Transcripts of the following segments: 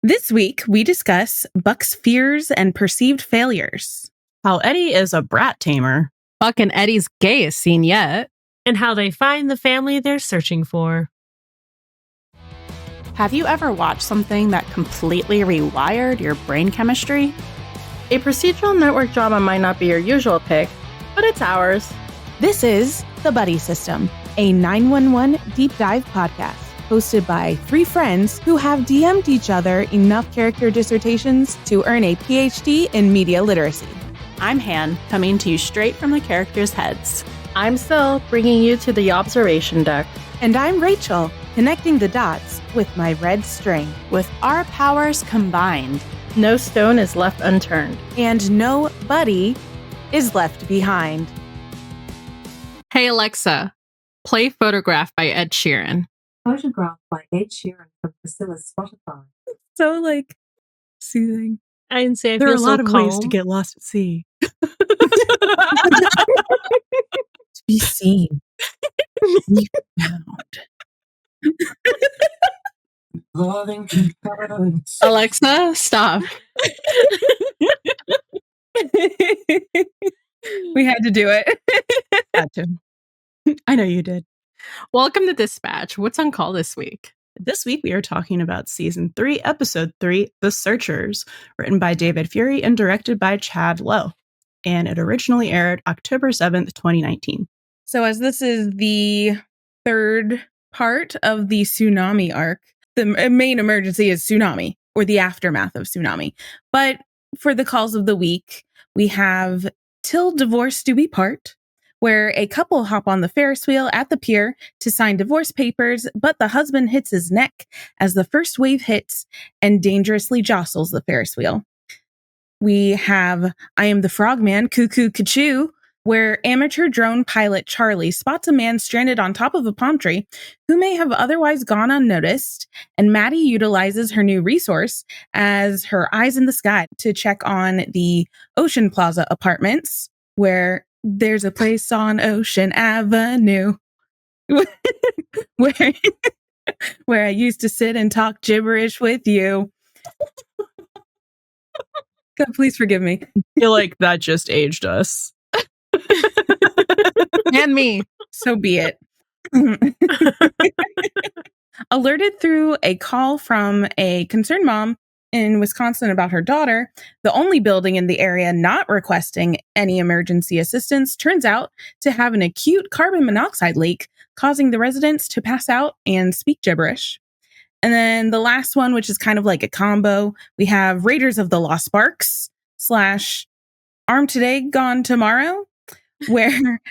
This week, we discuss Buck's fears and perceived failures. How Eddie is a brat tamer. Buck and Eddie's gayest scene yet. And how they find the family they're searching for. Have you ever watched something that completely rewired your brain chemistry? A procedural network drama might not be your usual pick, but it's ours. This is The Buddy System, a 911 deep dive podcast hosted by three friends who have DM'd each other enough character dissertations to earn a PhD in media literacy. I'm Han, coming to you straight from the characters' heads. I'm Sil, bringing you to the observation deck. And I'm Rachel, connecting the dots with my red string. With our powers combined, No stone is left unturned. And no buddy is left behind. Hey Alexa, play Photograph by Ed Sheeran. Photograph by Ed Sheeran from Priscilla's Spotify. So, soothing. I didn't say I There are feel a lot so of calm. ways to get lost at sea. To be seen. Be found. Alexa, stop. We had to do it. Had to. I know you did. Welcome to Dispatch. What's on call this week? This week we are talking about Season 3, Episode 3, The Searchers, written by David Fury and directed by Chad Lowe. And it originally aired October 7th, 2019. So as this is the third part of the tsunami arc, the main emergency is tsunami or the aftermath of tsunami. But for the calls of the week, we have Till Divorce Do We Part, where a couple hop on the Ferris wheel at the pier to sign divorce papers, but the husband hits his neck as the first wave hits and dangerously jostles the Ferris wheel. We have I Am the Frogman, Cuckoo Cachoo, where amateur drone pilot Charlie spots a man stranded on top of a palm tree who may have otherwise gone unnoticed, and Maddie utilizes her new resource as her eyes in the sky to check on the Ocean Plaza apartments, where there's a place on Ocean Avenue where I used to sit and talk gibberish with you. God, please forgive me. I feel like that just aged us. And me. So be it. Alerted through a call from a concerned mom in Wisconsin about her daughter, the only building in the area not requesting any emergency assistance turns out to have an acute carbon monoxide leak, causing the residents to pass out and speak gibberish. And then the last one, which is kind of like a combo, we have Raiders of the Lost Sparks / Armed Today, Gone Tomorrow, where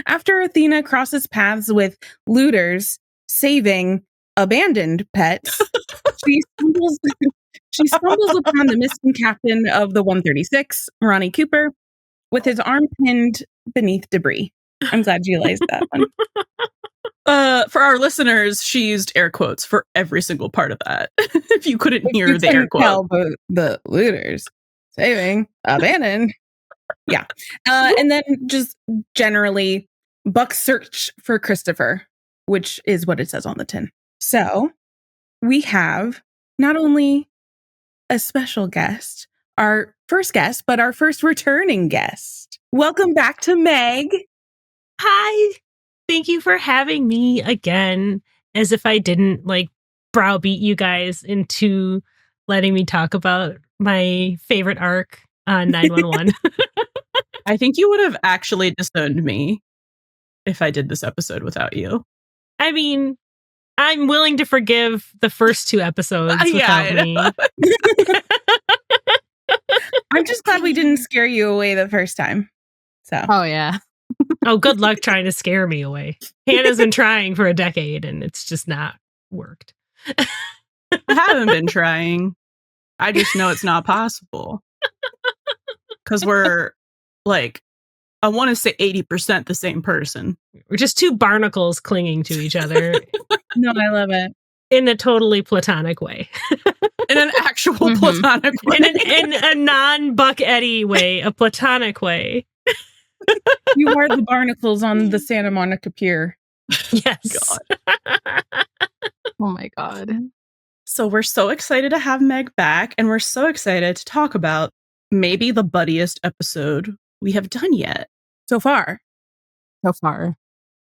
after Athena crosses paths with looters saving abandoned pets, she stumbles upon the missing captain of the 136, Ronnie Cooper, with his arm pinned beneath debris. I'm glad you realized that one. For our listeners, she used air quotes for every single part of that. If you couldn't hear the air quote. The looters saving abandoned. Yeah. And then just generally Buck's search for Christopher, which is what it says on the tin. So we have not only a special guest, our first guest, but our first returning guest. Welcome back to Meg. Hi. Thank you for having me again. As if I didn't browbeat you guys into letting me talk about my favorite arc on 911. I think you would have actually disowned me if I did this episode without you. I mean, I'm willing to forgive the first two episodes without me. I'm just glad we didn't scare you away the first time. So. Oh, yeah. Oh, good luck trying to scare me away. Hannah's been trying for a decade and it's just not worked. I haven't been trying. I just know it's not possible. Because we're I want to say 80% the same person. We're just two barnacles clinging to each other. No, I love it. In a totally platonic way. In an actual platonic way. In a non-Buck Eddie way, a platonic way. You are the barnacles on the Santa Monica Pier. Yes. God. Oh my God. So we're so excited to have Meg back, and we're so excited to talk about maybe the buddiest episode we have done yet. So far. So far.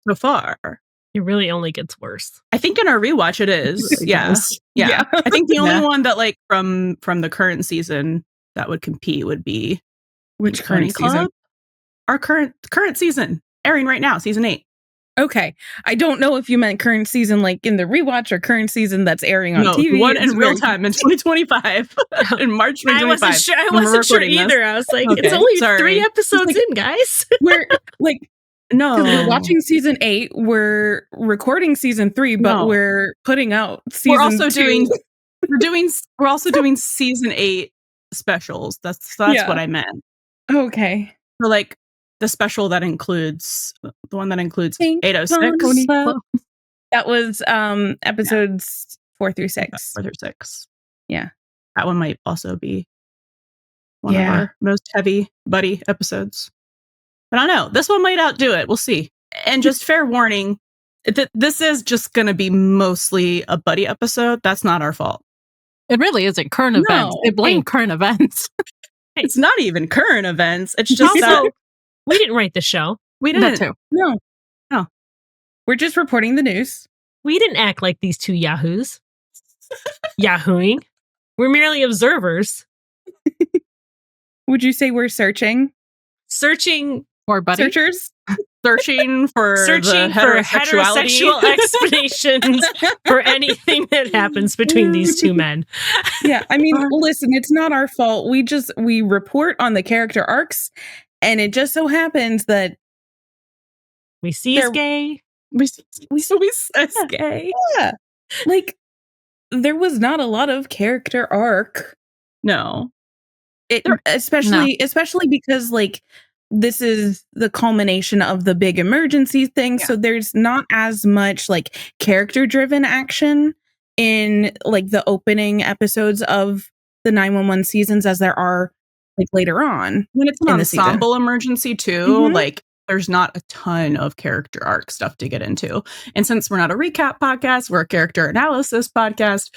So far. It really only gets worse. I think in our rewatch it is. Yeah. Yes. Yeah. I think the only Yeah. one that like from the current season that would compete would be Which Pony current season? Club. Our current season, airing right now, season 8. Okay. I don't know if you meant current season like in the rewatch or current season that's airing on No, TV. the one in It's real very- time in 2025. In March 2025. I wasn't sure. I when we're wasn't sure recording this. either. I was like, Okay, it's only sorry. 3 episodes Like- in, guys. We're like No. 'cause we're watching season 8, we're recording season 3, but No. we're putting out season We're also 2. we're also doing season 8 specials. That's Yeah. what I meant. Okay. So like the special that includes the one that includes Pink 806 Pony Club. That was episodes 4 through 6. 4 through 6. Yeah. That one might also be one Yeah. of our most heavy buddy episodes. But I don't know. This one might outdo it. We'll see. And just fair warning, this is just going to be mostly a buddy episode. That's not our fault. It really isn't current No. events. They blame current events. It's not even current events. It's just that Also, we didn't write the show. we That didn't. too. No. No. We're just reporting the news. We didn't act like these 2 yahoos. Yahooing. We're merely observers Would you say we're searching? searching Or buddy. Searchers? Searching for for heterosexuality. heterosexual explanations for anything that happens between these 2 men. Yeah. I mean, listen, it's not our fault. We report on the character arcs, and it just so happens that We see he's They're- gay. we says gay. yeah, like there was not a lot of character arc. No. Especially because like this is the culmination of the big emergency thing, so there's not as much like character driven action in like the opening episodes of the 911 seasons as there are like later on. When it's an in the season. ensemble emergency too, Mhm. like there's not a ton of character arc stuff to get into. And since we're not a recap podcast, we're a character analysis podcast,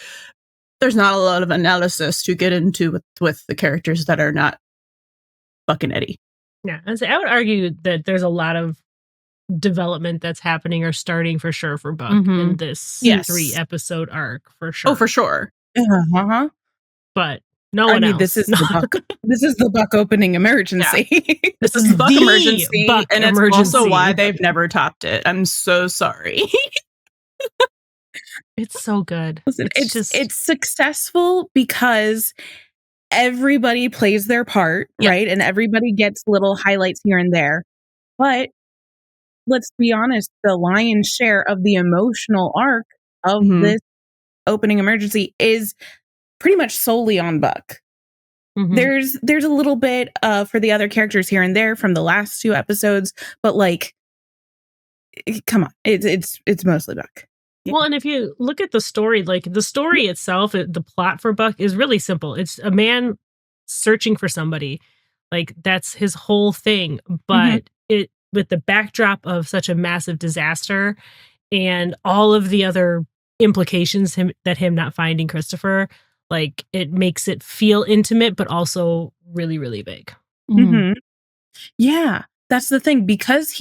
there's not a lot of analysis to get into with the characters that are not Buck and Eddie. Yeah. And so I would argue that there's a lot of development that's happening or starting for sure for Buck Mhm. in this Yes. 3 episode arc for sure. Oh, for sure. Uh-huh. But no I one mean, else. this is No. the Buck. This is the Buck opening emergency. This is Buck the emergency, Buck and it's emergency. also why they've never topped it. I'm so sorry. It's so good. Listen, It's just it's successful because everybody plays their part, Yeah. right? And everybody gets little highlights here and there. But let's be honest, the lion's share of the emotional arc of Mhm. this opening emergency is pretty much solely on Buck. Mhm. There's a little bit for the other characters here and there from the last 2 episodes, but like come on, it's mostly Buck. Well, and if you look at the story, like the story itself, the plot for Buck is really simple. It's a man searching for somebody. Like that's his whole thing. But it with the backdrop of such a massive disaster and all of the other implications him not finding Christopher, like it makes it feel intimate, but also really, really big. Mhm. Mhm. Yeah, that's the thing because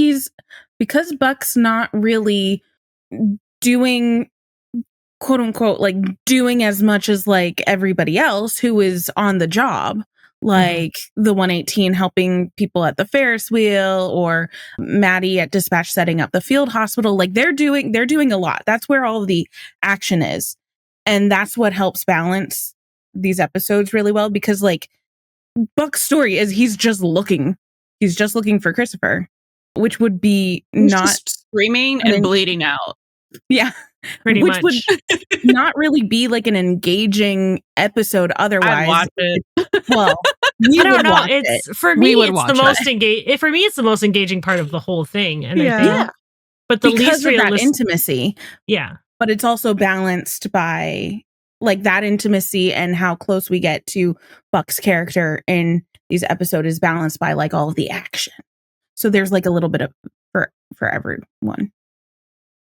Buck's not really doing quote unquote like doing as much as like everybody else who is on the job, like the 118 helping people at the Ferris wheel or Maddie at dispatch setting up the field hospital. Like they're doing a lot. That's where all of the action is, and that's what helps balance these episodes really well because like Buck's story is he's just looking for Christopher, which would be He's not just screaming and bleeding out. yeah, Pretty which much. would not really be like an engaging episode otherwise. I'd watch it. Well, we I don't would know. watch It's it. for We me. would It's the watch most engaging. For me, it's the most engaging part of the whole thing. And I Yeah. think, Yeah, but the because least of that realistic. intimacy, Yeah, but it's also balanced by like that intimacy and how close we get to Buck's character in these episodes is balanced by like all of the action. So there's like a little bit of for everyone.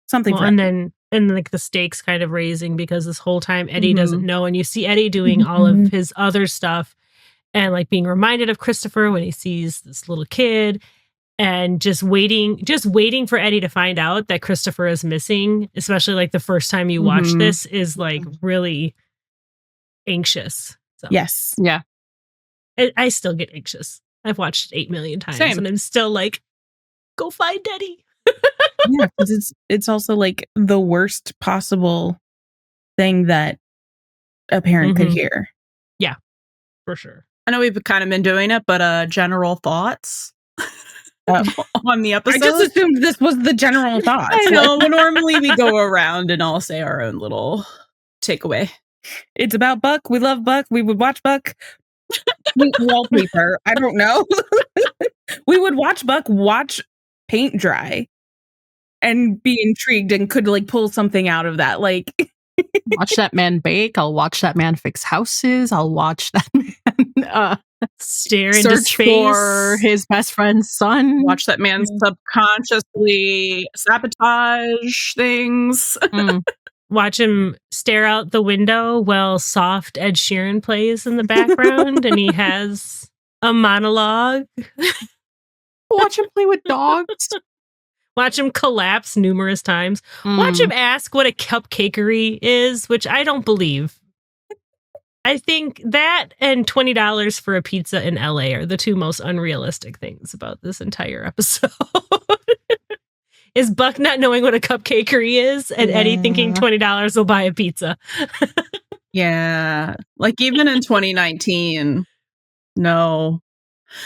Something well, for and then and like the stakes kind of raising because this whole time Eddie Mhm. doesn't know, and you see Eddie doing all of his other stuff and like being reminded of Christopher when he sees this little kid and just waiting for Eddie to find out that Christopher is missing, especially like the first time you watch Mhm. this is like really anxious. So Yes. Yeah. I still get anxious. I've watched it 8 million times Same. and I'm still like, go find Eddie. Yeah, because it's also like the worst possible thing that a parent could Mhm. hear. For sure. I know we've kind of been doing it, but general thoughts on the I episode. just assumed this was the general thoughts. I know, but normally we go around and all say our own little takeaway. It's about Buck. We love Buck. We would watch Buck. Sweet wallpaper. I don't know. We would watch Buck watch paint dry and be intrigued and could like pull something out of that. Like, Watch that man bake. I'll watch that man fix houses. I'll watch that man Stare into search space. for his best friend's son. Watch that man subconsciously sabotage things. Mm. Watch him stare out the window while soft Ed Sheeran plays in the background and he has a monologue. Watch him play with dogs. Watch him collapse numerous times. Watch him ask what a cupcakery is, which I don't believe. I think that and $20 for a pizza in LA are the two most unrealistic things about this entire episode. Is Buck not knowing what a cupcakery is and Eddie thinking $20 will buy a pizza. Yeah. Like even in 2019, no.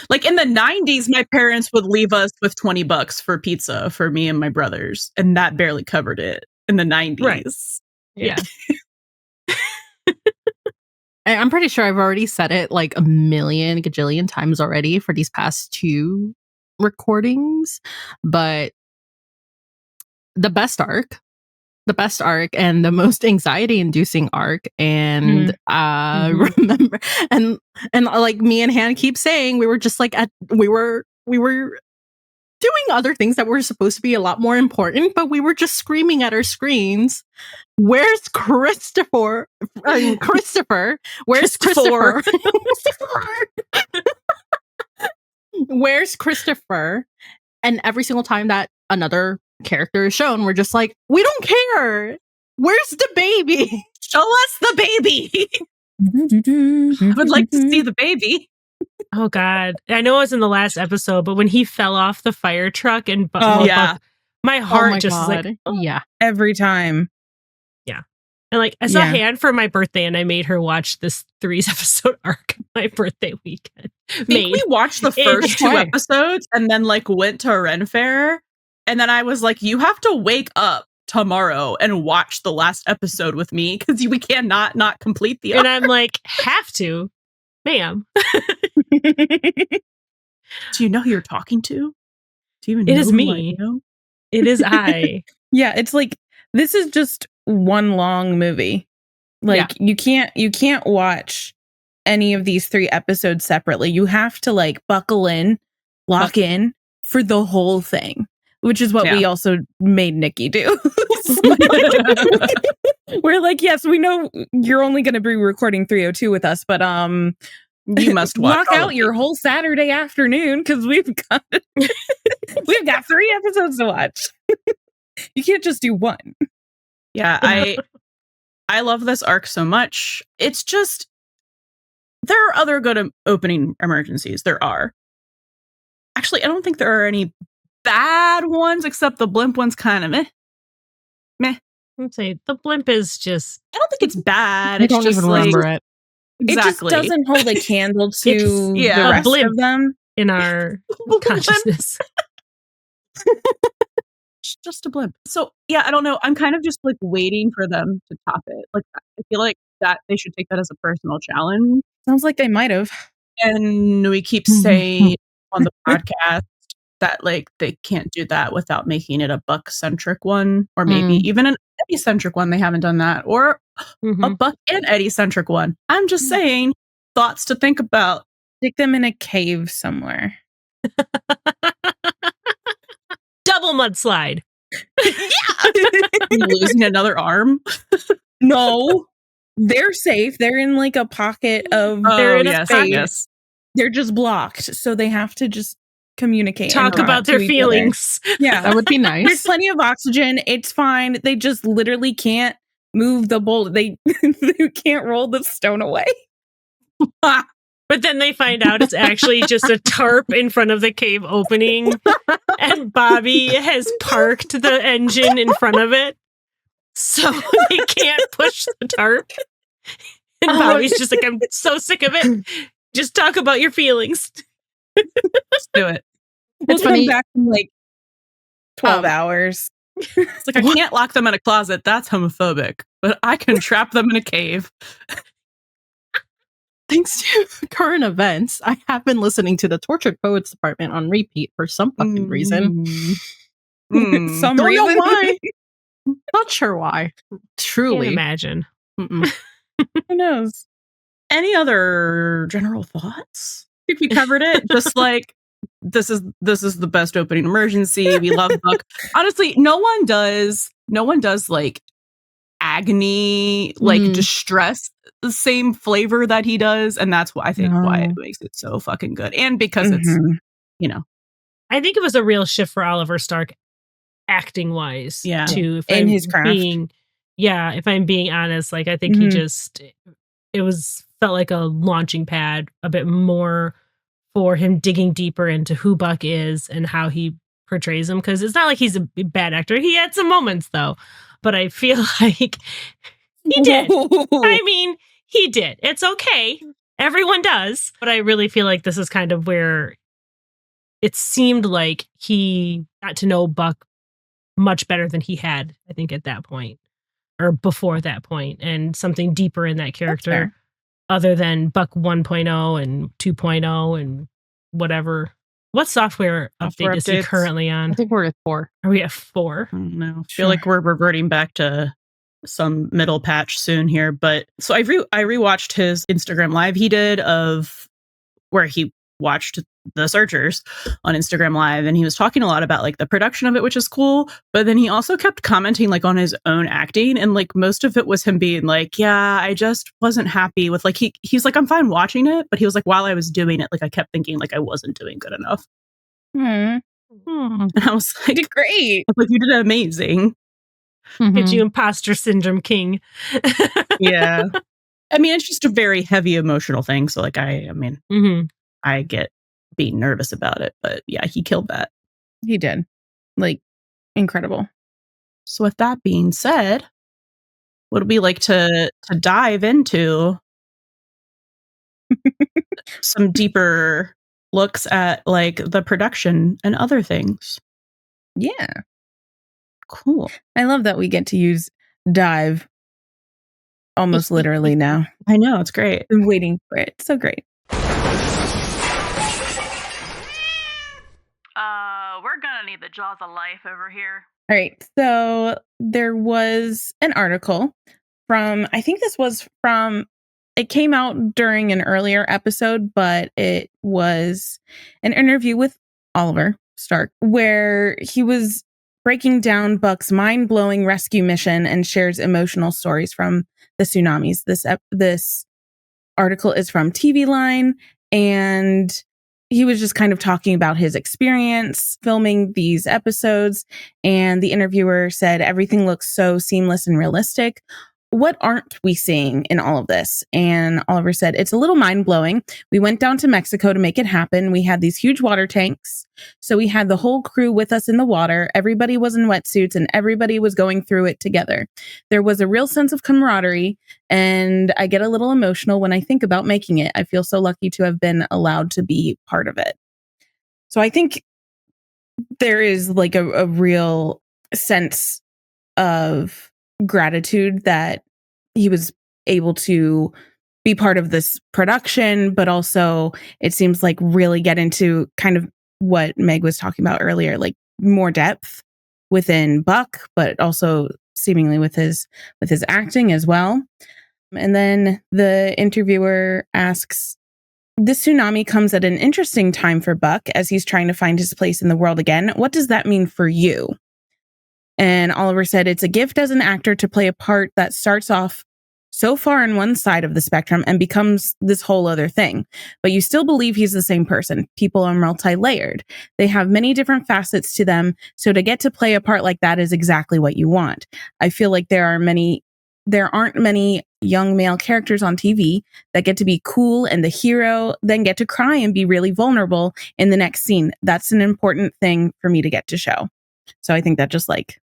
Like in the 90s, my parents would leave us with $20 for pizza for me and my brothers, and that barely covered it in the 90s. Right. Yeah. I'm pretty sure I've already said it like a million gajillion times already for these past 2 recordings, but the best arc and the most anxiety-inducing arc, and remember, and like me and Han keep saying, we were just like we were doing other things that were supposed to be a lot more important, but we were just screaming at our screens, "Where's Christopher? Christopher? Where's Christopher? Where's Christopher?" And every single time that another character is shown, we're just like, "We don't care. Where's the baby? Show us the baby." I would like to see the baby. Oh God. I know it was in the last episode, but when he fell off the fire truck and Yeah. my heart just is like, yeah." every time. and like I saw Yeah. Han for my birthday and I made her watch this 3 episode arc my birthday weekend. I think we watched the first 2 Okay. episodes and then like went to Ren Fair. And then I was like, you have to wake up tomorrow and watch the last episode with me because we cannot not complete the And arc. I'm like, have to, ma'am. Do you know who you're talking to? Do you even It know is who me. I know? It is I. Yeah, it's like this is just one long movie. Like you can't watch any of these 3 episodes separately. You have to like buckle in, lock in for the whole thing, which is what we also made Nikki do. We're like, yes, we know you're only going to be recording 302 with us, but You must watch block out your whole Saturday afternoon because we've got 3 episodes to watch. You can't just do one. Yeah, I love this arc so much. It's just there are other good opening emergencies. There are. Actually, I don't think there are any bad ones except the blimp one's kind of meh. I'd say the blimp is just. I don't think it's bad. I It's don't just even like, remember it. Exactly. It just doesn't hold a candle to It's the a rest blimp of them. in our consciousness. It's just a blimp. So yeah, I don't know. I'm kind of just like waiting for them to top it. Like I feel like that they should take that as a personal challenge. Sounds like they might have. And we keep saying on the podcast that like they can't do that without making it a Buck centric one, or maybe even an Eddie centric one. They haven't done that, or a Buck and Eddie centric one. I'm just saying, thoughts to think about. Stick them in a cave somewhere. Double mudslide. You losing another arm? No, they're safe. They're in like a pocket of. They're Oh, in a yes, pocket. yes. They're just blocked, so they have to just communicate. Talk and about to their each other. feelings. Yeah, That would be there's nice. plenty of oxygen. It's fine. They just literally can't move the boulder. They can't roll the stone away. But then they find out it's actually just a tarp in front of the cave opening, and Bobby has parked the engine in front of it, so they can't push the tarp. And Bobby's just like, I'm so sick of it. Just talk about your feelings. Let's do it. We'll It's come funny. back in like 12 hours. It's like, I can't lock them in a closet. That's homophobic. But I can trap them in a cave. Thanks to current events, I have been listening to the Tortured Poets Department on repeat for some fucking reason. Some Don't know reason. why. Not sure why. Can't Truly. imagine. Mm-mm. Who knows? Any other general thoughts? I think we covered it. Just like this is the best opening emergency. We love Buck. Honestly, no one does like agony, like distress, the same flavor that he does, and that's why I think why it makes it so fucking good. And because it's, you know, I think it was a real shift for Oliver Stark, acting wise. Yeah. Too, if In I'm his craft. if I'm being honest, like I think he just felt like a launching pad a bit more for him digging deeper into who Buck is and how he portrays him. Because it's not like he's a bad actor. He had some moments though, but I feel like he did. I mean, he did. It's okay. Everyone does. But I really feel like this is kind of where it seemed like he got to know Buck much better than he had, I think, at that point or before that point, and something deeper in that character other than Buck 1.0 and 2.0 and whatever. What software update is he currently on? I think we're at 4. Are we at 4? I don't know. I feel like we're reverting back to some middle patch soon here. But so I rewatched his Instagram live he did of where he watched the Searchers on Instagram Live, and he was talking a lot about like the production of it, which is cool. But then he also kept commenting like on his own acting, and like most of it was him being like, "Yeah, I just wasn't happy with like he's like I'm fine watching it," but he was like while I was doing it, like I kept thinking like I wasn't doing good enough. And I was like, You did great. like you did amazing. Get you imposter syndrome king. Yeah. I mean, it's just a very heavy emotional thing. So like I mean, I get being nervous about it, but yeah, he killed that. He did. Like, incredible. So with that being said, would we like to dive into some deeper looks at like the production and other things? Yeah. Cool. I love that we get to use dive almost literally now. I know, it's great. Been waiting for it. So great. We're gonna need the jaws of life over here. All right. So there was an article from, I think this was from, it came out during an earlier episode, but it was an interview with Oliver Stark where he was breaking down Buck's mind-blowing rescue mission and shares emotional stories from the tsunamis. This article is from TV Line, and he was just kind of talking about his experience filming these episodes. And the interviewer said, everything looks so seamless and realistic. What aren't we seeing in all of this? And Oliver said, it's a little mind blowing. We went down to Mexico to make it happen. We had these huge water tanks. So we had the whole crew with us in the water. Everybody was in wetsuits and everybody was going through it together. There was a real sense of camaraderie. And I get a little emotional when I think about making it. I feel so lucky to have been allowed to be part of it. So I think there is like a real sense of gratitude that he was able to be part of this production, but also it seems like really get into kind of what Meg was talking about earlier, like more depth within Buck, but also seemingly with his acting as well. And then the interviewer asks, this tsunami comes at an interesting time for Buck as he's trying to find his place in the world again. What does that mean for you? And Oliver said, it's a gift as an actor to play a part that starts off so far on one side of the spectrum and becomes this whole other thing. But you still believe he's the same person. People are multi-layered. They have many different facets to them. So to get to play a part like that is exactly what you want. I feel like there aren't many young male characters on TV that get to be cool and the hero, then get to cry and be really vulnerable in the next scene. That's an important thing for me to get to show. So I think that just like,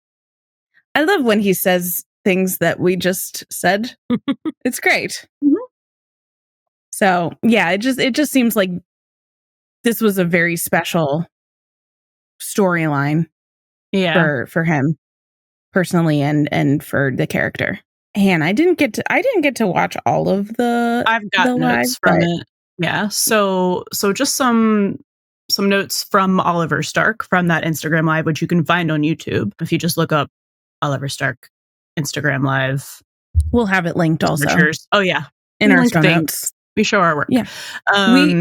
I love when he says things that we just said. It's great. Mm-hmm. So yeah, it just seems like this was a very special storyline for him personally and for the character. And I didn't get to watch all of the I've got the notes from it. Yeah. So just some notes from Oliver Stark from that Instagram live, which you can find on YouTube. If you just look up Oliver Stark Instagram live. We'll have it linked also. Oh yeah. In our show notes. We show our work. Yeah.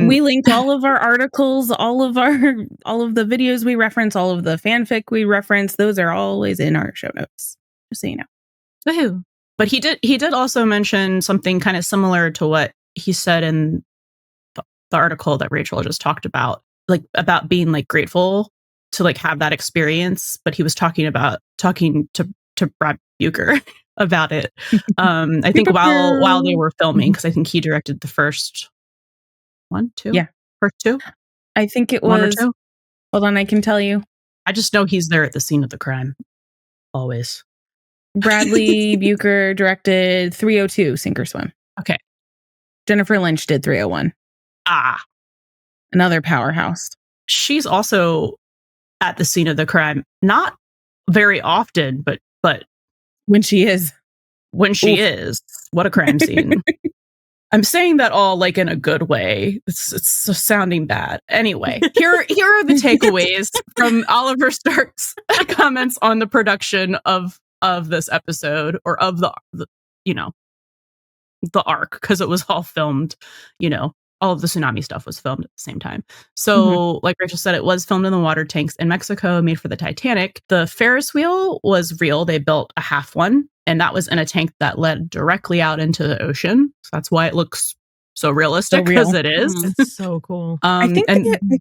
We link all of our articles, all of the videos we reference, all of the fanfic we reference. Those are always in our show notes. Just so you know. Woohoo. But he did also mention something kind of similar to what he said in the article that Rachel just talked about, like about being like grateful to like have that experience. But he was talking to Brad Bucher about it. I think while they were filming, because I think he directed the first first two. I think it was. Hold on, I can tell you. I just know he's there at the scene of the crime, always. Bradley Bucher directed 302 Sink or Swim. Okay. Jennifer Lynch did 301. Another powerhouse. She's also at the scene of the crime, not very often, but when she is, what a crime scene. I'm saying that all like in a good way. It's sounding bad. Anyway, here are the takeaways from Oliver Stark's comments on the production of this episode, or of the arc, because it was all filmed, all of the tsunami stuff was filmed at the same time. So like Rachel said, it was filmed in the water tanks in Mexico, made for the Titanic. The Ferris wheel was real. They built a half one, and that was in a tank that led directly out into the ocean. So that's why it looks so realistic, because it is. So cool. I think they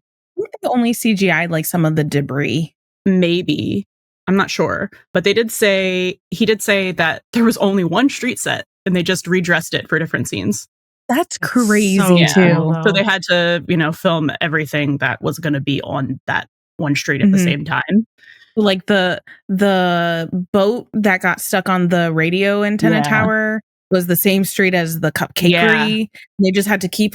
only CGI'd like some of the debris. Maybe. I'm not sure. But he did say that there was only one street set, and they just redressed it for different scenes. That's crazy too. So they had to, film everything that was going to be on that one street at the same time. Like the boat that got stuck on the radio antenna tower was the same street as the cupcakery. They just had to keep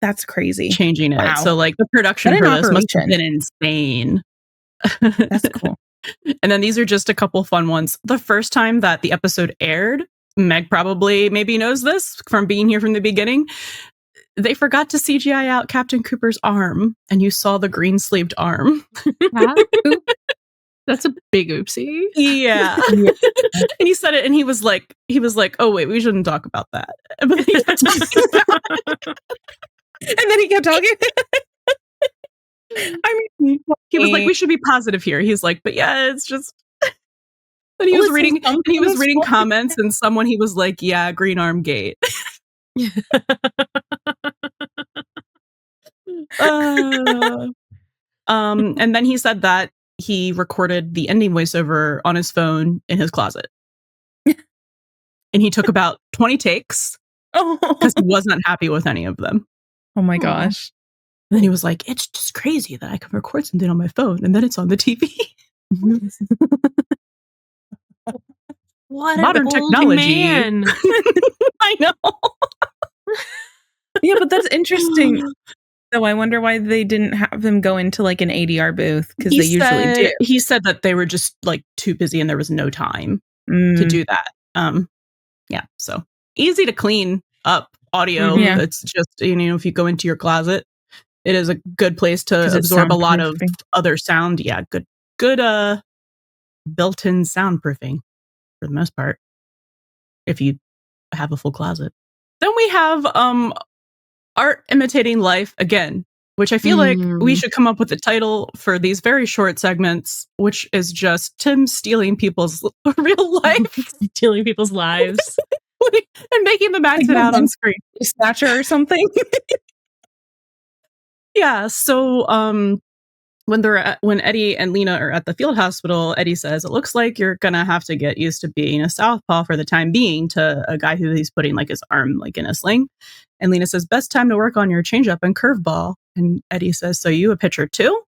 that's crazy. Changing it. Wow. So like the production for this must have been insane. That's cool. And then these are just a couple fun ones. The first time that the episode aired, Meg probably maybe knows this from being here from the beginning, they forgot to CGI out Captain Cooper's arm, and you saw the green-sleeved arm. That's a big oopsie. Yeah. And he said it, and he was like, oh wait, we shouldn't talk about that. But then he kept talking about it. And then he kept talking. I mean, he was like, we should be positive here. He's like, but yeah, it's just. And he was reading comments, and he was like, yeah, green arm gate. And then he said that he recorded the ending voiceover on his phone in his closet. And he took about 20 takes because he wasn't happy with any of them. Oh my gosh. And then he was like, it's just crazy that I can record something on my phone and then it's on the TV. What modern technology. Man. I know. Yeah, but that's interesting. So I wonder why they didn't have him go into like an ADR booth, because they usually do. He said that they were just like too busy and there was no time to do that. Yeah, so easy to clean up audio. That's just, if you go into your closet, it is a good place to absorb a lot of other sound. Yeah, good built-in soundproofing for the most part, if you have a full closet. Then we have art imitating life again. which I feel like we should come up with a title for these very short segments, which is just Tim stealing people's real life. Stealing people's lives. And making them act it out on screen. Snatcher or something. Yeah, so when Eddie and Lena are at the field hospital, Eddie says, it looks like you're gonna have to get used to being a southpaw for the time being, to a guy who he's putting like his arm like in a sling. And Lena says, best time to work on your changeup and curveball. And Eddie says, so you a pitcher too?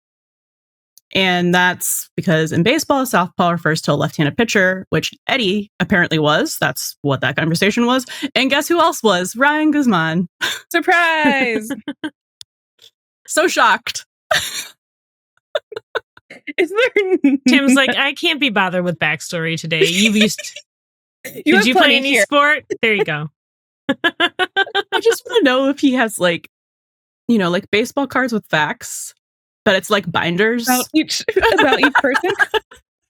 And that's because in baseball, southpaw refers to a left-handed pitcher, which Eddie apparently was. That's what that conversation was. And guess who else was? Ryan Guzman. Surprise! So shocked. Is there? Tim's like, I can't be bothered with backstory today. Did you play any here. sport? There you go. I just want to know if he has like baseball cards with facts, but it's like binders about each person.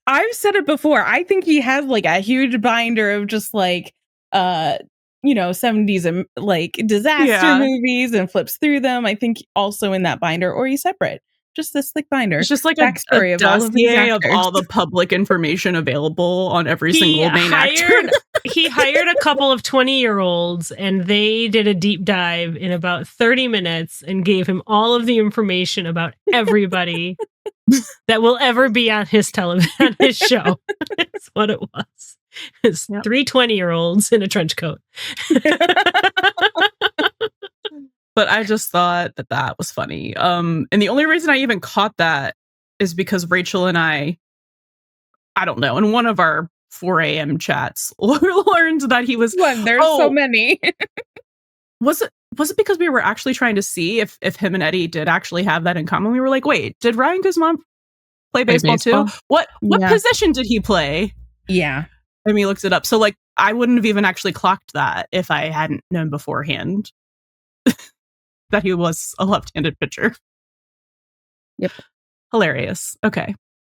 I've said it before. I think he has like a huge binder of just like 70s like disaster movies and flips through them. I think also in that binder, or he's separate. Just this thick binder. It's just like backstory a dossier of all the public information available on every single main actor. He hired a couple of 20-year-olds and they did a deep dive in about 30 minutes and gave him all of the information about everybody that will ever be on his on his show. That's what it was. It's 3 20-year-olds in a trench coat. But I just thought that was funny. And the only reason I even caught that is because Rachel and I don't know, in one of our 4 a.m. chats, learned that he was... There's so many. Was it because we were actually trying to see if him and Eddie did actually have that in common? We were like, wait, did Ryan Guzman play baseball too? What position did he play? Yeah. And we looked it up. So like, I wouldn't have even actually clocked that if I hadn't known beforehand that he was a left-handed pitcher. Yep. Hilarious. Okay.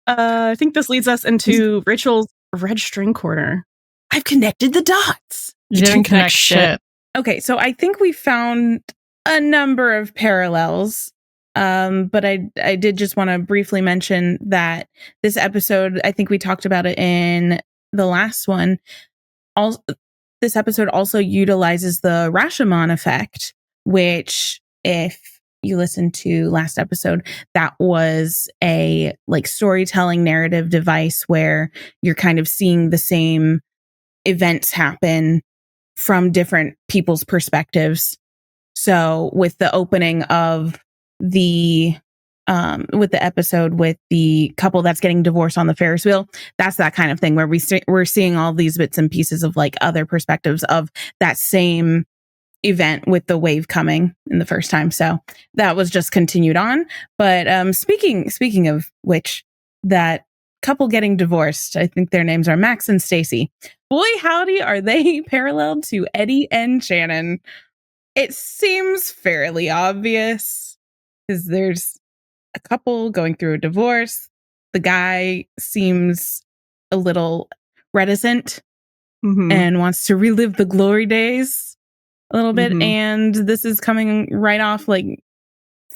I think this leads us into Rachel's red string corner. I've connected the dots. You didn't connect shit. Okay, so I think we found a number of parallels. But I did just want to briefly mention that this episode, I think we talked about it in the last one. This episode also utilizes the Rashomon effect, which, if you listen to last episode, that was a like storytelling narrative device where you're kind of seeing the same events happen from different people's perspectives. So with the opening of the episode with the couple that's getting divorced on the Ferris wheel, that's that kind of thing where we're seeing all these bits and pieces of like other perspectives of that same event with the wave coming in the first time. So that was just continued on. But speaking of which, that couple getting divorced, I think their names are Max and Stacy. Boy, howdy, are they paralleled to Eddie and Shannon. It seems fairly obvious because there's a couple going through a divorce. The guy seems a little reticent and wants to relive the glory days a little bit. And this is coming right off like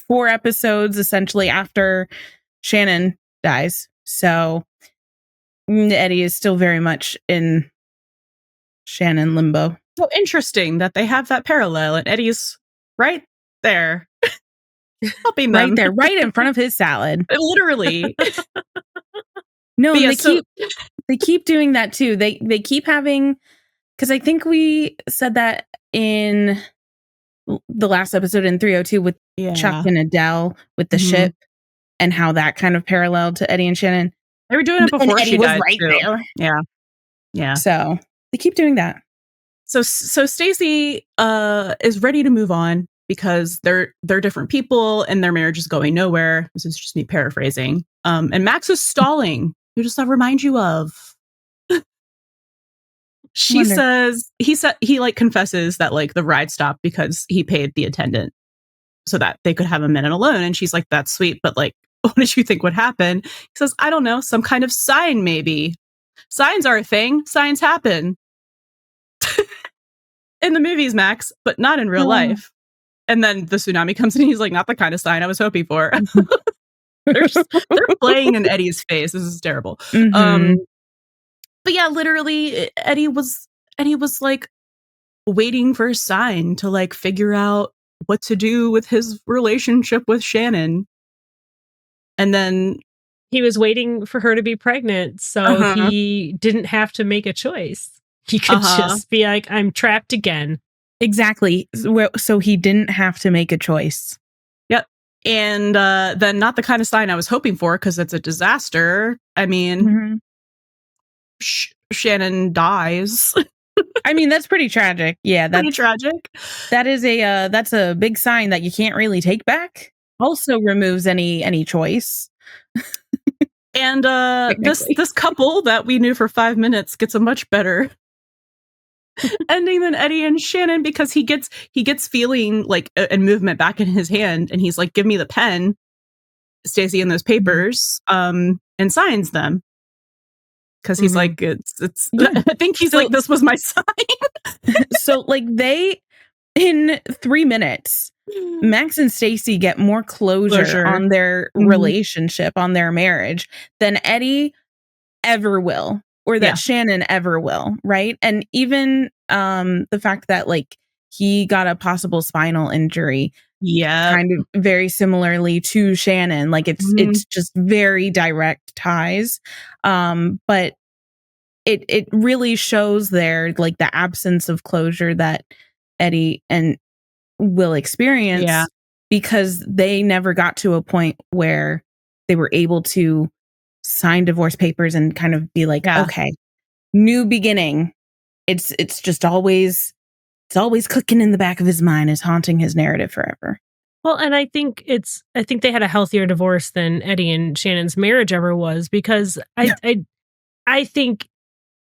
4 episodes essentially after Shannon dies. So Eddie is still very much in Shannon limbo. So interesting that they have that parallel, and Eddie's right there helping them. Right there, right in front of his salad. Literally. No, they keep doing that too. They keep having, because I think we said that in the last episode in 302 with Chuck and Adele with the ship and how that kind of paralleled to Eddie and Shannon. They were doing it before she died right there. Yeah. Yeah. So they keep doing that. So Stacy is ready to move on because they're different people and their marriage is going nowhere. This is just me paraphrasing. And Max is stalling. Who does that remind you of? He like confesses that like the ride stopped because he paid the attendant so that they could have a minute alone. And she's like, that's sweet, but like, what did you think would happen? He says, I don't know, some kind of sign maybe. Signs are a thing. Signs happen. In the movies, Max, but not in real life. And then the tsunami comes in. He's like, not the kind of sign I was hoping for. they're playing in Eddie's face. This is terrible. Mhm. But yeah, literally, Eddie was like waiting for a sign to like figure out what to do with his relationship with Shannon. And then he was waiting for her to be pregnant, so he didn't have to make a choice. He could just be like, I'm trapped again. Exactly. So he didn't have to make a choice. Yep. And then not the kind of sign I was hoping for, because it's a disaster. I mean, Shannon dies. I mean, that's pretty tragic. Yeah, that's pretty tragic. That's a big sign that you can't really take back. Also removes any choice. And this couple that we knew for 5 minutes gets a much better ending than Eddie and Shannon, because he gets feeling like and movement back in his hand, and he's like, give me the pen, Stacey, and those papers, and signs them. Because he's like, it's I think he's like, this was my sign. So like they, in 3 minutes, Max and Stacey get more closure on their relationship, on their marriage, than Eddie ever will, or that Shannon ever will, right? And even the fact that like he got a possible spinal injury, kind of very similarly to Shannon, like it's just very direct ties, but it really shows there like the absence of closure that Eddie and will experience, because they never got to a point where they were able to sign divorce papers and kind of be like, okay, new beginning. It's just always cooking in the back of his mind, is haunting his narrative forever. Well, and I think they had a healthier divorce than Eddie and Shannon's marriage ever was, because I think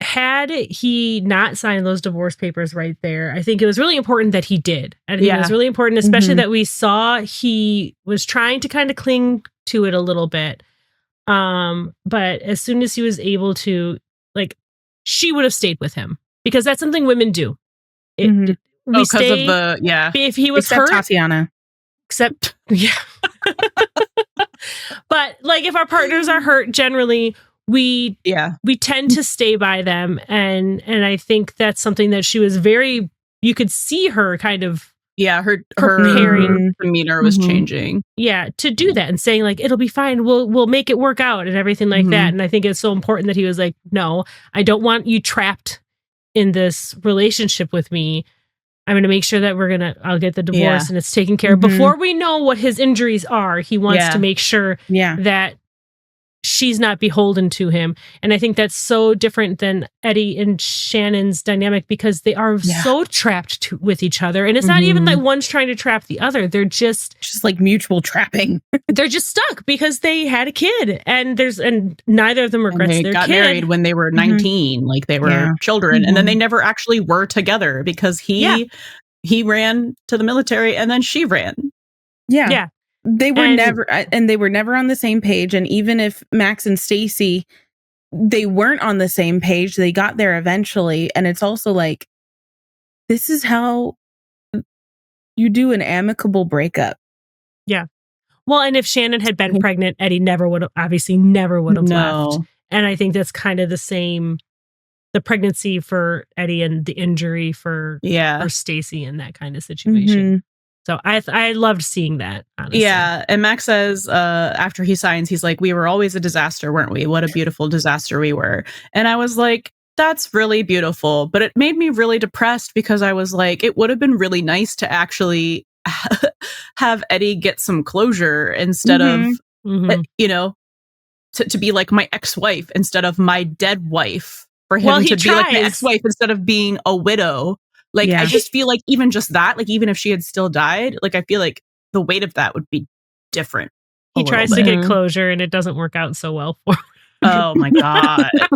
had he not signed those divorce papers right there, I think it was really important that he did. I think it was really important, especially that we saw he was trying to kind of cling to it a little bit. But as soon as he was able to, like, she would have stayed with him, because that's something women do. Because of the if he was hurt, Tatiana. Except but like if our partners are hurt, generally we tend to stay by them, and I think that's something that she was very, you could see her kind of her preparing. demeanor was changing to do that and saying like, it'll be fine, we'll make it work out and everything like that. And I think it's so important that he was like, no, I don't want you trapped in this relationship with me. I'm going to make sure that I'll get the divorce and it's taken care of. Before we know what his injuries are, he wants to make sure that she's not beholden to him. And I think that's so different than Eddie and Shannon's dynamic, because they are so trapped with each other. And it's not even like one's trying to trap the other. They're just like mutual trapping. They're just stuck because they had a kid, and neither of them regrets their kid. They got married when they were 19, like they were children. And then they never actually were together, because he ran to the military and then she ran. Yeah. They were never on the same page. And even if Max and Stacey, they weren't on the same page, they got there eventually. And it's also like, this is how you do an amicable breakup. Yeah. Well, and if Shannon had been pregnant, Eddie never would have left. And I think that's kind of the same, the pregnancy for Eddie and the injury for Stacey in that kind of situation. So I loved seeing that, honestly. Yeah. And Max says, after he signs, he's like, we were always a disaster, weren't we? What a beautiful disaster we were. And I was like, that's really beautiful. But it made me really depressed, because I was like, it would have been really nice to actually have Eddie get some closure instead of, to be like my ex-wife instead of my dead wife. For him to be like my ex-wife instead of being a widow. Like, I just feel like even just that, like, even if she had still died, like, I feel like the weight of that would be different. He tries to get closure and it doesn't work out so well for him. Oh my God. I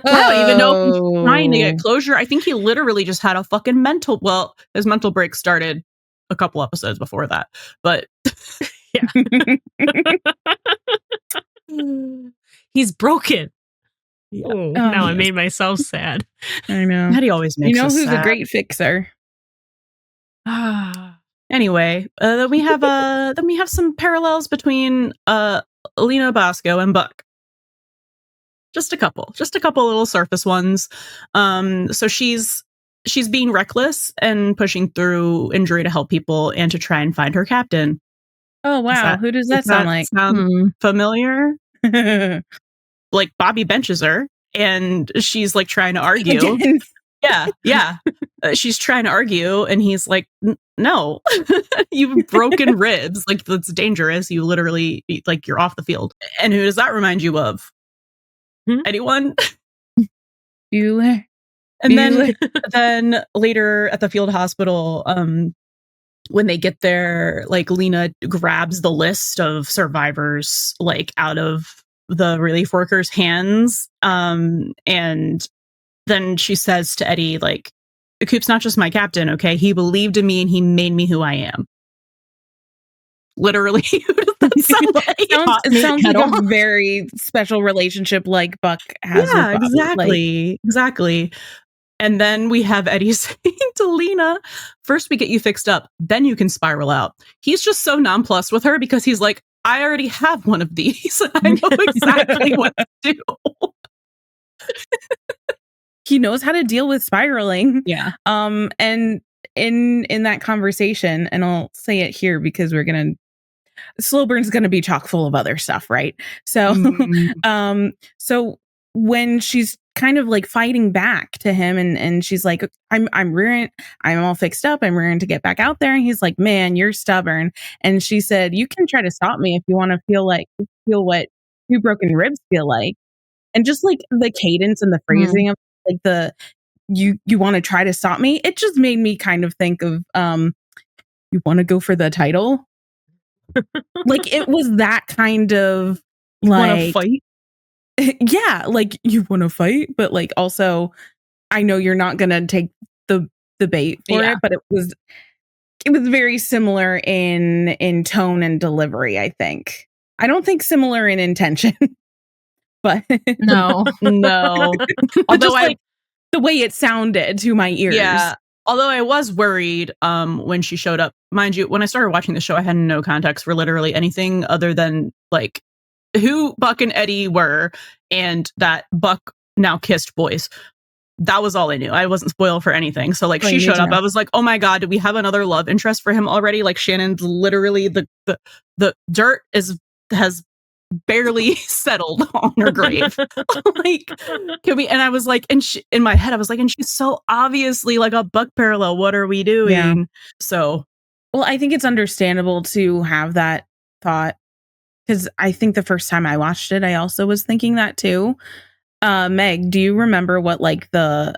don't even know if he's trying to get closure. I think he literally just had a fucking his mental break started a couple episodes before that. But he's broken. Now I made myself sad. I know. Maddie always makes us who's sad. a great fixer? Anyway, then we have some parallels between Alina Bosco and Buck. Just a couple little surface ones. So she's being reckless and pushing through injury to help people and to try and find her captain. Oh wow, who does that sound like? Sound familiar? Like Bobby benches her, and she's like trying to argue. Yeah. She's trying to argue, and he's like, "No, you've broken ribs. Like that's dangerous. You literally like you're off the field." And who does that remind you of? Anyone? Bueller. And then later at the field hospital, when they get there, like Lena grabs the list of survivors like out of the relief workers' hands, and then she says to Eddie, like, Coop's not just my captain, okay? He believed in me and he made me who I am. Literally. It sounds like a very special relationship like Buck has with Bobby. Exactly. And then we have Eddie saying to Lena, first we get you fixed up, then you can spiral out. He's just so nonplussed with her because he's like, I already have one of these. I know exactly what to do. He knows how to deal with spiraling. Yeah. And in that conversation, and I'll say it here because slow burn's gonna be chock full of other stuff, right? So so when she's kind of like fighting back to him and she's like, I'm rearing, I'm all fixed up, I'm rearing to get back out there, and he's like, man, you're stubborn. And she said, you can try to stop me if you want to feel what 2 broken ribs feel like. And just like the cadence and the phrasing of like the you want to try to stop me, it just made me kind of think of you want to go for the title. Like it was that kind of like want to fight. Yeah, like you want to fight, but like also I know you're not gonna take the bait for it, but it was very similar in tone and delivery, I think. I don't think similar in intention. But no. Although like the way it sounded to my ears. Yeah. Although I was worried when she showed up. Mind you, when I started watching the show, I had no context for literally anything other than like who Buck and Eddie were and that Buck now kissed boys. That was all I knew. I wasn't spoiled for anything. So like she showed up, I was like, oh my God, do we have another love interest for him already? Like Shannon's literally the dirt has barely settled on her grave. Like, can we? And I was like, in my head, I was like, and she's so obviously like a Buck parallel. What are we doing? Yeah. So, well, I think it's understandable to have that thought because I think the first time I watched it, I also was thinking that too. Meg, do you remember what like the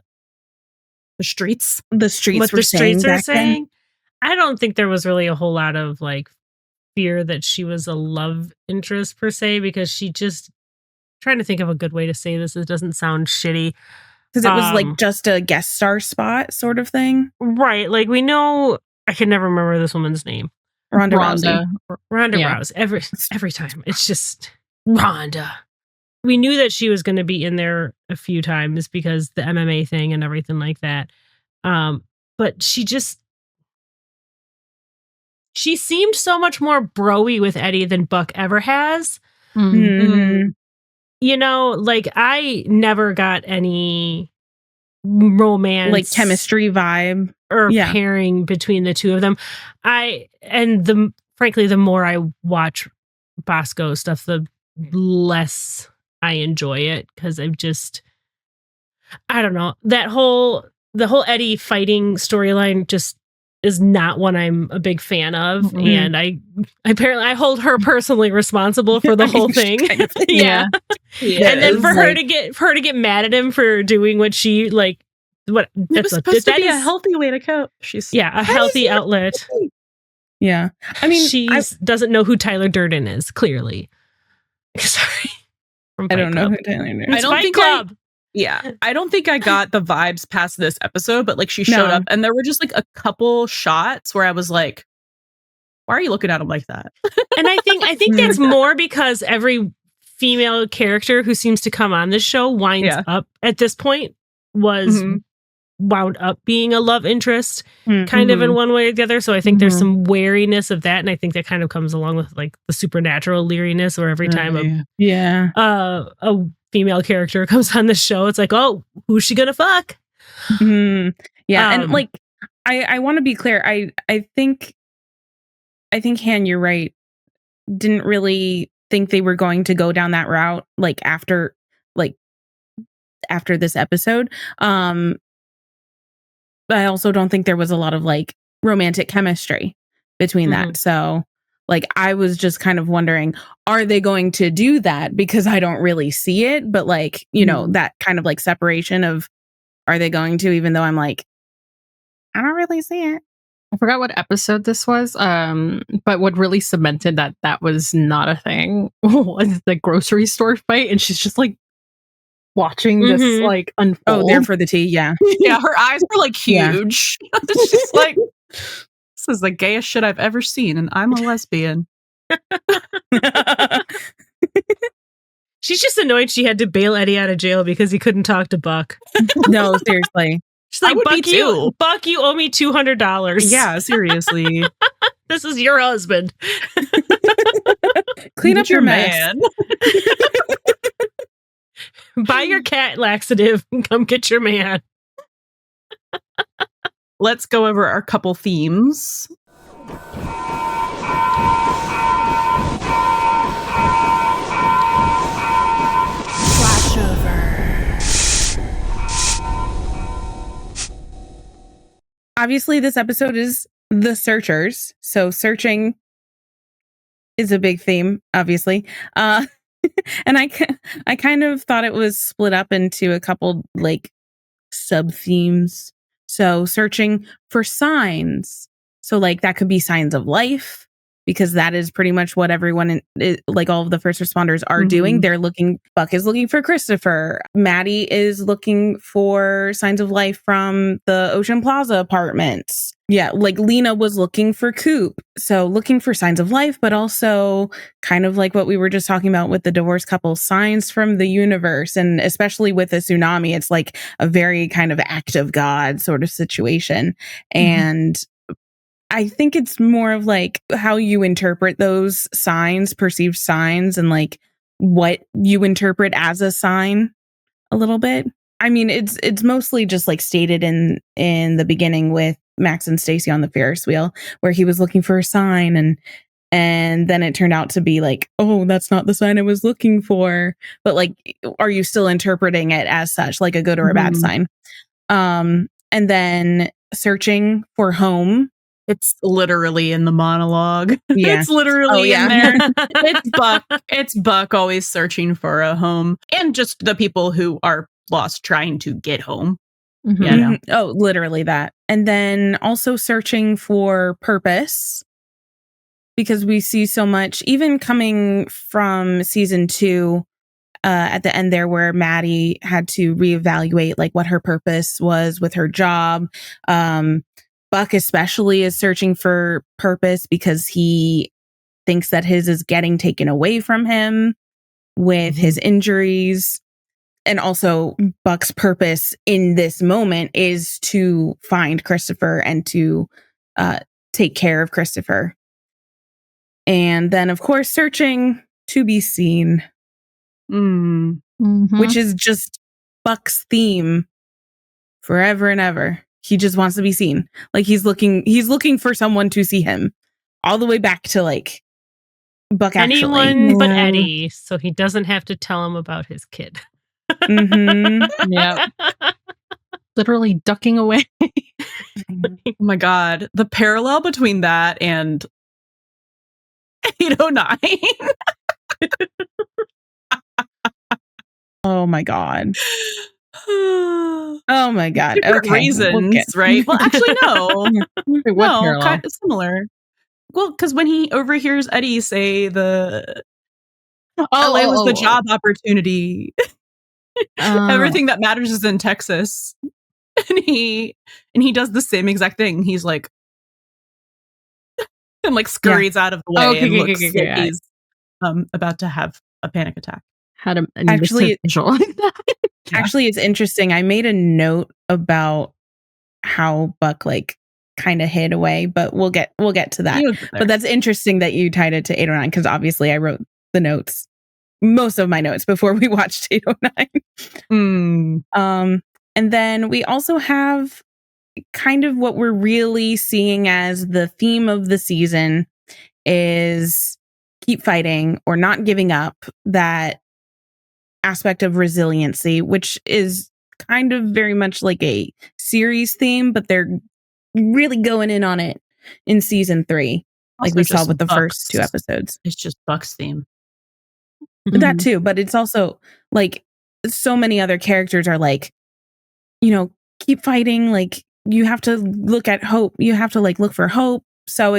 streets were saying? I don't think there was really a whole lot of like fear that she was a love interest per se, because she just trying to think of a good way to say this. It doesn't sound shitty. Because it was like just a guest star spot sort of thing. Right. Like we know, I can never remember this woman's name. Ronda Rousey. Rousey. Every time. It's just Ronda. We knew that she was going to be in there a few times because the MMA thing and everything like that. But she seemed so much more bro-y with Eddie than Buck ever has. Mm-hmm. You know, like I never got any romance, like chemistry vibe or pairing between the two of them. Frankly, the more I watch Bosco stuff, the less I enjoy it because I don't know, the whole Eddie fighting storyline just is not one I'm a big fan of. Mm-hmm. And I hold her personally responsible for the whole thing. Yeah. And then for her to get mad at him for doing what she like, what it was supposed to be a healthy way to cope. A healthy outlet. Yeah. I mean, she doesn't know who Tyler Durden is, clearly. Sorry. I don't know who Tyler Durden is. I don't think I don't think I got the vibes past this episode, but like she showed up and there were just like a couple shots where I was like, why are you looking at him like that? And I think that's more because every female character who seems to come on this show winds up at this point was wound up being a love interest Mm-hmm. kind of in one way or the other. So I think there's some wariness of that. And I think that kind of comes along with like the supernatural leeriness, where every time a female character comes on the show, it's like, oh, who's she gonna fuck? Yeah. And like, I want to be clear. I think Han, you're right. Didn't really think they were going to go down that route, like after this episode. But I also don't think there was a lot of like romantic chemistry between that. So like, I was just kind of wondering, are they going to do that? Because I don't really see it, but like, you know, that kind of like separation of, are they going to, even though I'm like, I don't really see it. I forgot what episode this was. But what really cemented that was not a thing was the grocery store fight. And she's just like watching this like unfold. Oh, there for the tea. Yeah. Yeah. Her eyes were like huge. It's just like, this is the gayest shit I've ever seen. And I'm a lesbian. She's just annoyed she had to bail Eddie out of jail because he couldn't talk to Buck. No, seriously. She's like, Buck, you owe me $200. Yeah, seriously. This is your husband. Clean up your mess. Buy your cat laxative and come get your man. Let's go over our couple themes. Obviously, this episode is the searchers. So searching is a big theme, obviously. And I kind of thought it was split up into a couple like sub themes. So searching for signs. So like that could be signs of life, because that is pretty much what everyone like all of the first responders are doing. They're looking, Buck is looking for Christopher. Maddie is looking for signs of life from the Ocean Plaza apartments. Yeah, like Lena was looking for Coop. So looking for signs of life, but also kind of like what we were just talking about with the divorced couple, signs from the universe. And especially with the tsunami, it's like a very kind of act of God sort of situation. And I think it's more of like how you interpret those signs, perceived signs, and like what you interpret as a sign a little bit. I mean, it's mostly just like stated in the beginning with Max and Stacy on the Ferris wheel, where he was looking for a sign, and then it turned out to be like, oh, that's not the sign I was looking for. But like, are you still interpreting it as such, like a good or a bad sign? And then searching for home. It's literally in the monologue. Yeah. It's literally in there. It's Buck. It's Buck always searching for a home, and just the people who are lost trying to get home. Yeah, no. Oh, literally that. And then also searching for purpose, because we see so much, even coming from season 2, at the end there, where Maddie had to reevaluate like what her purpose was with her job. Buck especially is searching for purpose because he thinks that his is getting taken away from him with his injuries. And also Buck's purpose in this moment is to find Christopher and to take care of Christopher. And then, of course, searching to be seen, which is just Buck's theme forever and ever. He just wants to be seen. Like he's looking for someone to see him, all the way back to like Buck actually. Anyone but Eddie, so he doesn't have to tell him about his kid. Yeah. Literally ducking away. Oh my God. The parallel between that and 809. Oh my God. Oh my God. Different reasons, right? Well, actually, no. No, kind of similar. Well, because when he overhears Eddie say the LA was the job opportunity. Everything that matters is in Texas. And he does the same exact thing. He's like, and like scurries out of the way and looks like he's about to have a panic attack. Had a actually Actually, it's interesting. I made a note about how Buck like kind of hid away, but we'll get to that. You'll get there. But that's interesting that you tied it to 809 because obviously I wrote the notes, most of my notes before we watched 809. And then we also have kind of what we're really seeing as the theme of the season is keep fighting or not giving up, that aspect of resiliency, which is kind of very much like a series theme, but they're really going in on it in season 3, like Also we saw just with the Buck's- first 2 episodes. It's just Buck's theme. That too, but it's also like so many other characters are like, keep fighting. Like you have to look at hope. You have to like look for hope. So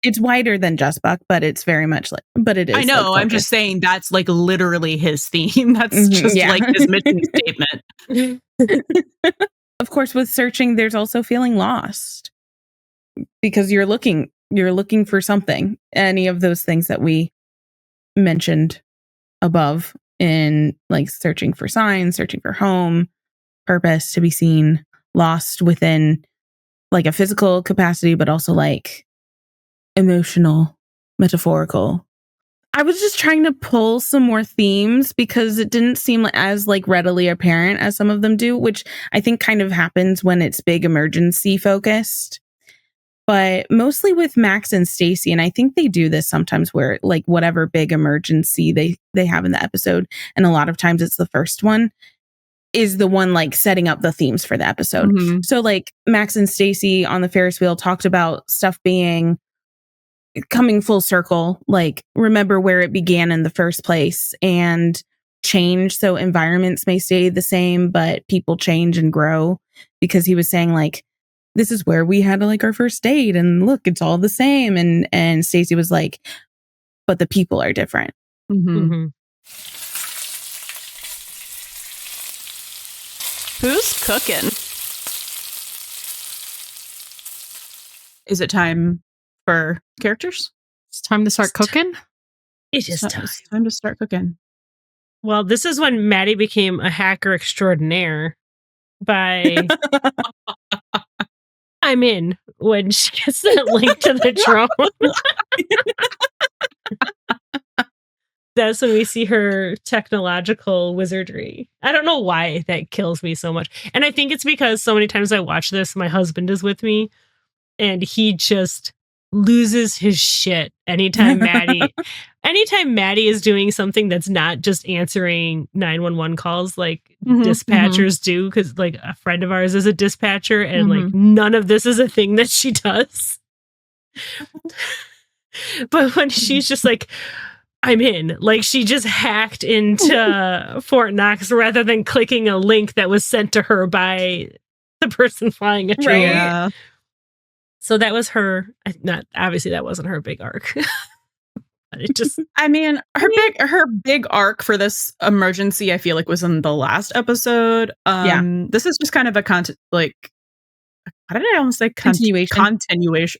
it's wider than just Buck, but it's very much like, but it is. I know. like, I'm just focused. saying that's like literally his theme. That's just yeah. like his mission statement. Of course, with searching, there's also feeling lost because you're looking for something. Any of those things that we mentioned above in like searching for signs, searching for home, purpose, to be seen, lost within like a physical capacity, but also like emotional, metaphorical. I was just trying to pull some more themes because it didn't seem as like readily apparent as some of them do, which I think kind of happens when it's big emergency focused. But mostly with Max and Stacy, and I think they do this sometimes where like whatever big emergency they have in the episode, and a lot of times it's the first one, is the one like setting up the themes for the episode. Mhm. So like Max and Stacy on the Ferris wheel talked about stuff coming full circle, like remember where it began in the first place and change. So environments may stay the same, but people change and grow, because he was saying like, this is where we had like our first date and look, it's all the same. And Stacy was like, but the people are different. Who's cooking? Is it time for characters? It's time to start cooking. It is time. It's time to start cooking. Well, this is when Maddie became a hacker extraordinaire by I'm in when she gets that link to the drone. That's when we see her technological wizardry. I don't know why that kills me so much. And I think it's because so many times I watch this, my husband is with me and he just loses his shit anytime Maddie is doing something that's not just answering 911 calls like dispatchers do, because like a friend of ours is a dispatcher and like none of this is a thing that she does. But when she's just like, I'm in, like she just hacked into Fort Knox rather than clicking a link that was sent to her by the person flying a drone. Right. Yeah. So that was her. Obviously that wasn't her big arc. But it just, I mean, her big arc for this emergency, I feel like, was in the last episode. This is just kind of a how did I almost say continuation?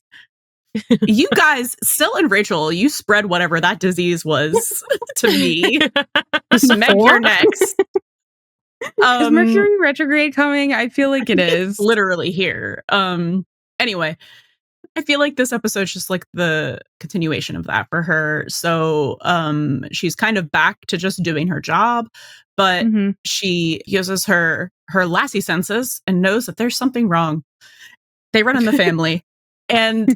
You guys, Sil and Rachel, you spread whatever that disease was to me. Neck your necks. Is Mercury retrograde coming? I feel like it is. Literally here. Anyway, I feel like this episode's just like the continuation of that for her. So she's kind of back to just doing her job, but she uses her lassie senses and knows that there's something wrong. They run in the family. And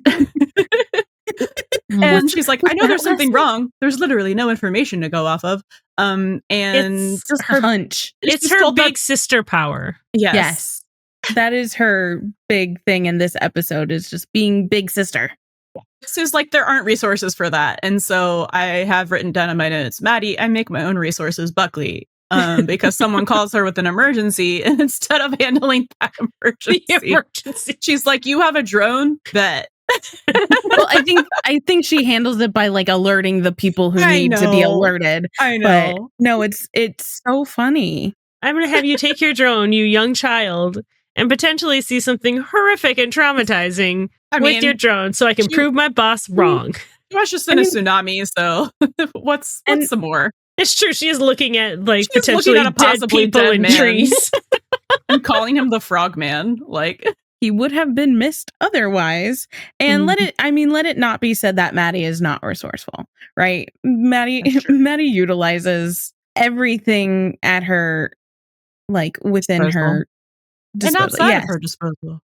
she's like, I know there's something wrong. There's literally no information to go off of. And it's just her hunch. It's her big sister power. Yes. That is her big thing in this episode, is just being big sister. So it's like there aren't resources for that. And so I have written down in my notes, Maddie, I make my own resources, Buckley. Because someone calls her with an emergency, and instead of handling that emergency, she's like, you have a drone? Bet. Well, I think she handles it by like alerting the people who need to be alerted. I know. But no, it's so funny. I'm going to have you take your drone, you young child, and potentially see something horrific and traumatizing with your drone so I can prove my boss wrong. She was just in a tsunami, so what's some more? It's true. She is looking at like potentially dead people in trees. I'm calling him the Frogman. Like, he would have been missed otherwise. And let it not be said that Maddie is not resourceful, right? Maddie utilizes everything at her, like within her disposal. And outside of her disposal.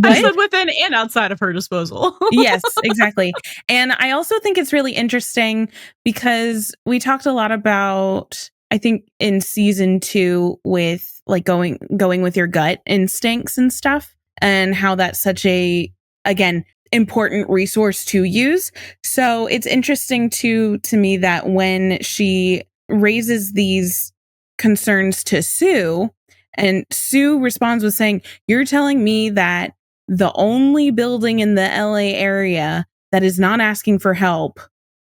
I said within and outside of her disposal. Yes, exactly. And I also think it's really interesting because we talked a lot about, I think in season 2 with like going with your gut instincts and stuff, and how that's such a, again, important resource to use. So it's interesting to me that when she raises these concerns to Sue, and Sue responds with saying, "You're telling me that the only building in the LA area that is not asking for help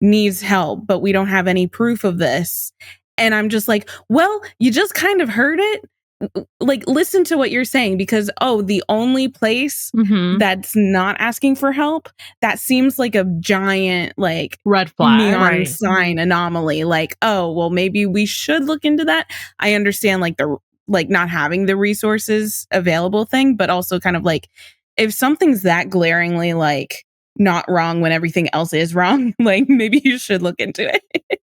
needs help, but we don't have any proof of this." And I'm just like, well, you just kind of heard it. Like, listen to what you're saying, because, the only place that's not asking for help, that seems like a giant, like, red flag, neon sign anomaly. Like, maybe we should look into that. I understand, like, the, like, not having the resources available thing, but also kind of like, if something's that glaringly, like, not wrong when everything else is wrong, like, maybe you should look into it.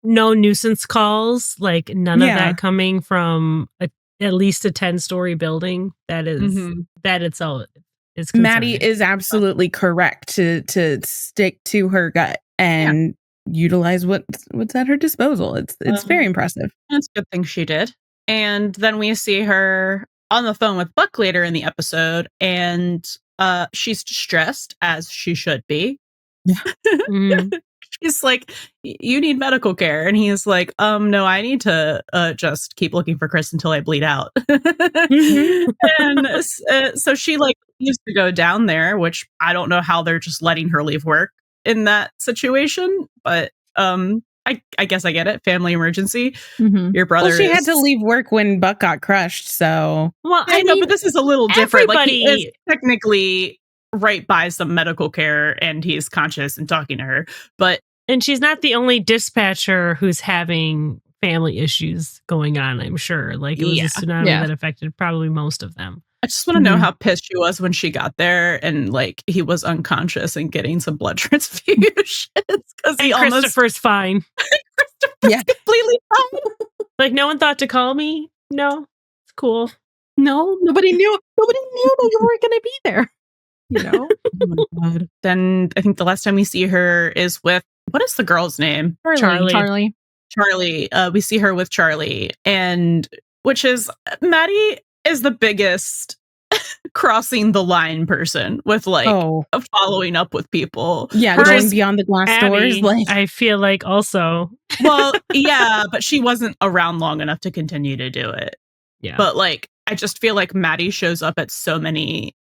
No nuisance calls, like none of that coming from at least a 10-story building. That is that itself is concerning. Maddie is absolutely correct to stick to her gut and utilize what's at her disposal. It's very impressive. That's a good thing she did. And then we see her on the phone with Buck later in the episode, and she's distressed, as she should be. Yeah. She's like, "You need medical care." And he's like, "No, I need to just keep looking for Chris until I bleed out." And so she like used to go down there, which I don't know how they're just letting her leave work in that situation. But I guess I get it. Family emergency. Your brother. Well, she had to leave work when Buck got crushed. So, well, I know, but this is a little different. Like, he is technically right by some medical care, and he's conscious and talking to her. And she's not the only dispatcher who's having family issues going on. I'm sure. Like, it was a tsunami that affected probably most of them. I just want to know how pissed she was when she got there and like he was unconscious and getting some blood transfusions because Christopher's fine. Christopher's completely fine. Like, no one thought to call me. No, it's cool. No, nobody knew that you were going to be there. You know. Oh my God. Then I think the last time we see her is with, what is the girl's name? Charlie. We see her with Charlie, and which is Maddie is the biggest crossing the line person with like following up with people. Yeah, going beyond the glass doors. Like, I feel like also. Well, yeah, but she wasn't around long enough to continue to do it. Yeah. But like, I just feel like Maddie shows up at so many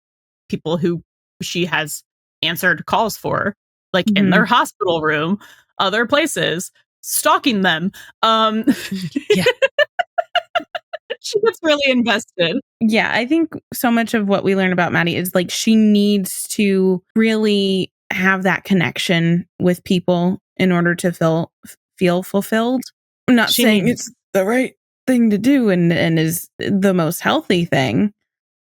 people who she has answered calls for, like in their hospital room, other places, stalking them. She gets really invested. Yeah, I think so much of what we learn about Maddie is like she needs to really have that connection with people in order to feel fulfilled. I'm not saying it's the right thing to do and is the most healthy thing,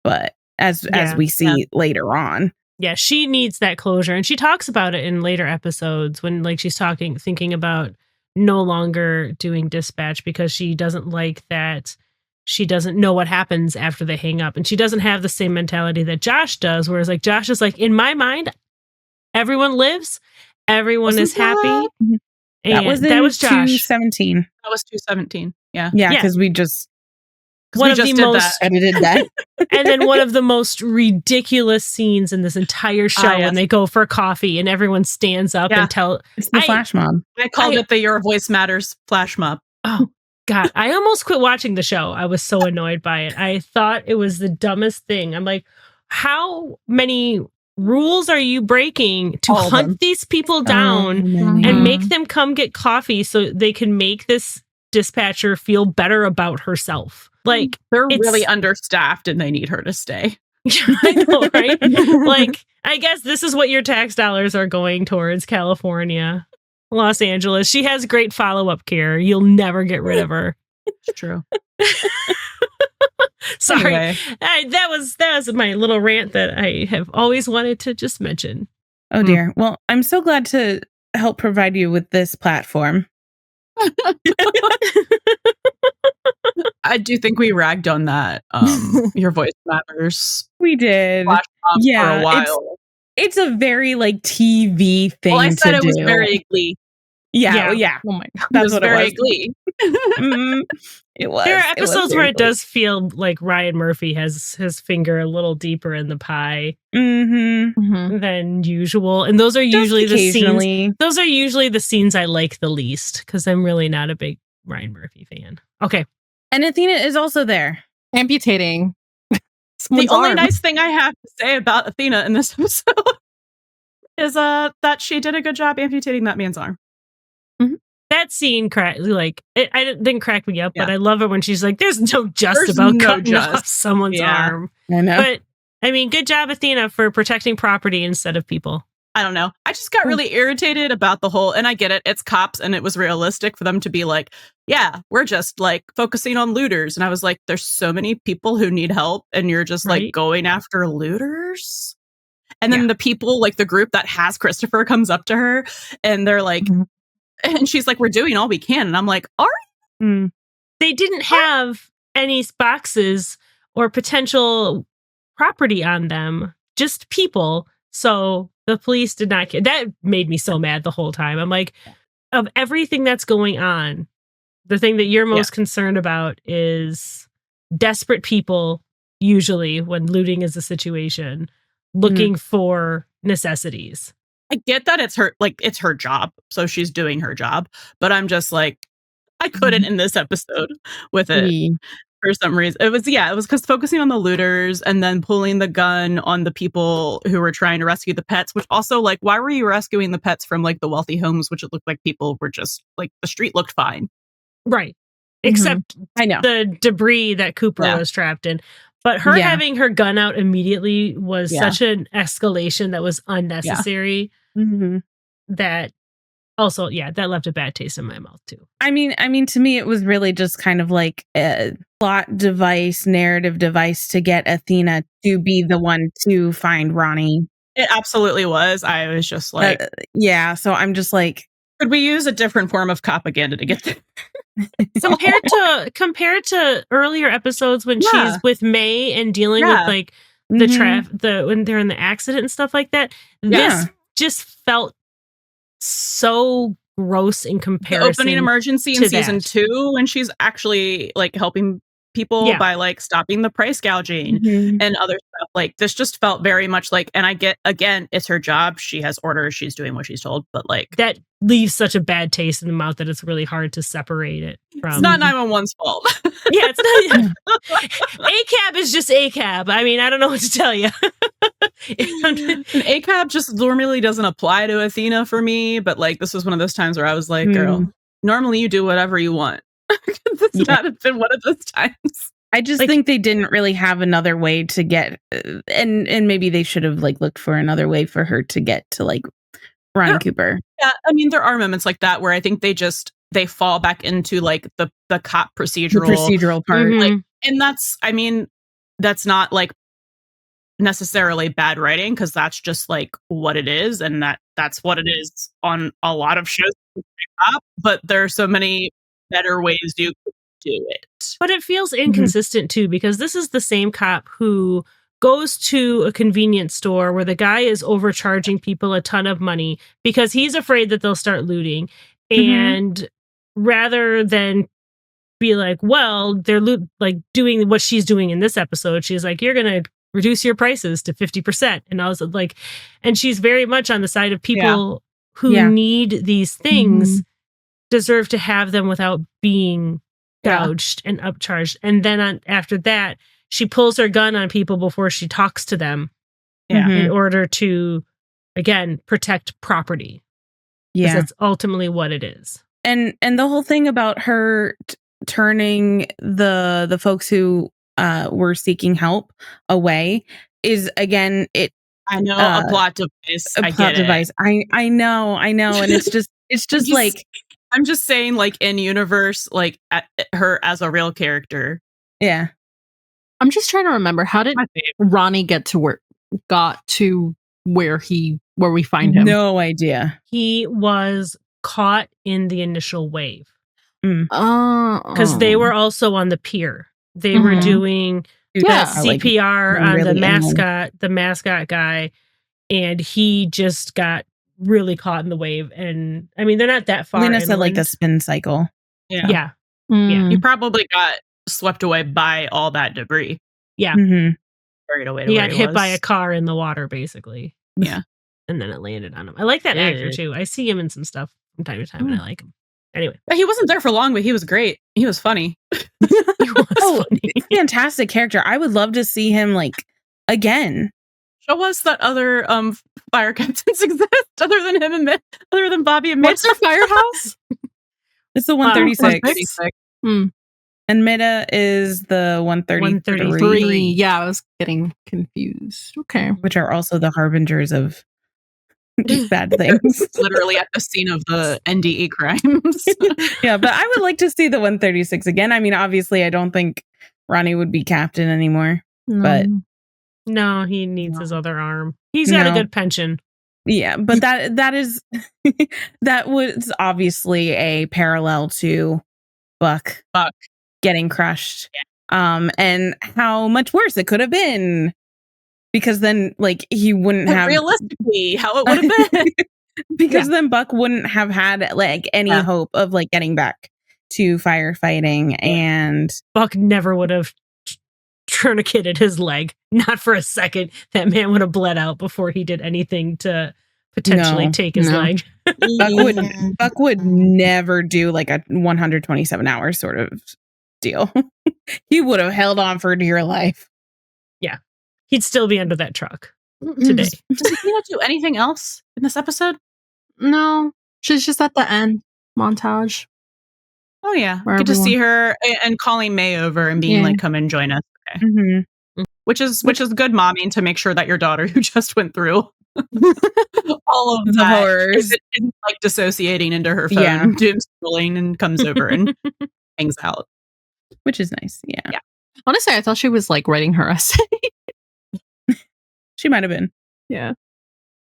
but as we see later on. Yeah, she needs that closure. And she talks about it in later episodes when like she's thinking about no longer doing dispatch because she doesn't like that. She doesn't know what happens after they hang up. And she doesn't have the same mentality that Josh does. Whereas like Josh is like, in my mind, everyone lives, everyone is happy. That was Josh. 217. That was 217. Yeah. Yeah, because we just edited that. And then one of the most ridiculous scenes in this entire show when they go for coffee and everyone stands up and it's the flash mob. I called it the Your Voice Matters flash mob. Oh God, I almost quit watching the show. I was so annoyed by it. I thought it was the dumbest thing. I'm like, how many rules are you breaking to hunt these people down and make them come get coffee so they can make this dispatcher feel better about herself? Like, they're really understaffed and they need her to stay. I know, right? Like, I guess this is what your tax dollars are going towards, California. Los Angeles. She has great follow-up care. You'll never get rid of her. It's true. Sorry. Anyway. That was my little rant that I have always wanted to just mention. Oh dear. Well, I'm so glad to help provide you with this platform. I do think we ragged on that. Your voice matters. We did. Flash mob for Yeah, a while. It's a very like TV thing Well, I said to it was do. very Glee. Yeah. Yeah. Oh my god. That's what very it was. Glee. It was. There are It was episodes very where it does feel like Ryan Murphy has his finger a little deeper in the pie Mm-hmm. than usual, and those are usually the scenes. occasionally. Those are usually the scenes I like the least because I'm really not a big Ryan Murphy fan. Okay, And Athena is also there. Amputating. The someone's only arm. nice thing I have to say about Athena in this episode is that she did a good job amputating that man's arm. that scene didn't crack me up, but Yeah. I love it when she's like, "There's no just There's about no cutting just." off someone's Yeah. arm." I know. But I mean, good job, Athena, for protecting property instead of people. I don't know. I just got really irritated about the whole, and I get it, it's cops, and it was realistic for them to be like, yeah, we're just like focusing on looters. And I was like, there's so many people who need help, and you're just Right. like going after looters. And then the people, like the group that has Christopher comes up to her, and they're like, and she's like, we're doing all we can. And I'm like, all right. They didn't have any boxes or potential property on them, just people. So the police did not care. That made me so mad the whole time. I'm like, of everything that's going on, the thing that you're most concerned about is desperate people, usually when looting is a situation, looking for necessities. I get that it's her job. So she's doing her job. But I'm just like, I couldn't in this episode with it. For some reason. It was because focusing on the looters and then pulling the gun on the people who were trying to rescue the pets, which also, like, why were you rescuing the pets from like the wealthy homes, which it looked like people were just like, the street looked fine. Right. Except I know. the debris that Cooper was trapped in. But her having her gun out immediately was such an escalation that was unnecessary that also, that left a bad taste in my mouth too. I mean, to me, it was really just kind of like a plot device, narrative device to get Athena to be the one to find Ronnie. It absolutely was. I was just like, so I'm just like, could we use a different form of propaganda to get there? compared to earlier episodes when she's with May and dealing with like the when they're in the accident and stuff like that, this just felt so gross in comparison. The opening emergency in season 2 when she's actually like helping people by like stopping the price gouging and other stuff. Like this just felt very much like, and I get, again, it's her job. She has orders. She's doing what she's told, but like that leaves such a bad taste in the mouth that it's really hard to separate it from. It's not 911's fault. It's not. ACAB is just ACAB. I mean, I don't know what to tell you. ACAB just normally doesn't apply to Athena for me, but like this was one of those times where I was like, girl, normally you do whatever you want. This not have been one of those times. I just think they didn't really have another way to get, and maybe they should have like looked for another way for her to get to like Ron Cooper. Yeah, I mean there are moments like that where I think they fall back into like the cop procedural part, like, and that's not like necessarily bad writing because that's just like what it is, and that's what it is on a lot of shows. But there are so many better ways you could do it. But it feels inconsistent too, because this is the same cop who goes to a convenience store where the guy is overcharging people a ton of money because he's afraid that they'll start looting. And rather than be like, well, they're like doing what she's doing in this episode, she's like, you're going to reduce your prices to 50%. And I was like, and she's very much on the side of people who need these things deserve to have them without being gouged and upcharged. And then after that, she pulls her gun on people before she talks to them in order to, again, protect property. Yeah. That's ultimately what it is. And the whole thing about her turning the folks who were seeking help away is, again, I know a plot device. I know. And it's just like, I'm just saying, like, in universe, like, her as a real character. Yeah. I'm just trying to remember, how did My favorite. Ronnie got to where we find him? No idea. He was caught in the initial wave Because they were also on the pier. They were doing Yeah. CPR on really the mascot guy, and he just got really caught in the wave. And I mean, they're not that far. Lena said inland. like the spin cycle. Yeah. He probably got swept away by all that debris. Yeah. Mm-hmm. Carried away. He got hit by a car in the water, basically. Yeah. And then it landed on him. I like that actor too. I see him in some stuff from time to time, and I like him. Anyway, But he wasn't there for long, but he was great. He was funny. he was funny. Fantastic character. I would love to see him like again. Show us that other fire captains exist other than him and other than Bobby and What's their firehouse? It's the 136. 136. And Meta is the 133, 133. Yeah, I was getting confused. Okay. which are also the harbingers of bad things. Literally at the scene of the NDE crimes. Yeah, but I would like to see the 136 again. I mean, obviously, I don't think Ronnie would be captain anymore. But No, he needs his other arm. He's got a good pension. yeah, but that is that was obviously a parallel to Buck getting crushed. Yeah. And how much worse it could have been. Because then, like, he wouldn't have realistically how it would have been. because then Buck wouldn't have had like any hope of like getting back to firefighting, and Buck never would have tourniqueted his leg. Not for a second. That man would have bled out before he did anything to potentially take his leg. Buck would never do like a 127 hours sort of deal. He would have held on for dear life. Yeah. He'd still be under that truck today. Does Athena do anything else in this episode? No, she's just at the end montage. Oh yeah, Where good to everyone- see her and calling May over and being Yeah. like, "Come and join us." Okay. Mm-hmm. Which is good momming to make sure that your daughter, who just went through all of The that, horrors, isn't like dissociating into her phone, Yeah. doom scrolling, and comes over and hangs out. which is nice. Yeah. Honestly, I thought she was like writing her essay. She might have been. Yeah.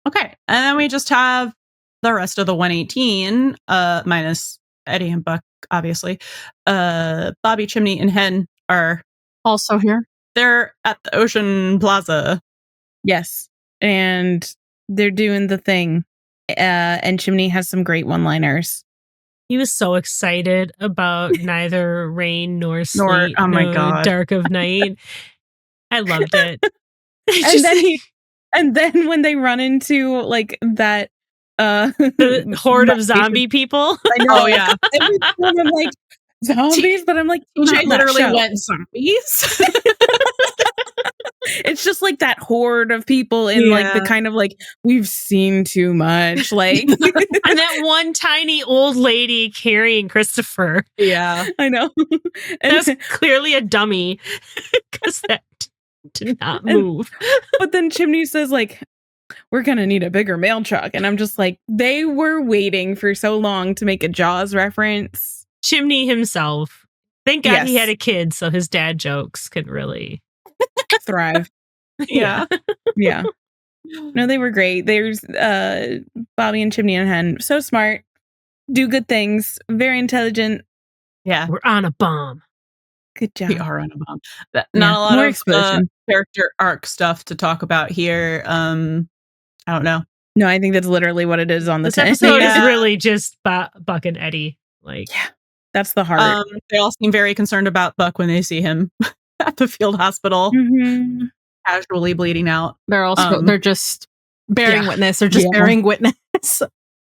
Okay, and then we just have the rest of the 118, minus Eddie and Buck, obviously. Bobby, Chimney, and Hen are Also here. they're at the Ocean Plaza. Yes, and they're doing the thing. And Chimney has some great one-liners. He was so excited about neither rain nor sleet, oh my nor God. dark of night. I loved it. And then when they run into like that The horde of zombie people. I know. Oh yeah, Every time I'm like zombies, but I'm like TJ not literally that show. went zombies. It's just like that horde of people in like the kind of like we've seen too much, like And that one tiny old lady carrying Christopher. Yeah, I know. And That's clearly a dummy because that did not move. but then Chimney says like, we're gonna need a bigger mail truck, and I'm just like, they were waiting for so long to make a Jaws reference. Chimney himself. Thank God he Yes. had a kid, so his dad jokes could really Thrive. yeah. Yeah. No, they were great. There's Bobby and Chimney and Hen. So smart. Do good things. Very intelligent. Yeah. We're on a bomb. Good job. We are on a bomb. Not a lot more of explosion. character arc stuff to talk about here. I don't know. No, I think that's literally what it is on the This 10. episode Yeah. is really just Buck and Eddie. Like, That's the heart. They all seem very concerned about Buck when they see him at the field hospital, Mhm. casually bleeding out. They're also they're just bearing witness. They're just Yeah. bearing witness.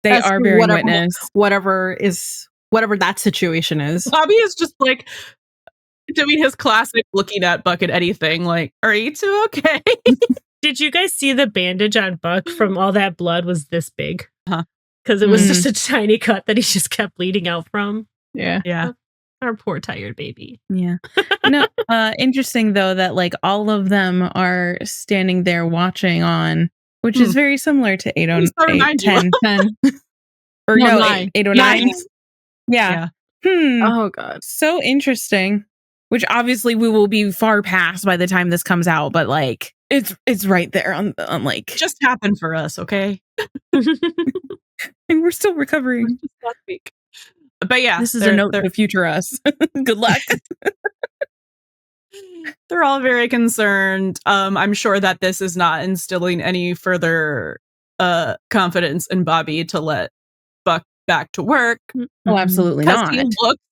They As are to bearing whatever- witness. Whatever that situation is. Bobby is just like doing his classic looking at Buck and Eddie thing, like, are you two okay? did you guys see the bandage on Buck from all that blood was this big? Huh. Because it was Mhm. just a tiny cut that he just kept bleeding out from. Yeah. Yeah. Our poor tired baby. Yeah. No, interesting though that like all of them are standing there watching on, which is very similar to 809 10 or No, no, 9. 809. Nine. Yeah. Hmm. Oh god. So interesting. which obviously we will be far past by the time this comes out, but like it's right there on like It just happened for us, okay? and we're still recovering. Just last week. But yeah, This is a note to the future us. Good luck. They're all very concerned. I'm sure that this is not instilling any further confidence in Bobby to let Buck back to work. Oh, absolutely Because not. he looks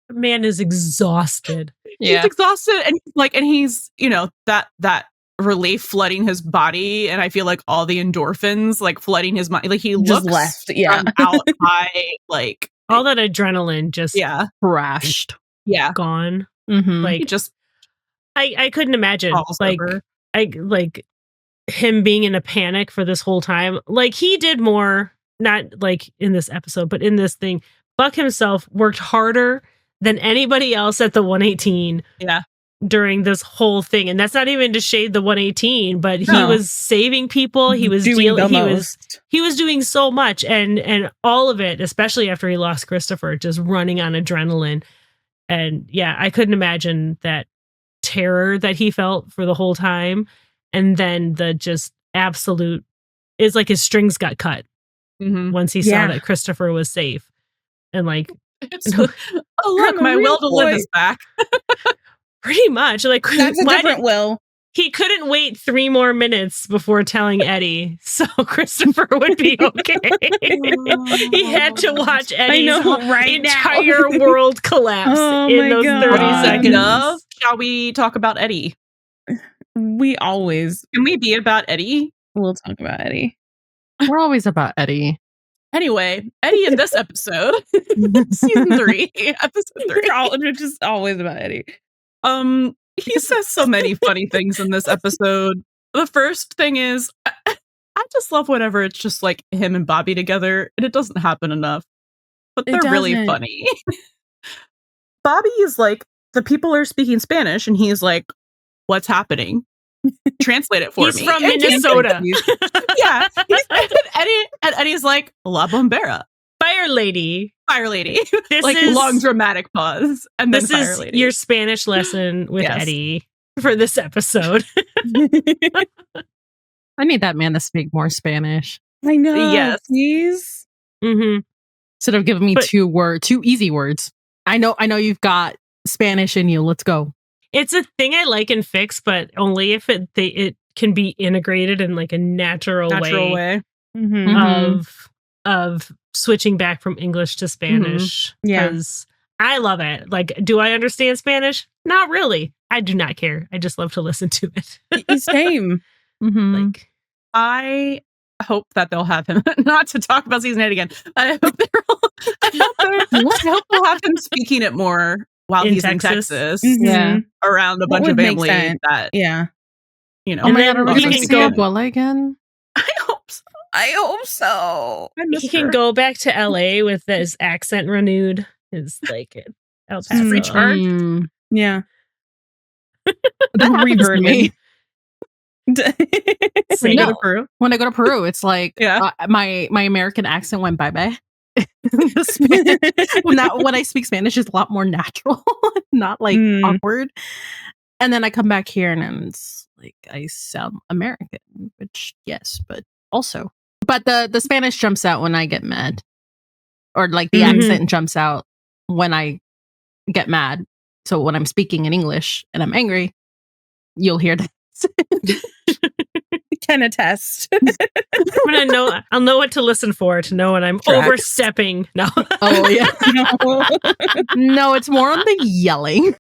The man is exhausted. He's exhausted, and he's that relief flooding his body, and I feel like all the endorphins like flooding his mind. Like he Just looks left, yeah. out high, like All that adrenaline just Crashed. gone. Mm-hmm. Like he just I couldn't imagine falls over. like him being in a panic for this whole time. Like he did more, not like in this episode, but in this thing. Buck himself worked harder than anybody else at the 118 during this whole thing. And that's not even to shade the 118, but he was saving people. He was he was doing so much, and all of it, especially after he lost Christopher, just running on adrenaline. And yeah, I couldn't imagine that terror that he felt for the whole time. And then the just absolute, it's like his strings got cut once he saw that Christopher was safe. And like, oh look, my will to live is back. Pretty much. Like, That's a different will. He couldn't wait 3 more minutes before telling Eddie, so Christopher would be okay. He had to watch Eddie's entire world collapse in those 30 seconds. Shall we talk about Eddie? Can we be about Eddie? We'll talk about Eddie. We're always about Eddie. Anyway, Eddie in this episode, season 3, episode 3. We're just always about Eddie. He says so many funny things in this episode. The first thing is, I just love whenever it's just like him and Bobby together, and it doesn't happen enough, but they're really funny. Bobby is like, the people are speaking Spanish, and he's like, what's happening? Translate it for me. He's from Minnesota. And Eddie's like, La Bombera. Fire lady. This like is long dramatic pause. And then this fire is lady. Your Spanish lesson with Eddie for this episode. I need that man to speak more Spanish. I know. Yes. Please. Mm-hmm. Instead of giving me two easy words. I know you've got Spanish in you. Let's go. It's a thing I like and fix, but only if it can be integrated in like a natural way. Of switching back from English to Spanish. Because I love it. Like, do I understand Spanish? Not really. I do not care. I just love to listen to it. Same. Like, I hope that they'll have him, not to talk about season 8 again. I hope they'll have him speaking it more while he's in Texas. Around a bunch of family that you know. Oh my god, are we going to see Abuela again? I hope so. He can go back to LA with his accent renewed. His like El Paso. Free charge. Yeah. That reverbed me. When I go to Peru, it's like my American accent went bye-bye. When I speak Spanish, it's a lot more natural, not like awkward. And then I come back here and it's like I sound American, which yes, but also. But the Spanish jumps out when I get mad. Or like the accent jumps out when I get mad. So when I'm speaking in English and I'm angry, you'll hear that. Can attest. I'll know what to listen for to know when I'm overstepping. No. Oh yeah. No, it's more on the yelling.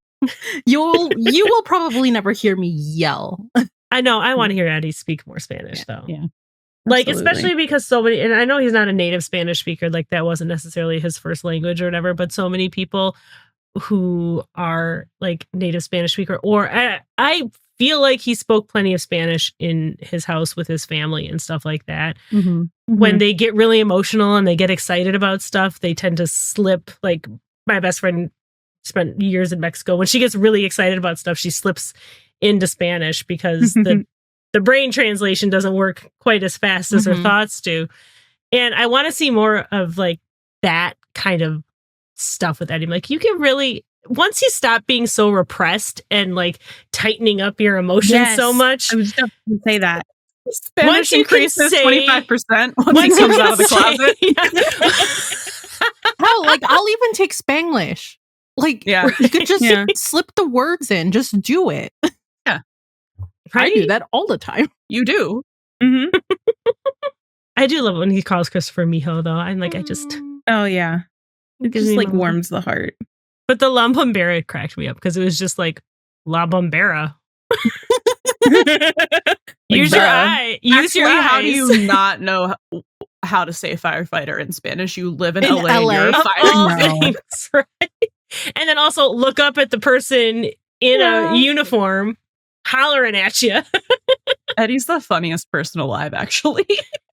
You will probably never hear me yell. I know. I want to hear Eddie speak more Spanish though. Yeah. Like, especially because so many, and I know he's not a native Spanish speaker, like that wasn't necessarily his first language or whatever, but so many people who are like native Spanish speaker, or I feel like he spoke plenty of Spanish in his house with his family and stuff like that. When they get really emotional and they get excited about stuff, they tend to slip. Like my best friend spent years in Mexico. When she gets really excited about stuff, she slips into Spanish because the brain translation doesn't work quite as fast as her thoughts do. And I want to see more of like that kind of stuff with Eddie. Like you can really, once you stop being so repressed and like tightening up your emotions so much. I was just going to say that. Spanish Once you can increases say- 25% once he comes out of the closet. Hell, like I'll even take Spanglish. Like Yeah. you could just Yeah. slip the words in. Just do it. Yeah. I do that all the time. You do. Mm-hmm. I do love when he calls Christopher Mijo, though. I'm like, I just. Oh, yeah. It gives just me like mama. warms the heart. But the La Bombera cracked me up because it was just like La Bombera. Use your bruh. eye. Use your Actually, eyes. how do you not know how to say firefighter in Spanish? You live in, In LA. And you're a LA. Of fire. all No. things, right? And then also look up at the person in a uniform hollering at you. Eddie's the funniest person alive, actually.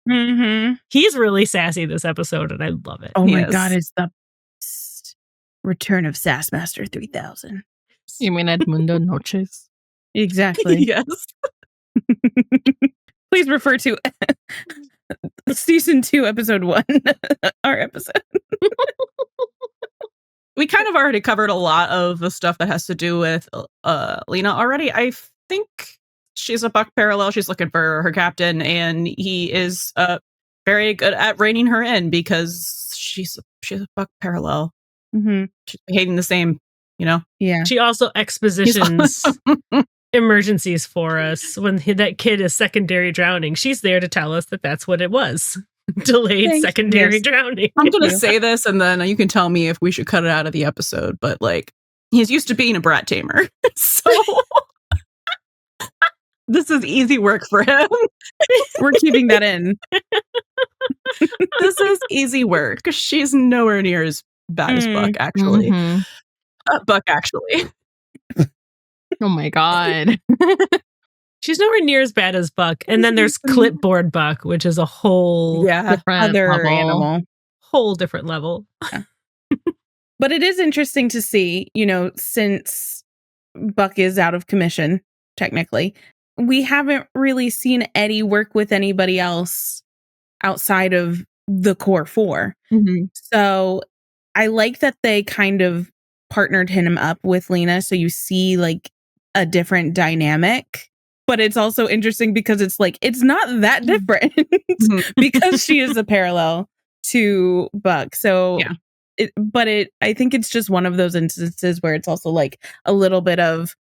Mm-hmm. He's really sassy this episode, and I love it. Oh my Yes. God, it's the best Return of Sassmaster 3000. You mean Edmundo Noches? Exactly. Yes. Please refer to season 2, episode 1, our episode. We kind of already covered a lot of the stuff that has to do with Lena already. I think she's a buck parallel. She's looking for her captain, and he is very good at reining her in because she's a buck parallel. Mm-hmm. She's behaving the same, you know? Yeah. She also expositions emergencies for us when that kid is secondary drowning. She's there to tell us that that's what it was. Delayed Thanks. secondary Yes. drowning. I'm going to you. say this, and then you can tell me if we should cut it out of the episode, but like, he's used to being a brat tamer. So this is easy work for him. We're keeping that in. This is easy work. She's nowhere near as bad as Buck, actually. Mhm. Buck, actually. Oh my God. She's nowhere near as bad as Buck. And then there's Clipboard Buck, which is a whole Yeah. Different Other level. animal. different level. But it is interesting to see, since Buck is out of commission, technically, we haven't really seen Eddie work with anybody else outside of the core 4. Mm-hmm. So I like that they kind of partnered him up with Lena. So you see like a different dynamic. But it's also interesting because it's like, it's not that different because she is a parallel to Buck. So, Yeah. I think it's just one of those instances where it's also like a little bit of,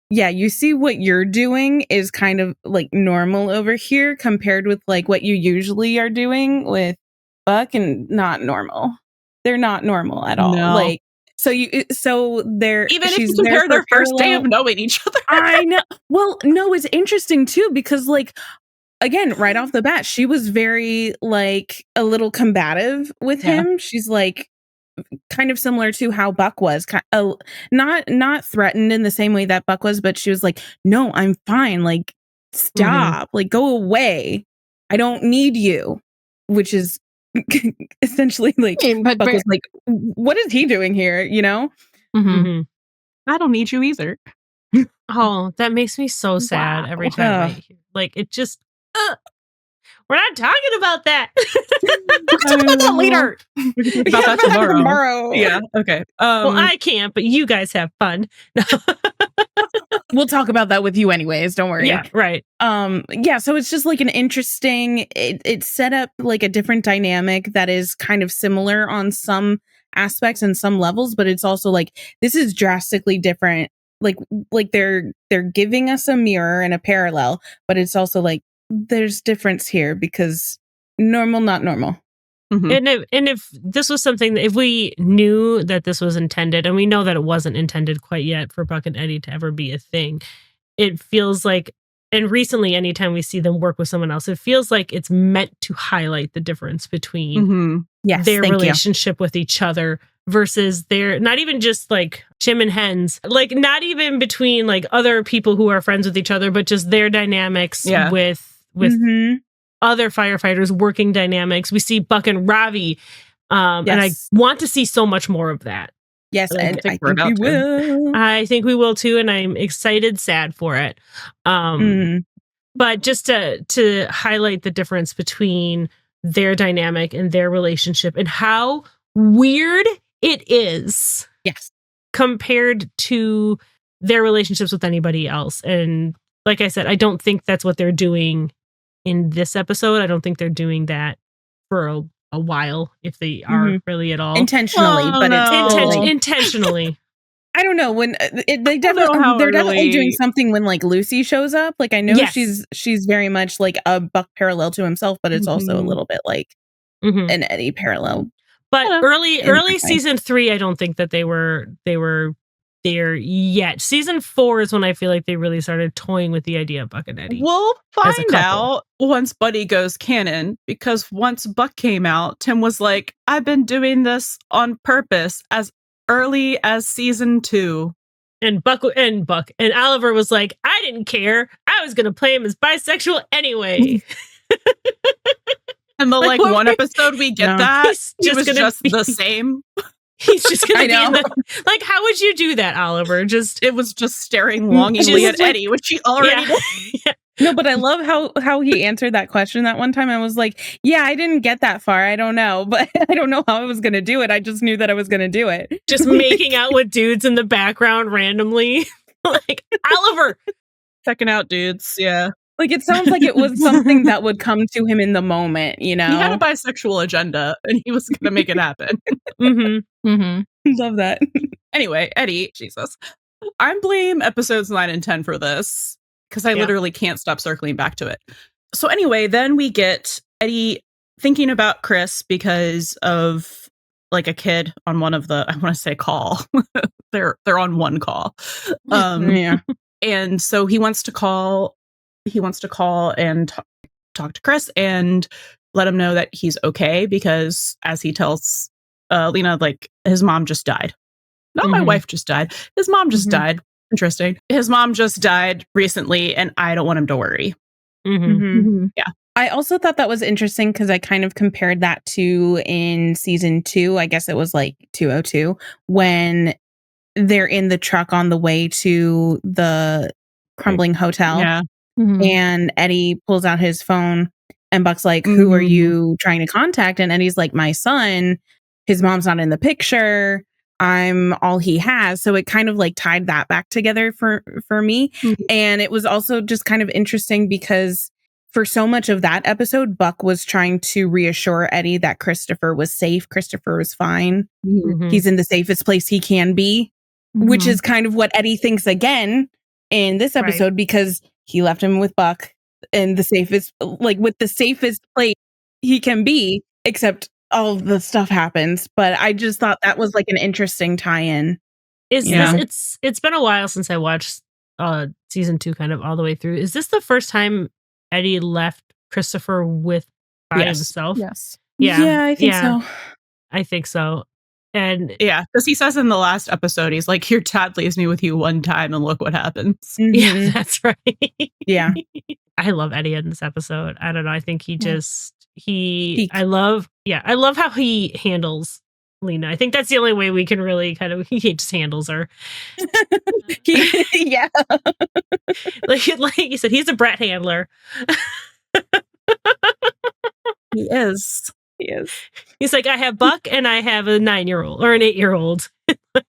yeah, you see what you're doing is kind of like normal over here compared with like what you usually are doing with Buck, and not normal. They're not normal at all. No. Like, so they're Even if she's you compare there their first day parallel- of knowing each other. I know. Well, no, it's interesting too because like again, right off the bat, she was very like a little combative with Yeah. him. She's like kind of similar to how Buck was, not threatened in the same way that Buck was, but she was like, "No, I'm fine. Like, stop. Like, go away. I don't need you." Which is essentially like But Buck was like, "What is he doing here?" You know? Mhm. Mhm. I don't need you either. Oh, that makes me so sad Wow. every time I Ugh. hear. Like, it just. We're not talking about that. We'll talk about that later. We can talk about that tomorrow. Yeah. Okay. Well, I can't, but you guys have fun. We'll talk about that with you anyways. Don't worry. Yeah, right. Yeah, so it's just like an interesting, it set up like a different dynamic that is kind of similar on some aspects and some levels, but it's also like this is drastically different. Like they're giving us a mirror and a parallel, but it's also like there's difference here because normal, not normal. Mhm. And if this was something that if we knew that this was intended, and we know that it wasn't intended quite yet for Buck and Eddie to ever be a thing, it feels like, and recently anytime we see them work with someone else, it feels like it's meant to highlight the difference between Mhm. Yes, their thank you. relationship with each other versus their, not even just like Jim and Hens, like not even between like other people who are friends with each other, but just their dynamics Yeah. with Mhm. other firefighters, working dynamics. We see Buck and Ravi, and I Yes. want to see so much more of that. Yes, I and think I we're think we about will. I think we will too, and I'm excited, sad for it. Mm. But just to highlight the difference between their dynamic and their relationship and how weird it is. Yes. Compared to their relationships with anybody else. And like I said, I don't think that's what they're doing in this episode. I don't think they're doing that for a while, if they are really at all. Intentionally, but it's intentionally. I don't know when they're know definitely how early- doing something when like Lucy shows up. Like I know Yes. she's very much like a Buck parallel to himself, but it's also a Mhm. little bit like Mhm. an Eddie parallel. But Yeah. early In that way. season 3, I don't think that they were there yet. Season 4 is when I feel like they really started toying with the idea of Buck and Eddie. We'll As a find couple. out once Buddie goes canon, because once Buck came out, Tim was like, I've been doing this on purpose as early as season 2. And Buck and Oliver was like, I didn't care. I was gonna play him as bisexual anyway. And the Like, like what- one episode we get No. that, He's he just was gonna just be- the same. He's just gonna I be in know. the, like, how would you do that, Oliver? Just It was just staring longingly Just at Eddie, which he already did. yeah. No, but I love how he answered that question that one time. I was like, yeah, I didn't get that far. I don't know, but I don't know how I was going to do it. I just knew that I was going to do it. Just making out with dudes in the background randomly. Like, Oliver. Checking out dudes, yeah. Like it sounds like it was something that would come to him in the moment, you know? He had a bisexual agenda and he was going to make it happen. Mm-hmm. Mm-hmm. Love that. Anyway, Eddie, Jesus. I blame episodes 9 and 10 for this because I Yeah. literally can't stop circling back to it. So anyway, then we get Eddie thinking about Chris because of like a kid on one of the, I want to say call. they're on one call. Yeah. And so he wants to call and talk to Chris and let him know that he's okay because as he tells Lena, like his mom just died. Not my Mhm. wife just died. His mom just Mhm. died. Interesting. His mom just died recently and I don't want him to worry. Mm-hmm. Mhm. Mm-hmm. I also thought that was interesting because I kind of compared that to in season 2, I guess it was like 202, when they're in the truck on the way to the crumbling hotel. Yeah. Mm-hmm. And Eddie pulls out his phone and Buck's like, who are you trying to contact? And Eddie's like, my son. His mom's not in the picture. I'm all he has. So it kind of like tied that back together for me. Mhm. And it was also just kind of interesting because for so much of that episode, Buck was trying to reassure Eddie that Christopher was safe. Christopher was fine. Mm-hmm. He's in the safest place he can be, which is kind of what Eddie thinks again in this Right. episode because he left him with Buck in the safest, like with the safest place he can be, except all of the stuff happens. But I just thought that was like an interesting tie-in. Is Yeah. this it's been a while since I watched season 2 kind of all the way through. Is this the first time Eddie left Christopher by Yes. himself? Yes. Yeah. I think yeah. so. I think so. And Yeah. Because he says in the last episode, he's like, your dad leaves me with you one time and look what happens. yeah, Mhm. that's right. Yeah. I love Eddie in this episode. I don't know. I think he just Peak. I love how he handles Lena. I think that's the only way we can really kind of he just handles her. Yeah. Like you said, he's a brat handler. He is. Yes. He's like, I have Buck and I have a 9-year-old or an 8-year-old.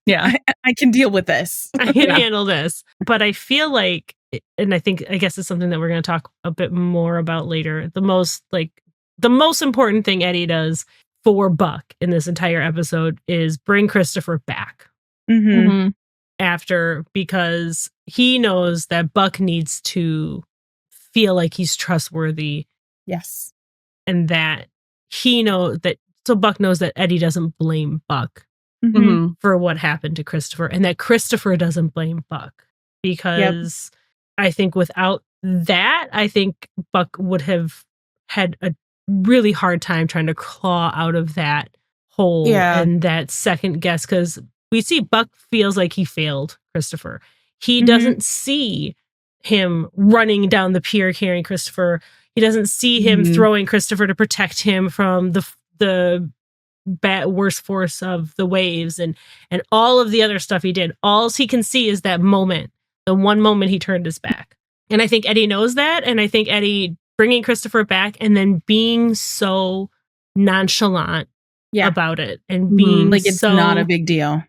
Yeah. I can deal with this. I can Yeah. handle this. But I feel like, and I guess it's something that we're going to talk a bit more about later. The most important thing Eddie does for Buck in this entire episode is bring Christopher back Mhm. after, because he knows that Buck needs to feel like he's trustworthy Yes. and that so Buck knows that Eddie doesn't blame Buck Mhm. Mhm. for what happened to Christopher and that Christopher doesn't blame Buck, because I think without that, I think Buck would have had a really hard time trying to claw out of that hole Yeah. and that second guess, because we see Buck feels like he failed Christopher. He Mhm. doesn't see him running down the pier carrying Christopher. He doesn't see him Mhm. throwing Christopher to protect him from the worst force of the waves and all of the other stuff he did. All he can see is that moment, the one moment he turned his back. And I think Eddie knows that. And I think Eddie bringing Christopher back and then being so nonchalant about it and being like it's so not a big deal.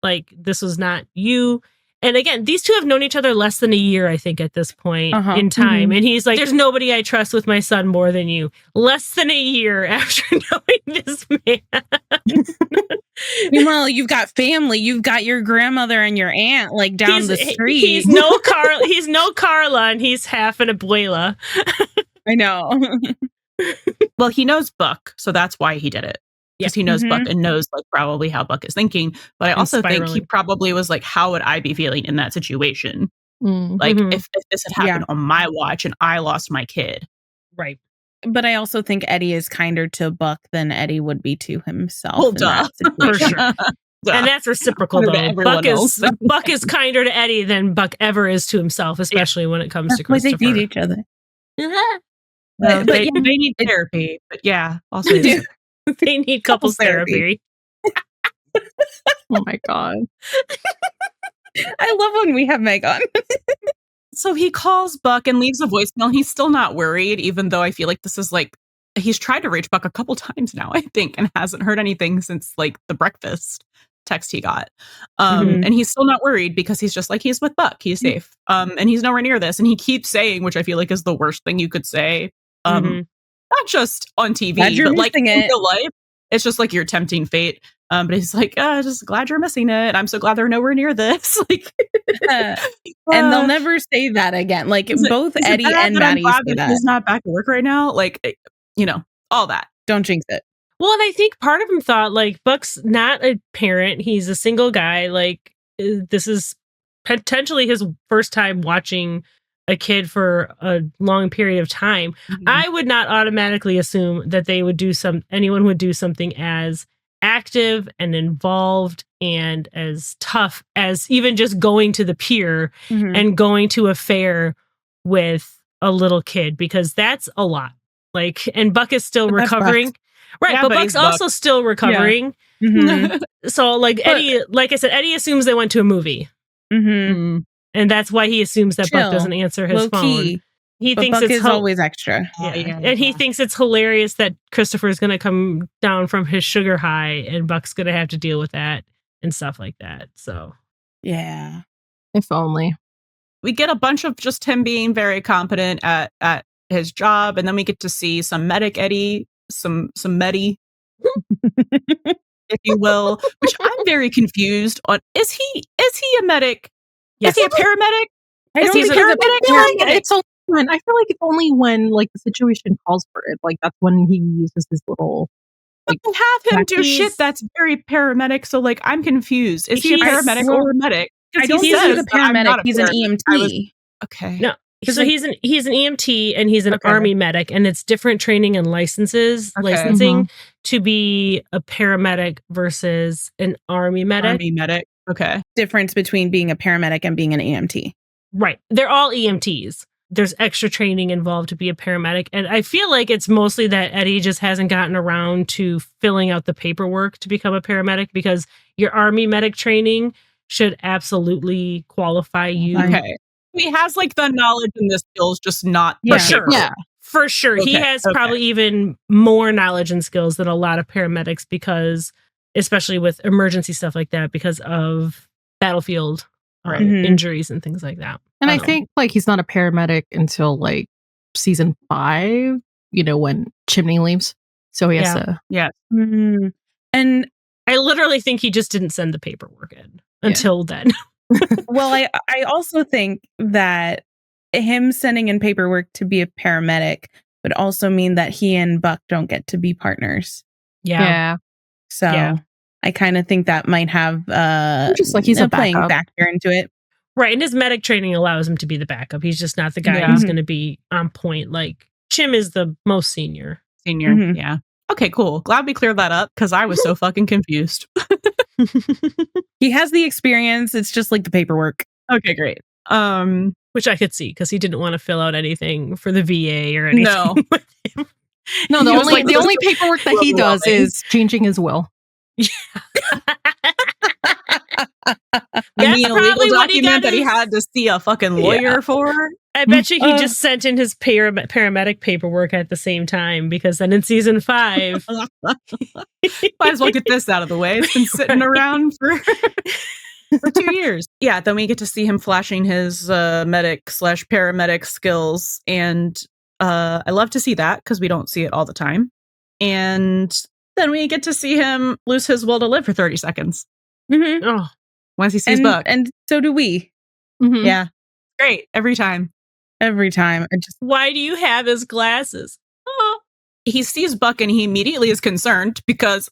like this was not you. And again, these two have known each other less than a year, I think, at this point in time. And he's like, there's nobody I trust with my son more than you. Less than a year after knowing this man. Meanwhile, you've got family. You've got your grandmother and your aunt like down the street. He's no Carla, and he's half an abuela. I know. Well, he knows Buck, so that's why he did it. Because he knows Buck and knows like probably how Buck is thinking. But I also think he probably was like, how would I be feeling in that situation? Like if this had happened on my watch and I lost my kid. Right. But I also think Eddie is kinder to Buck than Eddie would be to himself. Well, duh. For sure. And that's reciprocal, though. Buck is kinder to Eddie than Buck ever is to himself, especially when it comes to Christopher. They need each other. But they need therapy. But yeah, also they need couples therapy. Oh my God. I love when we have Meg on. So he calls Buck and leaves a voicemail. He's still not worried, even though I feel like this is like, he's tried to reach Buck a couple times now, I think, and hasn't heard anything since like the breakfast text he got. And he's still not worried because he's just like, he's with Buck. He's safe. And he's nowhere near this. And he keeps saying, which I feel like is the worst thing you could say. Not just on TV, but like in real life. It's just like you're tempting fate. But he's like, just glad you're missing it. I'm so glad they're nowhere near this. Like, and they'll never say that again. Like both Eddie and Maddie say that. He's not back to work right now. Like, you know, all that. Don't jinx it. Well, and I think part of him thought like Buck's not a parent. He's a single guy. Like this is potentially his first time watching a kid for a long period of time. I would not automatically assume that they would anyone would do something as active and involved and as tough as even just going to the pier and going to a fair with a little kid, because that's a lot. Like, and Buck is still recovering. Right, but Buck's also still recovering. So like Eddie, like I said, Eddie assumes they went to a movie. And that's why he assumes that Buck doesn't answer his phone. He thinks Buck is always extra. And he thinks it's hilarious that Christopher is going to come down from his sugar high and Buck's going to have to deal with that and stuff like that. So, yeah. If only. We get a bunch of just him being very competent at his job, and then we get to see some medic Eddie, some Maddie, if you will, which I'm very confused on. Is he a medic? Yes. Is he a paramedic? I feel like it's only when like the situation calls for it. Like that's when he uses his little. Like, have him do shit that's very paramedic. So like I'm confused. Is he a paramedic or a medic? I don't think he's a paramedic. He's an EMT. Okay. No. So he's an EMT and he's an army medic, and it's different training and licensing to be a paramedic versus an army medic. Army medic. Okay. Difference between being a paramedic and being an EMT. Right. They're all EMTs. There's extra training involved to be a paramedic. And I feel like it's mostly that Eddie just hasn't gotten around to filling out the paperwork to become a paramedic, because your army medic training should absolutely qualify you. Okay. He has like the knowledge and the skills, just not for sure. Yeah. For sure. Okay. He has probably even more knowledge and skills than a lot of paramedics, because especially with emergency stuff like that, because of battlefield injuries and things like that. And I think like he's not a paramedic until like season 5, you know, when Chimney leaves. So he has to. Yeah. And I literally think he just didn't send the paperwork in until then. Well, I also think that him sending in paperwork to be a paramedic would also mean that he and Buck don't get to be partners. Yeah. So I kind of think that might have just like he's a playing factor into it. Right. And his medic training allows him to be the backup. He's just not the guy who's going to be on point. Like Chim is the most senior. Yeah. Okay, cool. Glad we cleared that up, because I was so fucking confused. He has the experience. It's just like the paperwork. Okay, great. Which I could see, because he didn't want to fill out anything for the VA or anything. No. No, the only paperwork that he does is changing his will. I mean, a legal document that he had to see a fucking lawyer for. I bet you he just sent in his paramedic paperwork at the same time, because then in season 5, might as well get this out of the way. It's been sitting around for 2 years. Yeah, then we get to see him flashing his medic/paramedic skills, and I love to see that because we don't see it all the time. And then we get to see him lose his will to live for 30 seconds. Mm-hmm. oh, Once he sees Buck. And so do we. Mhm. Yeah. Great. Every time. Every time. I just why do you have his glasses? Oh, He sees Buck and he immediately is concerned because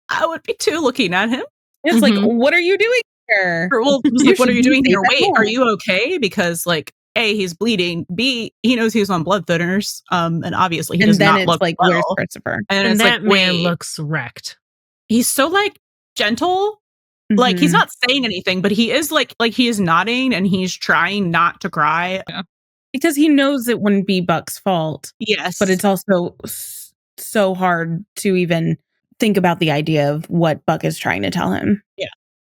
I would be too looking at him. it's like, Mhm. what are you doing here? Or, well, You like, what are should you doing be here? safe at Wait, are home. you okay? Because like, A, he's bleeding. B, he knows he's on blood thinners. And obviously he And does then not it's look like, well. where's Christopher? And and it's that like, man wait, looks wrecked. he's so like gentle. Like he's Mhm. not saying anything, but he is like he is nodding and he's trying not to cry. Because he knows it wouldn't be Buck's fault, Yes. but it's also so hard to even think about the idea of what Buck is trying to tell him.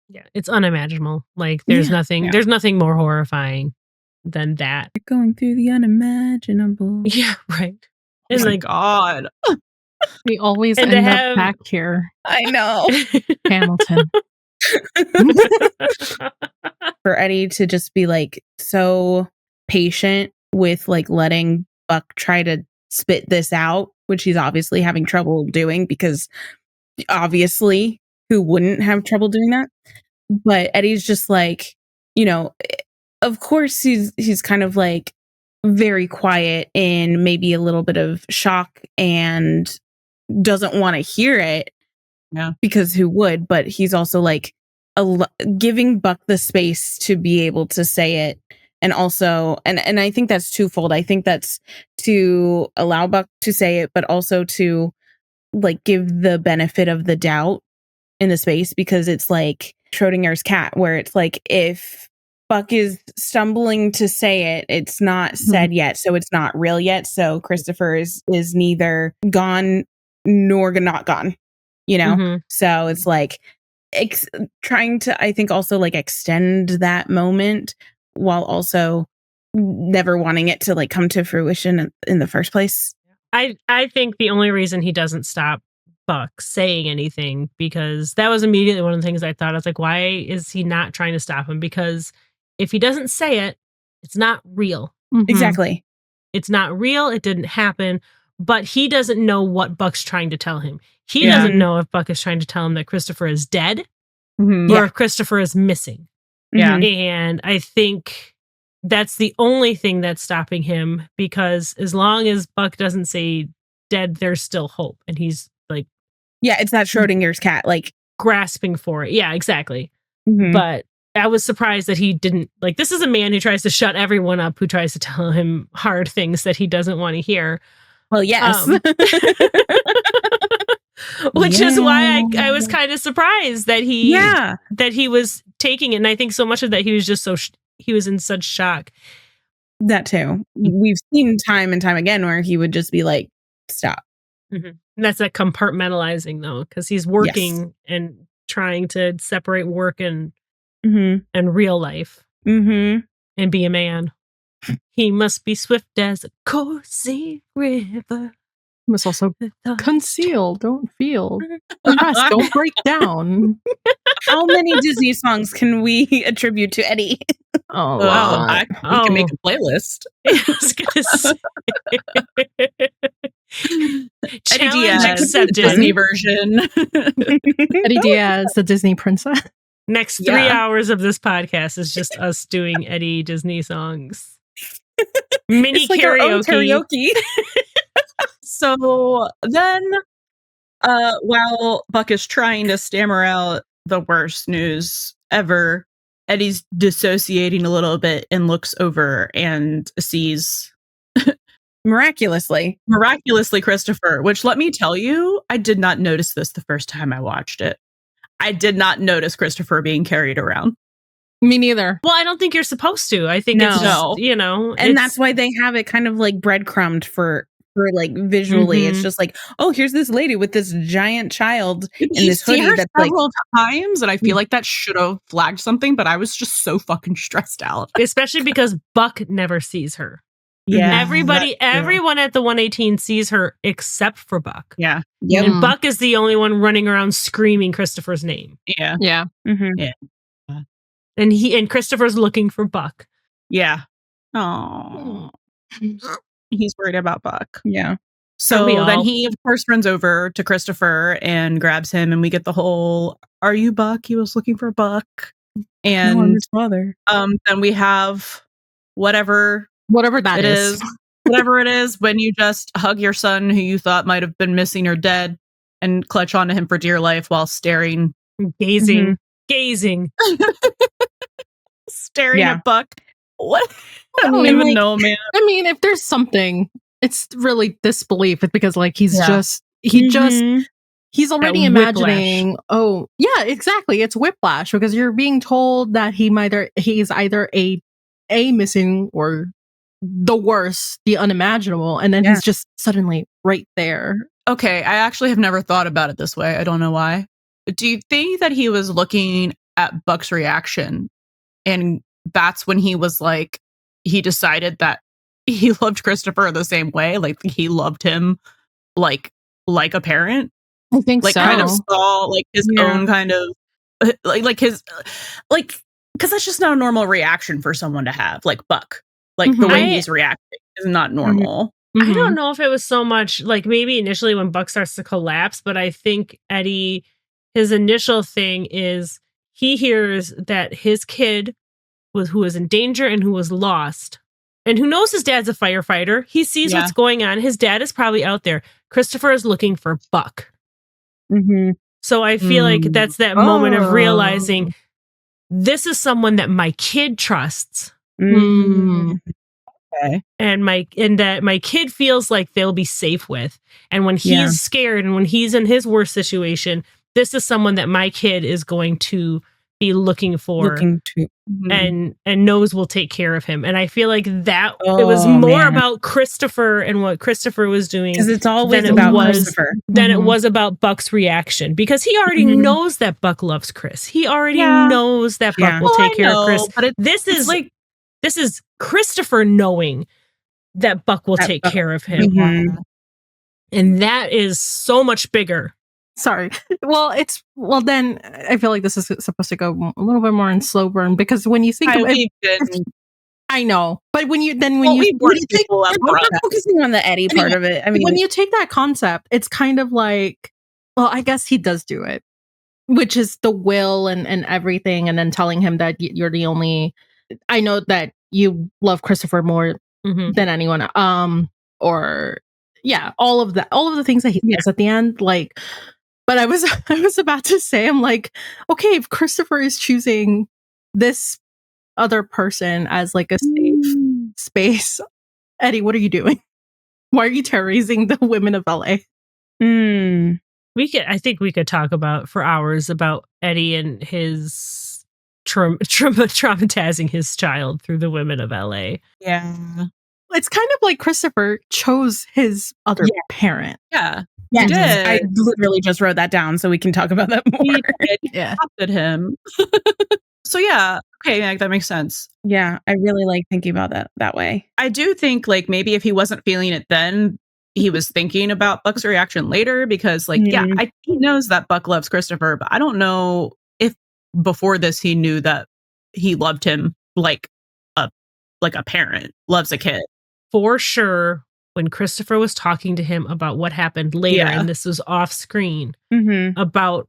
Yeah, it's unimaginable. Like there's Yeah. there's nothing more horrifying than that. You're going through the unimaginable. Yeah, right. oh And my like God. We always And to end have- up back here, I know. Hamilton. For Eddie to just be like so patient with like letting Buck try to spit this out, which he's obviously having trouble doing, because obviously who wouldn't have trouble doing that? But Eddie's just like, of course he's kind of like very quiet and maybe a little bit of shock and doesn't want to hear it. Yeah. Because who would? But he's also like giving Buck the space to be able to say it. And also, and I think that's twofold. I think that's to allow Buck to say it, but also to like give the benefit of the doubt in the space, because it's like Schrodinger's cat, where it's like, if Buck is stumbling to say it, it's not said yet, so it's not real yet. So Christopher is neither gone nor not gone, Mhm. So it's like trying to, I think, also like extend that moment while also never wanting it to like come to fruition in the first place. I think the only reason he doesn't stop Buck saying anything, because that was immediately one of the things I thought. I was like, why is he not trying to stop him? Because if he doesn't say it, it's not real. Mhm. Exactly. It's not real. It didn't happen. But he doesn't know what Buck's trying to tell him. He Yeah. doesn't know if Buck is trying to tell him that Christopher is dead Mhm. or if Christopher is missing. Yeah. Mhm. And I think that's the only thing that's stopping him, because as long as Buck doesn't say dead, there's still hope. And he's like Yeah, it's that Schrodinger's cat. Like, grasping for it. Yeah, exactly. mhm. But I was surprised that he didn't, like, this is a man who tries to shut everyone up, who tries to tell him hard things that he doesn't want to hear. Well, yes. Which is why I was kind of surprised that he Yeah. that he was taking it. And I think so much of that he was just he was in such shock. That too. We've seen time and time again where he would just be like, stop. And that's that compartmentalizing, though, because he's working and trying to separate work and real life Mm-hmm. and be a man. He must be swift as a coursing river. You must also conceal, don't feel. Press, don't break down. How many Disney songs can we attribute to Eddie? Oh, Well, wow. we can make a playlist. I was gonna say. Eddie Challenge Diaz, the accepted. Disney version. Eddie Diaz, the Disney princess. Next 3 hours of this podcast is just us doing Eddie Disney songs. Mini It's like our own karaoke. So then, while Buck is trying to stammer out the worst news ever, Eddie's dissociating a little bit and looks over and sees Miraculously. Christopher, which, let me tell you, I did not notice this the first time I watched it. I did not notice Christopher being carried around. Me neither. Well, I don't think you're supposed to. I think it's No. just, And that's why they have it kind of like breadcrumbed for like visually. It's just like, oh, here's this lady with this giant child in You this see hoodie her that's like, several times, and I feel like that should have flagged something, but I was just so fucking stressed out. especially because Buck never sees her. Yeah. Everyone at the 118 sees her except for Buck. Yeah. Yep. And Buck is the only one running around screaming Christopher's name. Yeah. Yeah. Mm-hmm. And Christopher's looking for Buck. Yeah. Oh. He's worried about Buck. Yeah. So we then all? he, of course, runs over to Christopher and grabs him, and we get the whole, "Are you Buck? He was looking for Buck." No, And I'm his father. then we have whatever Whatever it is. Whatever it is, when you just hug your son who you thought might have been missing or dead and clutch onto him for dear life while staring Gazing. staring Yeah. at Buck. What? I I don't mean, even like, know, man. I mean, if there's something, it's really disbelief. It's because like he's Yeah. just Mhm. he's already That imagining. Oh, yeah, exactly. It's whiplash because you're being told that he's either a missing or the worst, the unimaginable, and then Yeah. he's just suddenly right there. Okay, I actually have never thought about it this way. I don't know why. Do you think that he was looking at Buck's reaction and that's when he was like, he decided that he loved Christopher the same way? Like he loved him like a parent? I think Like so. kind of saw like his Yeah. own kind of like his like, because that's just not a normal reaction for someone to have, like Buck. Like the Mhm. way I- he's reacting is not normal. I Mhm. don't know if it was so much like maybe initially when Buck starts to collapse, but I think Eddie, his initial thing is he hears that his kid who was in danger and who was lost and who knows his dad's a firefighter. He sees Yeah. what's going on. His dad is probably out there. Christopher is looking for Buck. Mm-hmm. So I feel like Mm. that's that moment of Oh. realizing this is someone that my kid trusts. Mm. Okay. And that my kid feels like they'll be safe with. And when he's Yeah. scared and when he's in his worst situation, this is someone that my kid is going to be looking for Looking to. Mhm. and knows will take care of him. And I feel like that it was Oh, more man. about Christopher and what Christopher was doing Because it's always Then it about was- Christopher. than it Mhm. was about Buck's reaction, because he already Mhm. knows that Buck loves Chris. He already Yeah. knows that Buck Yeah. will take care of Chris. but This it's is like this is Christopher knowing that Buck will That take Buck- care of him. Mhm. And that is so much bigger. Sorry. Well, then I feel like this is supposed to go a little bit more in slow burn because when you think of it, I know, but when you take I'm not focusing on the Eddie part of it. I mean, when you take that concept, it's kind of like, well, I guess he does do it, which is the will and everything, and then telling him that you're the only. I know that you love Christopher more Mhm. than anyone. Or yeah, all of the things that he says at the end, like. But I was about to say, I'm like, okay, if Christopher is choosing this other person as like a safe space, Eddie, what are you doing? Why are you terrorizing the women of LA? Mm. I think we could talk about for hours about Eddie and his traumatizing his child through the women of LA. Yeah. It's kind of like Christopher chose his other parent. Yeah. Yes, did. I literally just wrote that down so we can talk about that more. He did. He Yeah. adopted him. So yeah, okay, like, that makes sense. Yeah, I really like thinking about that way. I do think like maybe if he wasn't feeling it then, he was thinking about Buck's reaction later because like he knows that Buck loves Christopher, but I don't know if before this he knew that he loved him like a parent loves a kid. For sure, when Christopher was talking to him about what happened later, Yeah. and this was off screen, Mm-hmm. about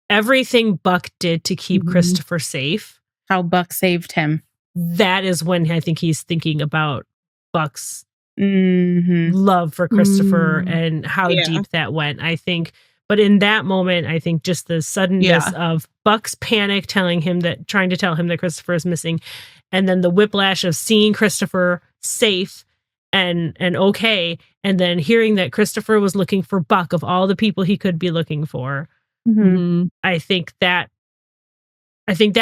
everything Buck did to keep Mhm. Christopher safe, How Buck saved him. that is when I think he's thinking about Buck's Mm-hmm. love for Christopher Mm. and how Yeah. deep that went. I think, but in that moment, I think just the suddenness of Buck's panic trying to tell him that Christopher is missing, and then the whiplash of seeing Christopher safe and okay, and then hearing that Christopher was looking for Buck of all the people he could be looking for. Mm-hmm. I think that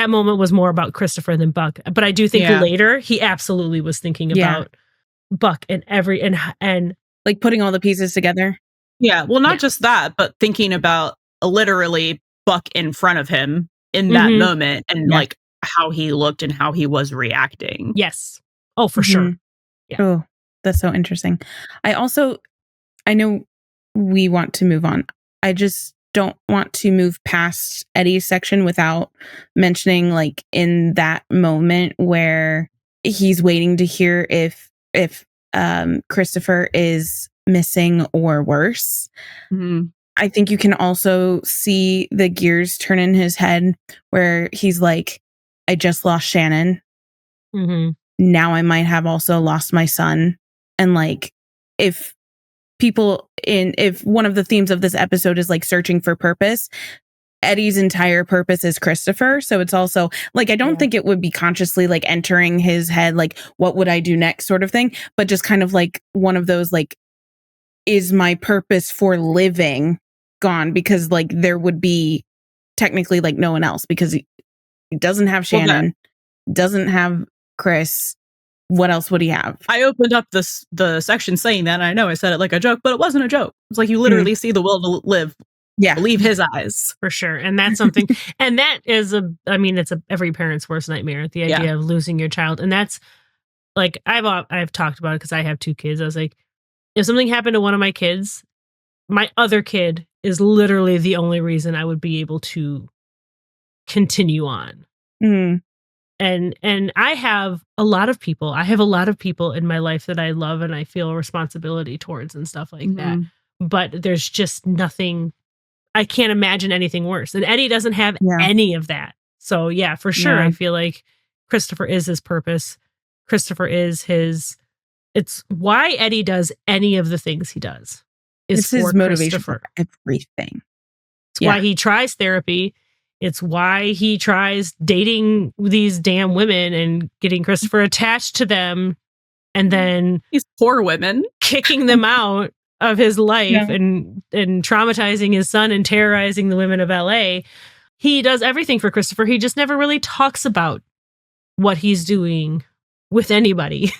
moment was more about Christopher than Buck. But I do think Yeah. later he absolutely was thinking Yeah. about Buck and and Like putting all the pieces together. Yeah, well, not Yeah. just that, but thinking about literally Buck in front of him in that Mhm. moment and Yeah. like how he looked and how he was reacting. yes. Oh, for sure. Yeah. Oh, That's so interesting. I know we want to move on. I just don't want to move past Eddie's section without mentioning, like, in that moment where he's waiting to hear if Christopher is missing or worse. Mm-hmm. I think you can also see the gears turn in his head where he's like, I just lost Shannon. Mm-hmm. Now I might have also lost my son. And like, if one of the themes of this episode is like searching for purpose, Eddie's entire purpose is Christopher. So it's also like, I don't think it would be consciously like entering his head, like, what would I do next sort of thing, but just kind of like one of those, like, is my purpose for living gone? Because like there would be technically like no one else, because he doesn't have Shannon, doesn't have Chris. What else would he have? I opened up the section saying that, and I know I said it like a joke, but it wasn't a joke. It's like you literally see the will to live leave his eyes. For sure. And that's something, and that is it's every parent's worst nightmare, the idea of losing your child. And that's like, I've talked about it because I have 2 kids. I was like, if something happened to one of my kids, my other kid is literally the only reason I would be able to continue on. Mm. And I have a lot of people in my life that I love and I feel responsibility towards and stuff like that. But there's just nothing, I can't imagine anything worse. And Eddie doesn't have any of that. So yeah, for sure. I feel like Christopher is his purpose. Christopher is it's why Eddie does any of the things he does. It's his motivation for everything. It's why he tries therapy. It's why he tries dating these damn women and getting Christopher attached to them, and then these poor women, kicking them out of his life and traumatizing his son and terrorizing the women of LA. He does everything for Christopher. He just never really talks about what he's doing with anybody.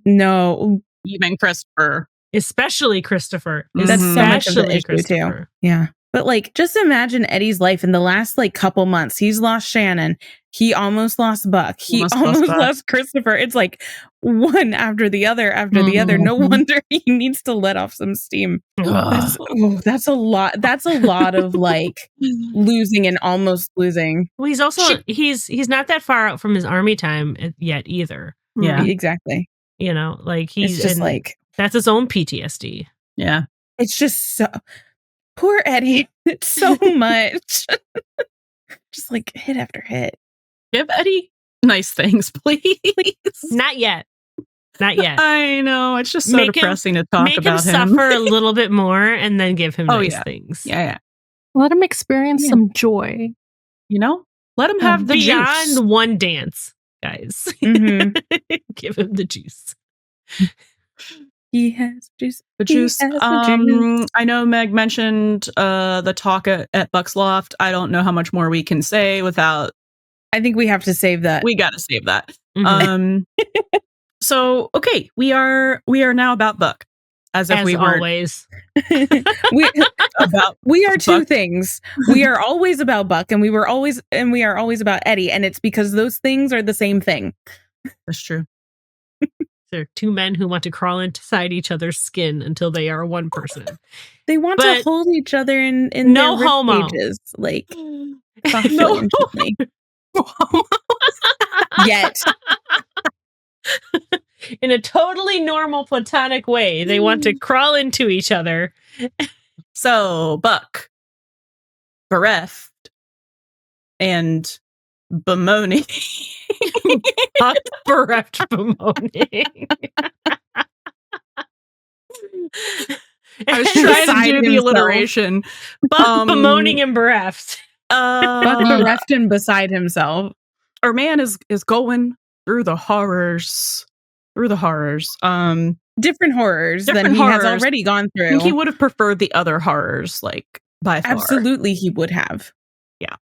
No, even Christopher. Especially Christopher. That's so much of the issue Christopher. too. Yeah. But like, just imagine Eddie's life in the last like couple months. He's lost Shannon. He almost lost Buck. He almost lost Christopher. It's like one after the other after the other. No wonder he needs to let off some steam. That's a lot. That's a lot of like losing and almost losing. Well, he's also he's not that far out from his army time yet either. Yeah, exactly. You know, like he's just like, that's his own PTSD. Yeah, it's just so poor Eddie. It's so much. Just like hit after hit. Give Eddie nice things, please. Not yet. I know. It's just so depressing to talk about him. Make him suffer a little bit more and then give him nice things. Yeah. Let him experience some joy. You know? Let him have the beyond juice. One dance, guys. Give him the juice. He has juice. The juice. I know Meg mentioned the talk at Buck's Loft. I don't know how much more we can say without. I think we have to save that. We got to save that. So okay, we are now about Buck, as if we were always. We are two Buck. Things. We are always about Buck, and we are always about Eddie, and it's because those things are the same thing. That's true. They're 2 men who want to crawl inside each other's skin until they are one person. They want to hold each other in no their homo. Cages, like no yet. In a totally normal platonic way, they want to crawl into each other. So Buck, bereft, and bemoaning. Buck, bereft, bemoaning. I was trying to do the alliteration. Buck, bemoaning, and bereft. Buck, bereft and beside himself. Our man is going through the horrors. Different horrors than he has already gone through. I think he would have preferred the other horrors, like, by far. Absolutely, he would have. Yeah.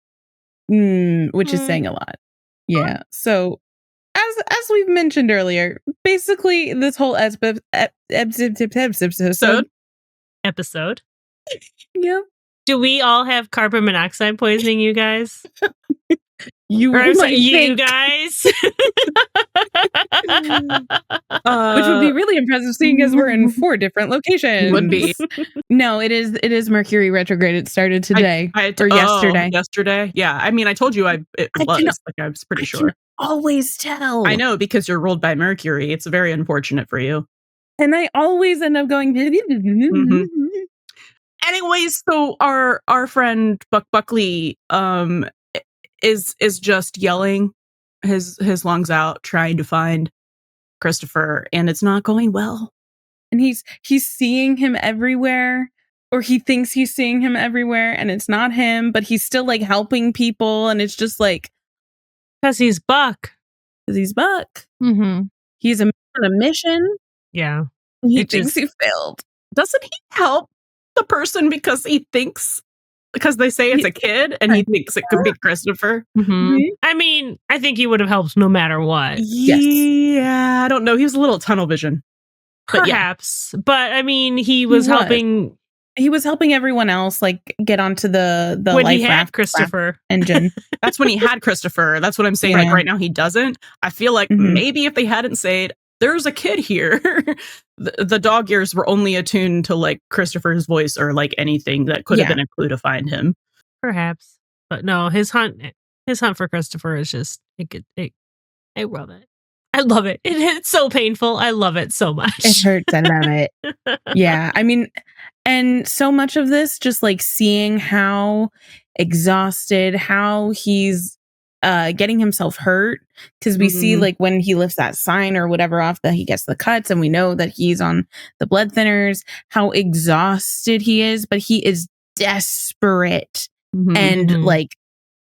Which is saying a lot. Yeah. So, as we've mentioned earlier, basically this whole episode. Yeah. Do we all have carbon monoxide poisoning, you guys? You guys? Which would be really impressive, seeing as we're in 4 different locations. Would be. No, it is Mercury retrograde. It started today or yesterday. Yesterday. Yeah. I mean, I told you it was. I was pretty sure. Always tell. I know, because you're ruled by Mercury. It's very unfortunate for you. And I always end up going. Anyways, so our friend Buckley is just yelling his lungs out, trying to find Christopher, and it's not going well. And he's seeing him everywhere, or he thinks he's seeing him everywhere, and it's not him, but he's still like helping people, and it's just like, because he's Buck. Because he's Buck. Mm-hmm. He's on a mission. Yeah. He thinks he failed. Doesn't he help the person because they say it's a kid and he thinks it could be Christopher? Mm-hmm. I mean, I think he would have helped no matter what. Yeah, I don't know. He was a little tunnel vision. Perhaps. But I mean, he was helping. He was helping everyone else like get onto the when life he had raft Christopher engine. That's when he had Christopher. That's what I'm saying. Yeah. Like right now he doesn't. I feel like maybe if they hadn't said there's a kid here, the dog ears were only attuned to like Christopher's voice or like anything that could have been a clue to find him. Perhaps. But no, his hunt for Christopher is just I love it. I love it. It's so painful. I love it so much. It hurts. I love it. Yeah. I mean, and so much of this, just like seeing how exhausted, how he's getting himself hurt, because we see like when he lifts that sign or whatever off, that he gets the cuts, and we know that he's on the blood thinners, how exhausted he is, but he is desperate and like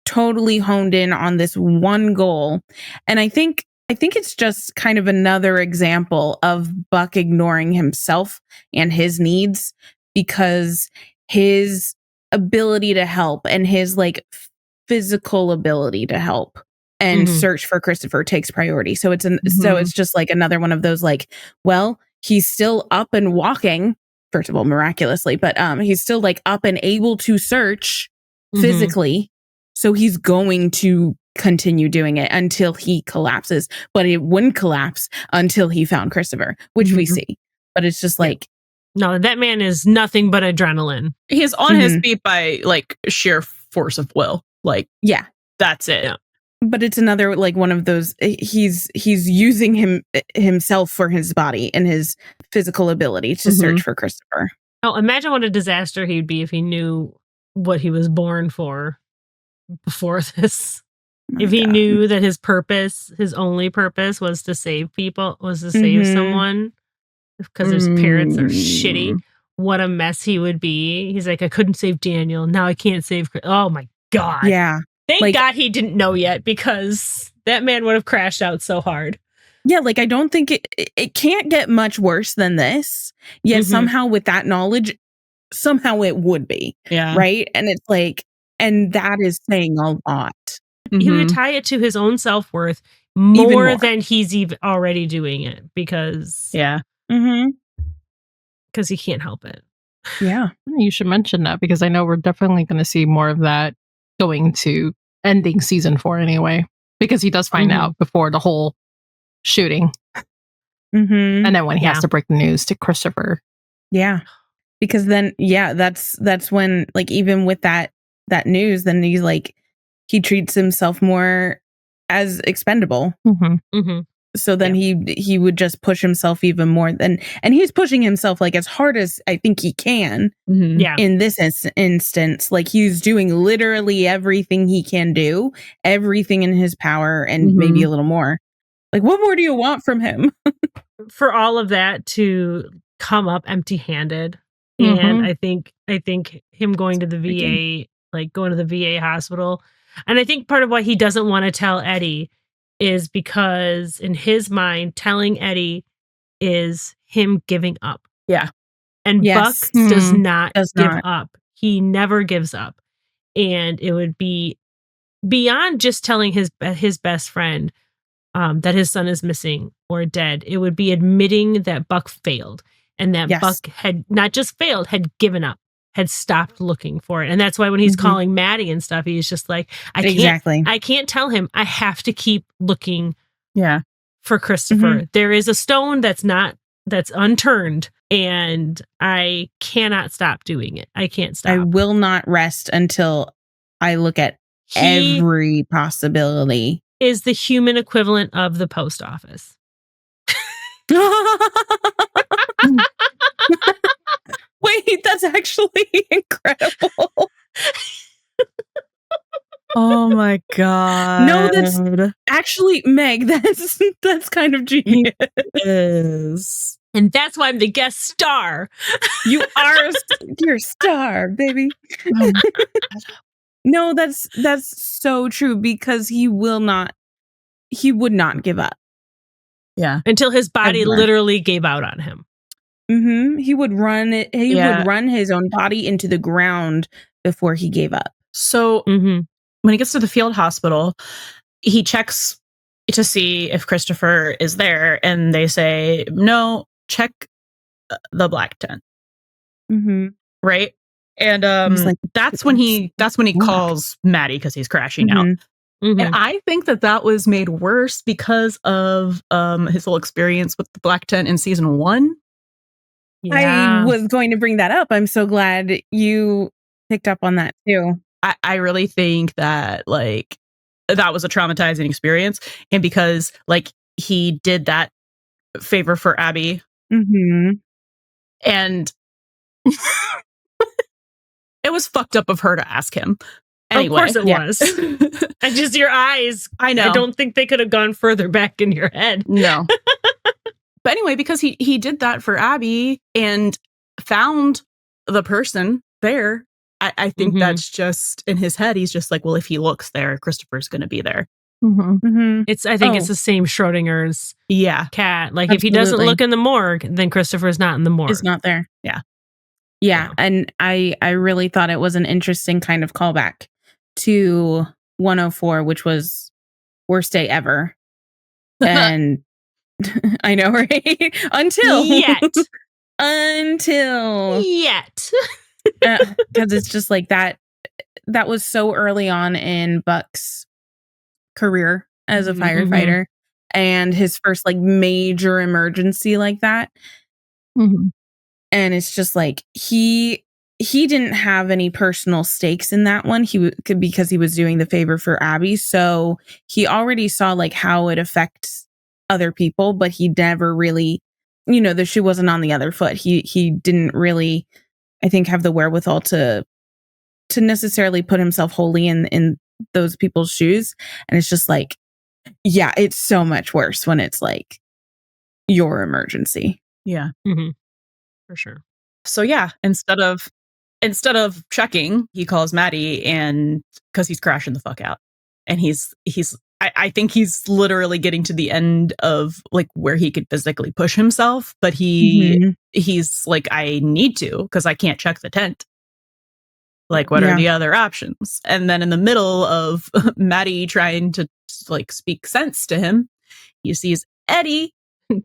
totally honed in on this one goal. And I think it's just kind of another example of Buck ignoring himself and his needs, because his ability to help and his like physical ability to help and search for Christopher takes priority. So it's just like another one of those like, well, he's still up and walking, first of all, miraculously, but he's still like up and able to search physically. So he's going to continue doing it until he collapses, but it wouldn't collapse until he found Christopher, which we see. But it's just like, no, that man is nothing but adrenaline. He's on his feet by like sheer force of will. Like, yeah, that's it. Yeah. But it's another like one of those. He's using himself for his body and his physical ability to search for Christopher. Oh, imagine what a disaster he'd be if he knew what he was born for before this. If he knew that his purpose, his only purpose, was to save people, was to save someone, because his parents are shitty, what a mess he would be. He's like, I couldn't save Daniel. Now I can't save. Oh my God. Yeah. Thank God he didn't know yet, because that man would have crashed out so hard. Yeah, like I don't think it can't get much worse than this. Yet somehow with that knowledge, somehow it would be. Yeah. Right. And it's like, and that is saying a lot. He would tie it to his own self-worth more than he's even already doing it, because because he can't help it. Yeah. You should mention that, because I know we're definitely going to see more of that going to ending season 4 anyway, because he does find out before the whole shooting. And then when he has to break the news to Christopher. Yeah. Because then, that's when, like, even with that news, then he's like, he treats himself more as expendable. So then he would just push himself even more and he's pushing himself like as hard as I think he can. In this instance, like he's doing literally everything he can do, everything in his power, and maybe a little more. Like, what more do you want from him? For all of that to come up empty-handed. And I think him going to the VA, like going to the VA hospital. And I think part of why he doesn't want to tell Eddie is because in his mind, telling Eddie is him giving up. Yeah. And Buck does not give up. He never gives up. And it would be beyond just telling his best friend that his son is missing or dead. It would be admitting that Buck failed, and that Buck had not just failed, had given up, had stopped looking for it. And that's why when he's calling Maddie and stuff, he's just like, I can't tell him. I have to keep looking for Christopher. There is a stone that's unturned, and I cannot stop doing it. I can't stop. I will not rest until I look at every possibility. Is the human equivalent of the post office. Wait, that's actually incredible. Oh my god. No, that's actually, Meg, that's kind of genius. is. And that's why I'm the guest star. You're a star, baby. No, that's so true, because he would not give up. Yeah. Until his body Ever. literally gave out on him. He would run it. He would run his own body into the ground before he gave up. So when he gets to the field hospital, he checks to see if Christopher is there, and they say, no, check the black tent. Right? And like, that's when he calls Maddie, because he's crashing out. And I think that was made worse because of his whole experience with the black tent in season 1. I was going to bring that up. I'm so glad you picked up on that too. I really think that like that was a traumatizing experience, and because like he did that favor for Abby, and it was fucked up of her to ask him. Anyway, of course it was. And just your eyes. I know. I don't think they could have gone further back in your head. No. But anyway, because he did that for Abby and found the person there, I think that's just in his head. He's just like, well, if he looks there, Christopher's going to be there. I think it's the same Schrodinger's cat. Like, if he doesn't look in the morgue, then Christopher's not in the morgue. He's not there. Yeah. Yeah. And I really thought it was an interesting kind of callback to 104, which was worst day ever. And I know, right? Until because it's just like that was so early on in Buck's career as a firefighter, and his first like major emergency like that. And it's just like he didn't have any personal stakes in that one. Because he was doing the favor for Abby, so he already saw like how it affects other people, but he never really, the shoe wasn't on the other foot. He didn't really, I think, have the wherewithal to necessarily put himself wholly in those people's shoes. And it's just like, yeah, it's so much worse when it's like your emergency. Yeah. For sure. So yeah, instead of checking, he calls Maddie, and because he's crashing the fuck out, and I think he's literally getting to the end of like where he could physically push himself, but he's like, I need to, because I can't check the tent. Like, what are the other options? And then in the middle of Maddie trying to like speak sense to him, he sees Eddie and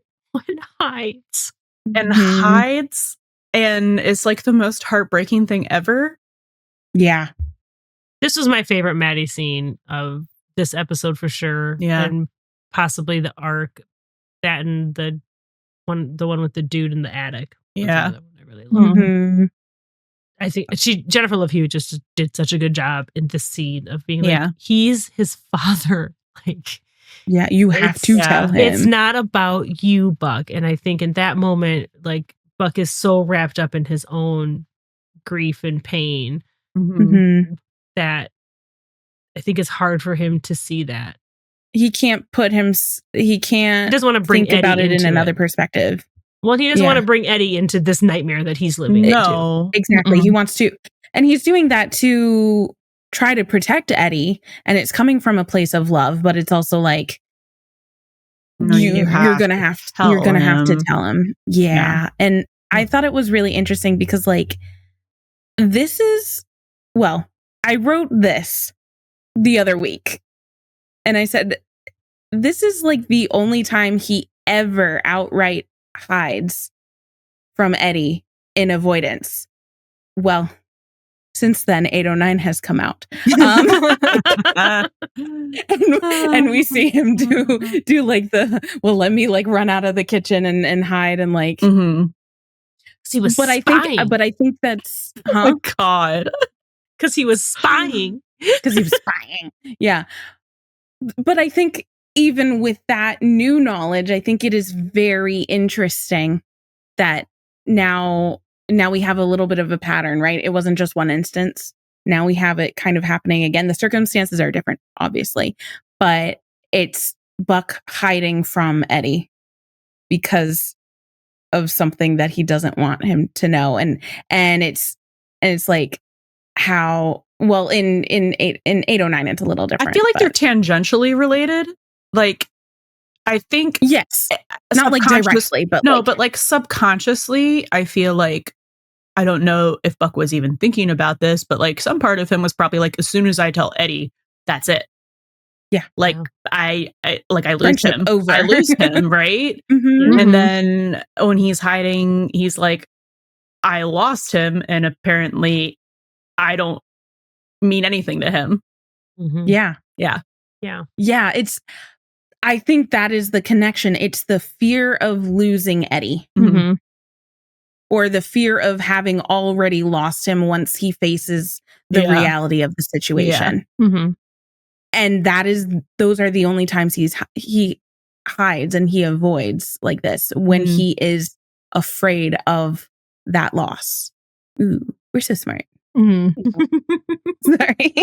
hides. And it's like the most heartbreaking thing ever. Yeah. This was my favorite Maddie scene of this episode for sure. Yeah. And possibly the arc, that and the one with the dude in the attic. Yeah. That one I really love. I think Jennifer Love Hewitt just did such a good job in this scene of being like, he's his father. Like, yeah, you have to tell him. It's not about you, Buck. And I think in that moment, like, Buck is so wrapped up in his own grief and pain that I think it's hard for him to see that. He can't he doesn't want to bring think Eddie about it in into another perspective. Well, he doesn't want to bring Eddie into this nightmare that he's living into. Exactly. He wants to. And he's doing that to try to protect Eddie. And it's coming from a place of love, but it's also like, you're going to have to tell him. Yeah. And I thought it was really interesting because like, I wrote this the other week and I said, this is like the only time he ever outright hides from Eddie in avoidance. Well, since then, 809 has come out. And we see him do like let me like run out of the kitchen and hide and like. Mm-hmm. He was But spying. I think that's Oh my God. Because he was spying. Because he was spying. Yeah. But I think even with that new knowledge, I think it is very interesting that now we have a little bit of a pattern, right? It wasn't just one instance. Now we have it kind of happening again. The circumstances are different, obviously, but it's Buck hiding from Eddie because of something that he doesn't want him to know. And it's like how, well, in 809, it's a little different. I feel like they're tangentially related. Like, I think yes, not like directly, but no, but like subconsciously, I feel like, I don't know if Buck was even thinking about this, but like some part of him was probably like, as soon as I tell Eddie, that's it. Yeah. Like I lose Friendship him. over. I lose him, right? Mm-hmm. And then when he's hiding, he's like, I lost him, and apparently I don't mean anything to him. Mm-hmm. Yeah. Yeah. Yeah. Yeah. I think that is the connection. It's the fear of losing Eddie. Mm-hmm. Or the fear of having already lost him once he faces the reality of the situation. Yeah. Mm-hmm. And those are the only times he hides and he avoids like this, when he is afraid of that loss. Ooh, we're so smart. Mm-hmm. Sorry.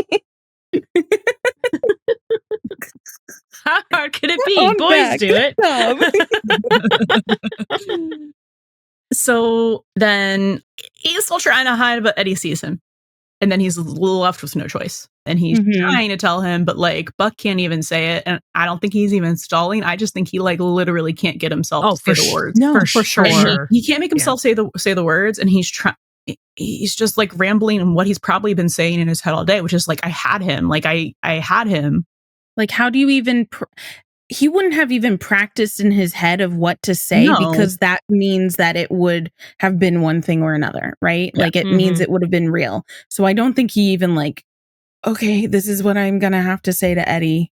How hard could it be? On Boys back. do it. So then he's still trying to hide, but Eddie sees him. And then he's left with no choice. And he's trying to tell him, but like Buck can't even say it. And I don't think he's even stalling. I just think he like literally can't get himself to say the words. No, for sure. And he can't make himself say the words. And he's just like rambling on what he's probably been saying in his head all day, which is like, I had him. Like I had him. Like, how do you even... he wouldn't have even practiced in his head of what to say, because that means that it would have been one thing or another, right? Yeah. Like, it means it would have been real. So I don't think he even like, okay, this is what I'm going to have to say to Eddie.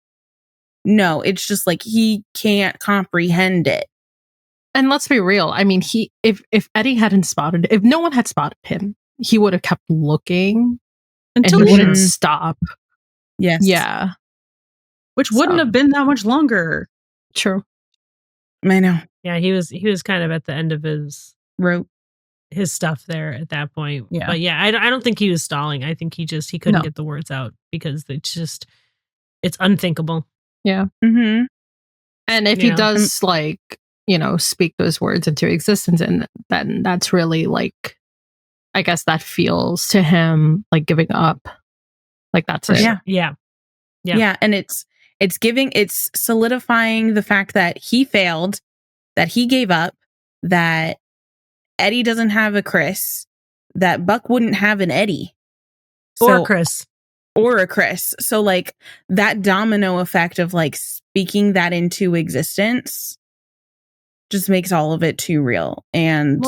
No, it's just like he can't comprehend it. And let's be real. I mean, if Eddie hadn't spotted, if no one had spotted him, he would have kept looking until he wouldn't stop. Yes. Yeah. Which wouldn't have been that much longer. True. I know. Yeah, he was kind of at the end of his rope, his stuff there at that point. Yeah. But yeah, I don't think he was stalling. I think he couldn't get the words out because it's unthinkable. Yeah. Mm-hmm. And if he does speak those words into existence, and then that's really like, I guess that feels to him like giving up. Like that's it. Yeah. Yeah. Yeah. And it's solidifying the fact that he failed, that he gave up, that Eddie doesn't have a Chris, that Buck wouldn't have an Eddie. Or a Chris. So like that domino effect of like speaking that into existence just makes all of it too real, and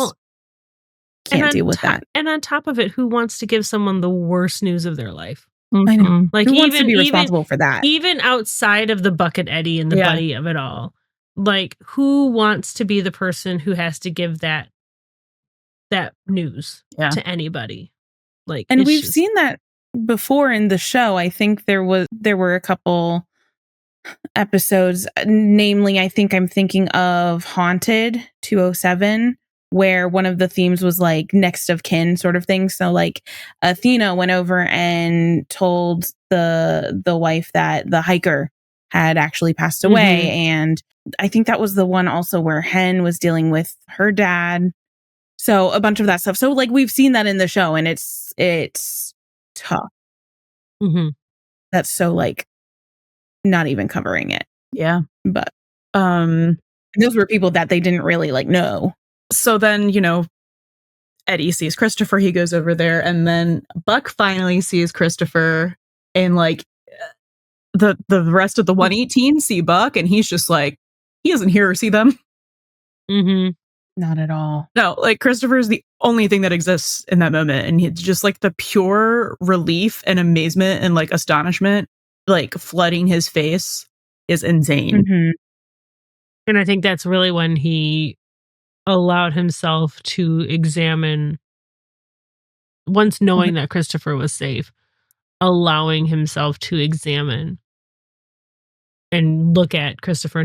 can't deal with that. And on top of it, who wants to give someone the worst news of their life? I know. Like, who wants to be responsible for that? Even outside of the Buck and Eddie and the buddy of it all, like, who wants to be the person who has to give that news to anybody? Like, and we've seen that before in the show. I think there were a couple episodes, namely, I think I'm thinking of Haunted 207, where one of the themes was like next of kin sort of thing. So like Athena went over and told the wife that the hiker had actually passed away. And I think that was the one also where Hen was dealing with her dad. So a bunch of that stuff. So like we've seen that in the show, and it's tough. That's so like not even covering it. Yeah. But those were people that they didn't really like know. So then, Eddie sees Christopher, he goes over there, and then Buck finally sees Christopher, and like the rest of the 118 see Buck, and he's just like, he doesn't hear or see them. Not at all. No, like Christopher is the only thing that exists in that moment. And it's just like the pure relief and amazement and like astonishment, like flooding his face is insane. Mhm. And I think that's really when he allowed himself to examine, once knowing that Christopher was safe, allowing himself to examine and look at Christopher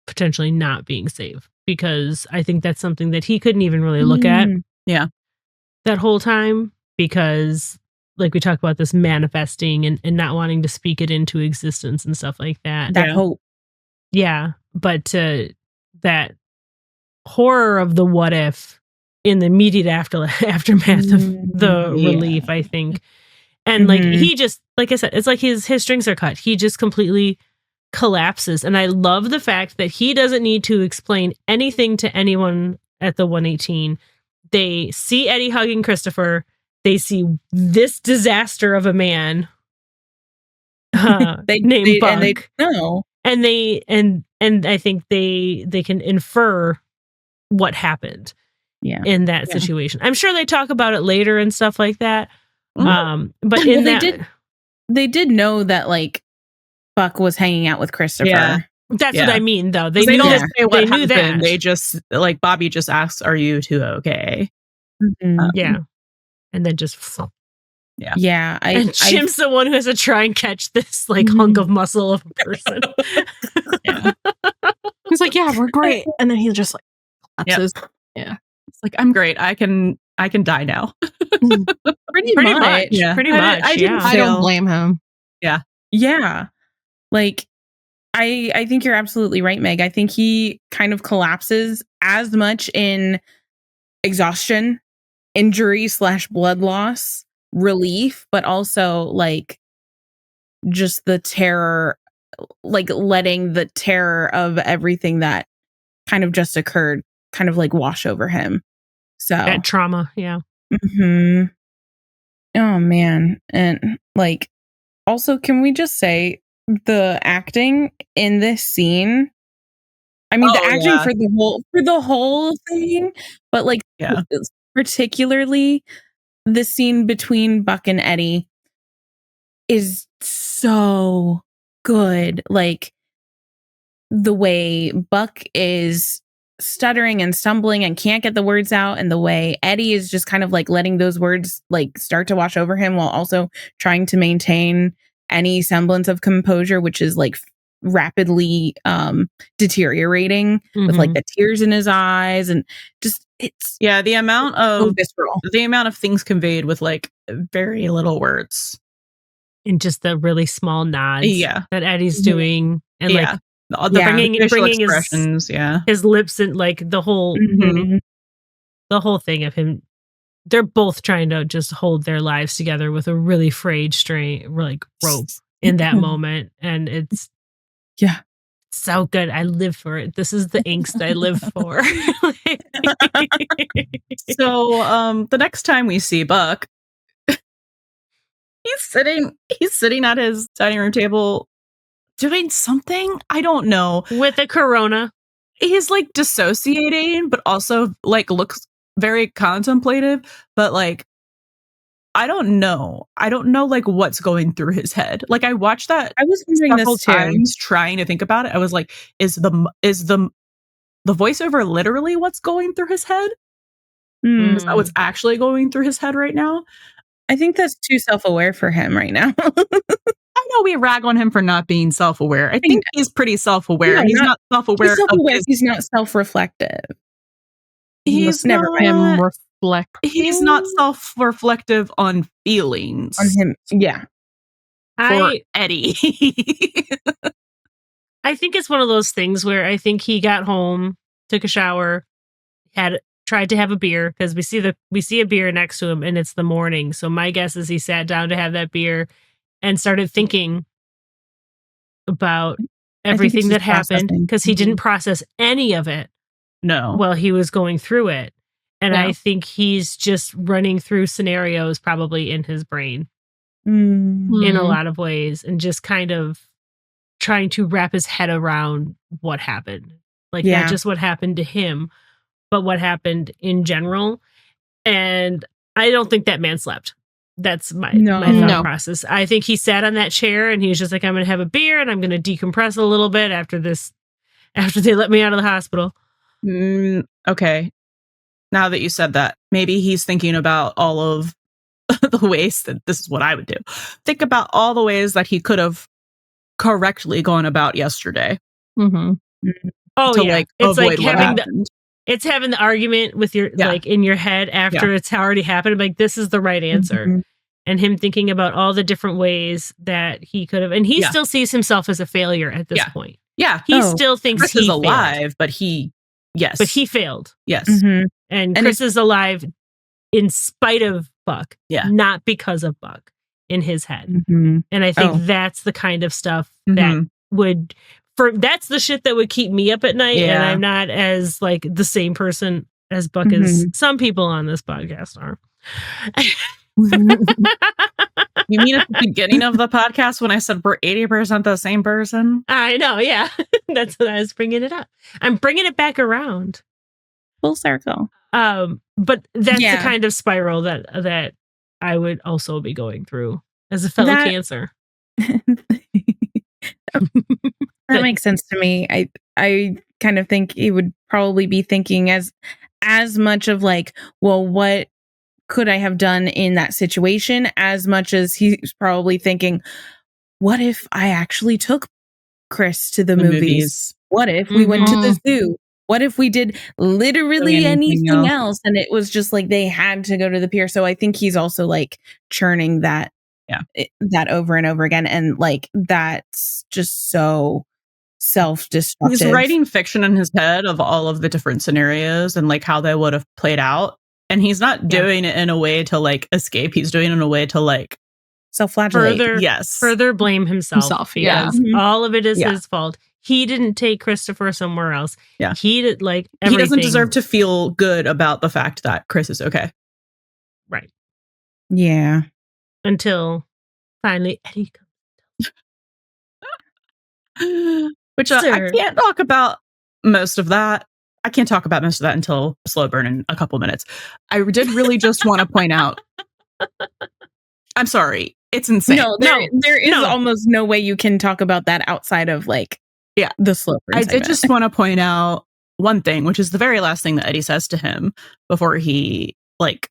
potentially not being safe. Because I think that's something that he couldn't even really look at that whole time, because like we talk about this manifesting and not wanting to speak it into existence and stuff like that. That hope. Yeah. But that horror of the what if in the immediate aftermath of the relief, I think. And like he just, like I said, it's like his strings are cut. He just completely collapses. And I love the fact that he doesn't need to explain anything to anyone at the 118. They see Eddie hugging Christopher. They see this disaster of a man named Buck. And they know. And I think they can infer what happened in that situation. I'm sure they talk about it later and stuff like that. But they did know that like Buck was hanging out with Christopher. Yeah. That's what I mean, though. They knew don't say what knew happened. that. They just like Bobby just asks, "Are you two okay?" Yeah, and then just yeah. And Jim's the one who has to try and catch this like hunk of muscle of a person. He's like, "Yeah, we're great," and then he just like collapses. Yeah, it's like, "I'm great. I can die now." Pretty much. Yeah. Pretty much. I don't blame him. Yeah. Like, I think you're absolutely right, Meg. I think he kind of collapses as much in exhaustion, injury / blood loss, relief, but also like just the terror, like letting the terror of everything that kind of just occurred kind of like wash over him. So that trauma. Yeah. Oh man. And like, also, can we just say the acting in this scene? I mean, the acting for the whole thing, but like particularly the scene between Buck and Eddie is so good. Like the way Buck is stuttering and stumbling and can't get the words out, and the way Eddie is just kind of like letting those words like start to wash over him while also trying to maintain any semblance of composure, which is like rapidly deteriorating with like the tears in his eyes, and just it's the amount of visceral. The amount of things conveyed with like very little words and just the really small nods that Eddie's doing, and like bringing his lips and like the whole thing of him. They're both trying to just hold their lives together with a really frayed rope in that moment, and it's so good. I live for it. This is the angst I live for. So the next time we see Buck, he's sitting at his dining room table doing something, I don't know, with a Corona. He's like dissociating, but also like looks very contemplative, but like I don't know like what's going through his head. Like I watched that I was wondering several this too. times trying to think about it. I was like, is the voiceover literally what's going through his head? Is that what's actually going through his head right now? I think that's too self-aware for him right now. I know we rag on him for not being self-aware. I think he's pretty self-aware. Yeah, he's not self-aware. He's not self-reflective. He's never not, reflective. He's not self-reflective on feelings. On him. Yeah. For Eddie. I think it's one of those things where I think he got home, took a shower, tried to have a beer, because we see a beer next to him and it's the morning. So my guess is he sat down to have that beer and started thinking about everything that happened, because he didn't process any of it while he was going through it. And I think he's just running through scenarios probably in his brain in a lot of ways, and just kind of trying to wrap his head around what happened. Like not just what happened to him, but what happened in general. And I don't think that man slept. That's my thought No. process. I think he sat on that chair and he was just like, I'm going to have a beer and I'm going to decompress a little bit after they let me out of the hospital. Okay. Now that you said that, maybe he's thinking about all of the ways that this is what I would do. Think about all the ways that he could have correctly gone about yesterday. Mm-hmm. Oh, to yeah. like It's avoid like what having happened. it's having the argument with your like in your head after it's already happened. Like, this is the right answer. Mm-hmm. And him thinking about all the different ways that he could have. And he still sees himself as a failure at this point. Yeah. He still thinks Chris he is failed. alive, but he failed. Yes. Mm-hmm. And Chris is alive in spite of Buck. Yeah. Not because of Buck in his head. Mm-hmm. And I think that's the kind of stuff that that's the shit that would keep me up at night. And I'm not as like the same person as Buck as some people on this podcast are. You mean at the beginning of the podcast when I said we're 80% the same person? I know, yeah. That's what I was bringing it up. I'm bringing it back around. Full circle. But that's the kind of spiral that I would also be going through as a fellow Cancer. That makes sense to me. I kind of think he would probably be thinking as much of like, well, what could I have done in that situation, as much as he's probably thinking, what if I actually took Chris to the movies? What if we went to the zoo? What if we did literally anything else? And it was just like they had to go to the pier. So I think he's also like churning that over and over again. And like that's just so self-destructive. He's writing fiction in his head of all of the different scenarios and like how they would have played out. And he's not doing it in a way to like escape. He's doing it in a way to like self-flagellate. Further blame himself. Because all of it is his fault. He didn't take Christopher somewhere else. Yeah. He did like He everything. doesn't deserve to feel good about the fact that Chris is okay. Right. Yeah. Until finally Eddie comes. Which I can't talk about most of that. I can't talk about most of that until slow burn in a couple minutes. I did really just want to point out. I'm sorry. It's insane. No, there is almost no way you can talk about that outside of like the slow burn. I did just want to point out one thing, which is the very last thing that Eddie says to him before he like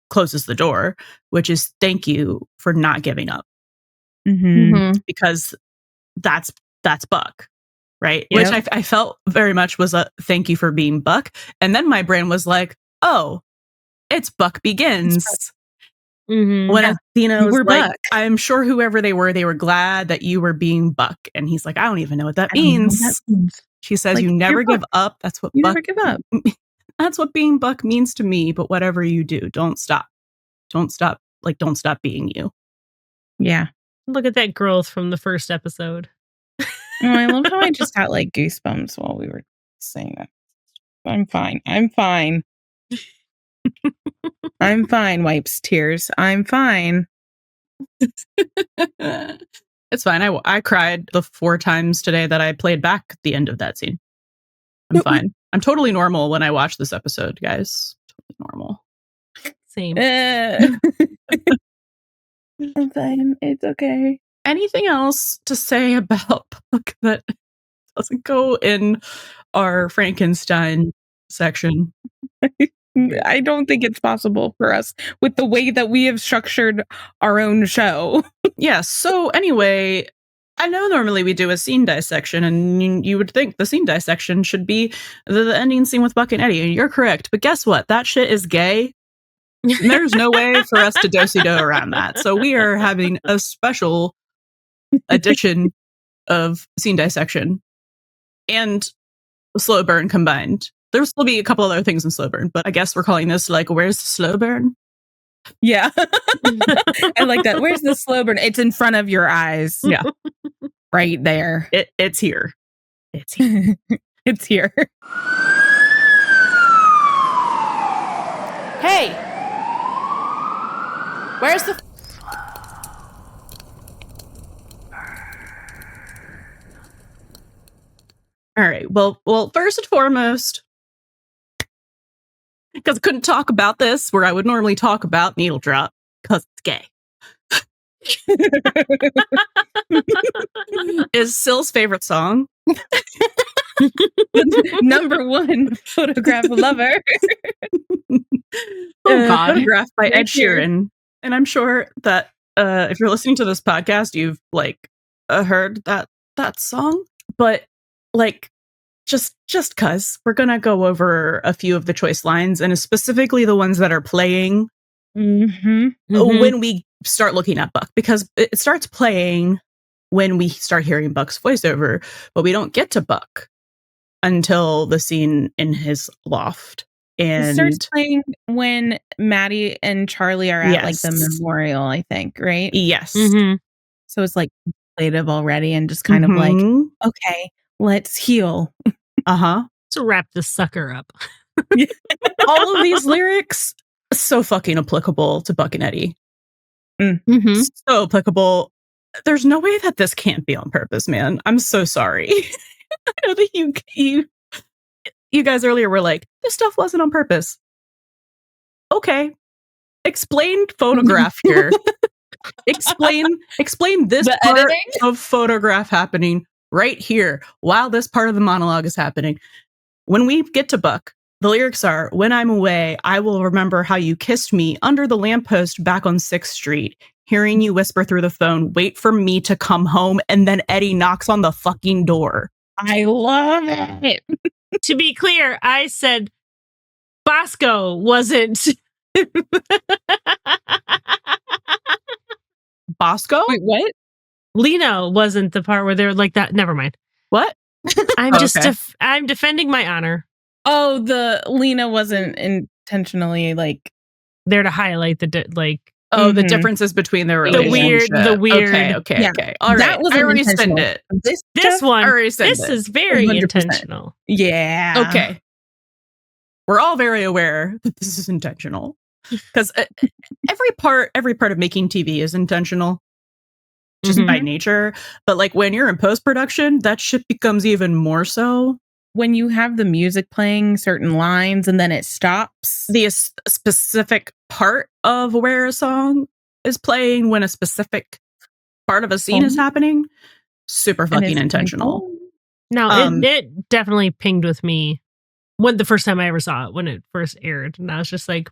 closes the door, which is thank you for not giving up. Because that's Buck. Right. Yep. Which I felt very much was a thank you for being Buck. And then my brain was like, oh, it's Buck Begins. When Athena was like, Buck. I'm sure whoever they were glad that you were being Buck. And he's like, I don't even know what that means. She says, like, you never give up. That's what never give up. That's what being Buck means to me. But whatever you do, don't stop. Don't stop. Like, don't stop being you. Yeah. Look at that growth from the first episode. Oh, I love how I just got like goosebumps while we were saying that. I'm fine. I'm fine. I'm fine. Wipes tears. I'm fine. It's fine. I cried the 4 times today that I played back the end of that scene. I'm fine. I'm totally normal when I watch this episode, guys. Totally normal. Same. I'm fine. It's okay. Anything else to say about Buck that doesn't go in our Frankenstein section? I don't think it's possible for us with the way that we have structured our own show. Yeah. So anyway, I know normally we do a scene dissection, and you would think the scene dissection should be the ending scene with Buck and Eddie, and you're correct. But guess what? That shit is gay. There's no way for us to do around that. So we are having a special edition of scene dissection and slow burn combined. There'll still be a couple other things in slow burn, but I guess we're calling this like, where's the slow burn? Yeah. I like that. Where's the slow burn? It's in front of your eyes. Yeah. Right there. It's here. It's here. It's here. Hey! Where's the... All right. Well, first and foremost, Because I couldn't talk about this where I would normally talk about Needledrop because it's gay. Is Syl's favorite song? Number one photograph lover. God. Photograph by Right Ed here. Sheeran. And I'm sure that if you're listening to this podcast, you've heard that song. But just cause we're gonna go over a few of the choice lines, and specifically the ones that are playing when we start looking at Buck, because it starts playing when we start hearing Buck's voiceover, but we don't get to Buck until the scene in his loft. And It starts playing when Maddie and Charlie are at like the Yes. memorial, I think, right? yes. So it's like contemplative already and just kind of like, Mhm. okay, let's heal. Uh-huh. Let's wrap this sucker up. All of these lyrics, so fucking applicable to Buck and Eddie. Mm-hmm. So applicable. There's no way that this can't be on purpose, man. I'm so sorry. I know that you guys earlier were like, this stuff wasn't on purpose. Okay. Explain photograph here. Explain this The part editing? of photograph happening right here while this part of the monologue is happening. When we get to Buck, the lyrics are, when I'm away, I will remember how you kissed me under the lamppost back on 6th Street, hearing you whisper through the phone, wait for me to come home, and then Eddie knocks on the fucking door. I love it. To be clear, I said Bosco wasn't. Bosco? Wait, what? Lino wasn't the part where they're like that. Never mind. What? I'm Oh, just okay. I'm defending my honor. Oh, the Lena wasn't intentionally like There to highlight the The Mhm. differences between their The relationship. weird- Okay. Yeah. All that right. wasn't I rescind intentional. it. This This stuff- one. I rescind This it. is very 100%. intentional. Yeah. Okay. We're all very aware that this is intentional. Because every part of making TV is intentional. Just by nature. But like when you're in post-production, that shit becomes even more so. When you have the music playing certain lines and then it stops. The specific part of where a song is playing when a specific part of a scene is happening, super and fucking it's intentional. No, Um, it definitely pinged with me when the first time I ever saw it, when it first aired. And I was just like,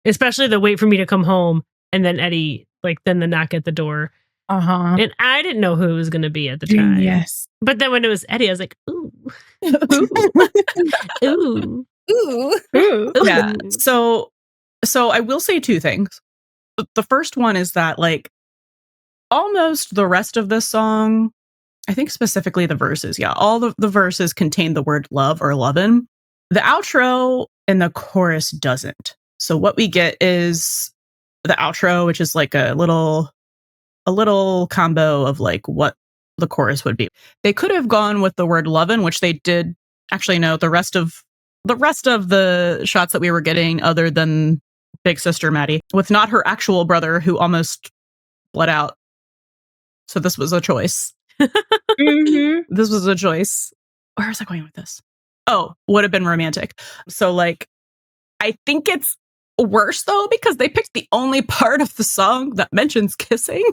especially the wait for me to come home and then Eddie, then the knock at the door. Uh-huh. And I didn't know who it was going to be at the time. Yes. But then when it was Eddie, I was like, ooh. Ooh. Ooh. Yeah. So I will say two things. The first one is that almost the rest of this song, I think specifically the verses, all the verses contain the word love or lovin'. The outro and the chorus doesn't. So what we get is the outro, which is like a little combo of what the chorus would be. They could have gone with the word lovin', which they did. Actually, no, the rest of the shots that we were getting, other than Big Sister Maddie, with not her actual brother who almost bled out. So this was a choice. This was a choice. Where was I going with this? Oh, would have been romantic. So I think it's worse though, because they picked the only part of the song that mentions kissing.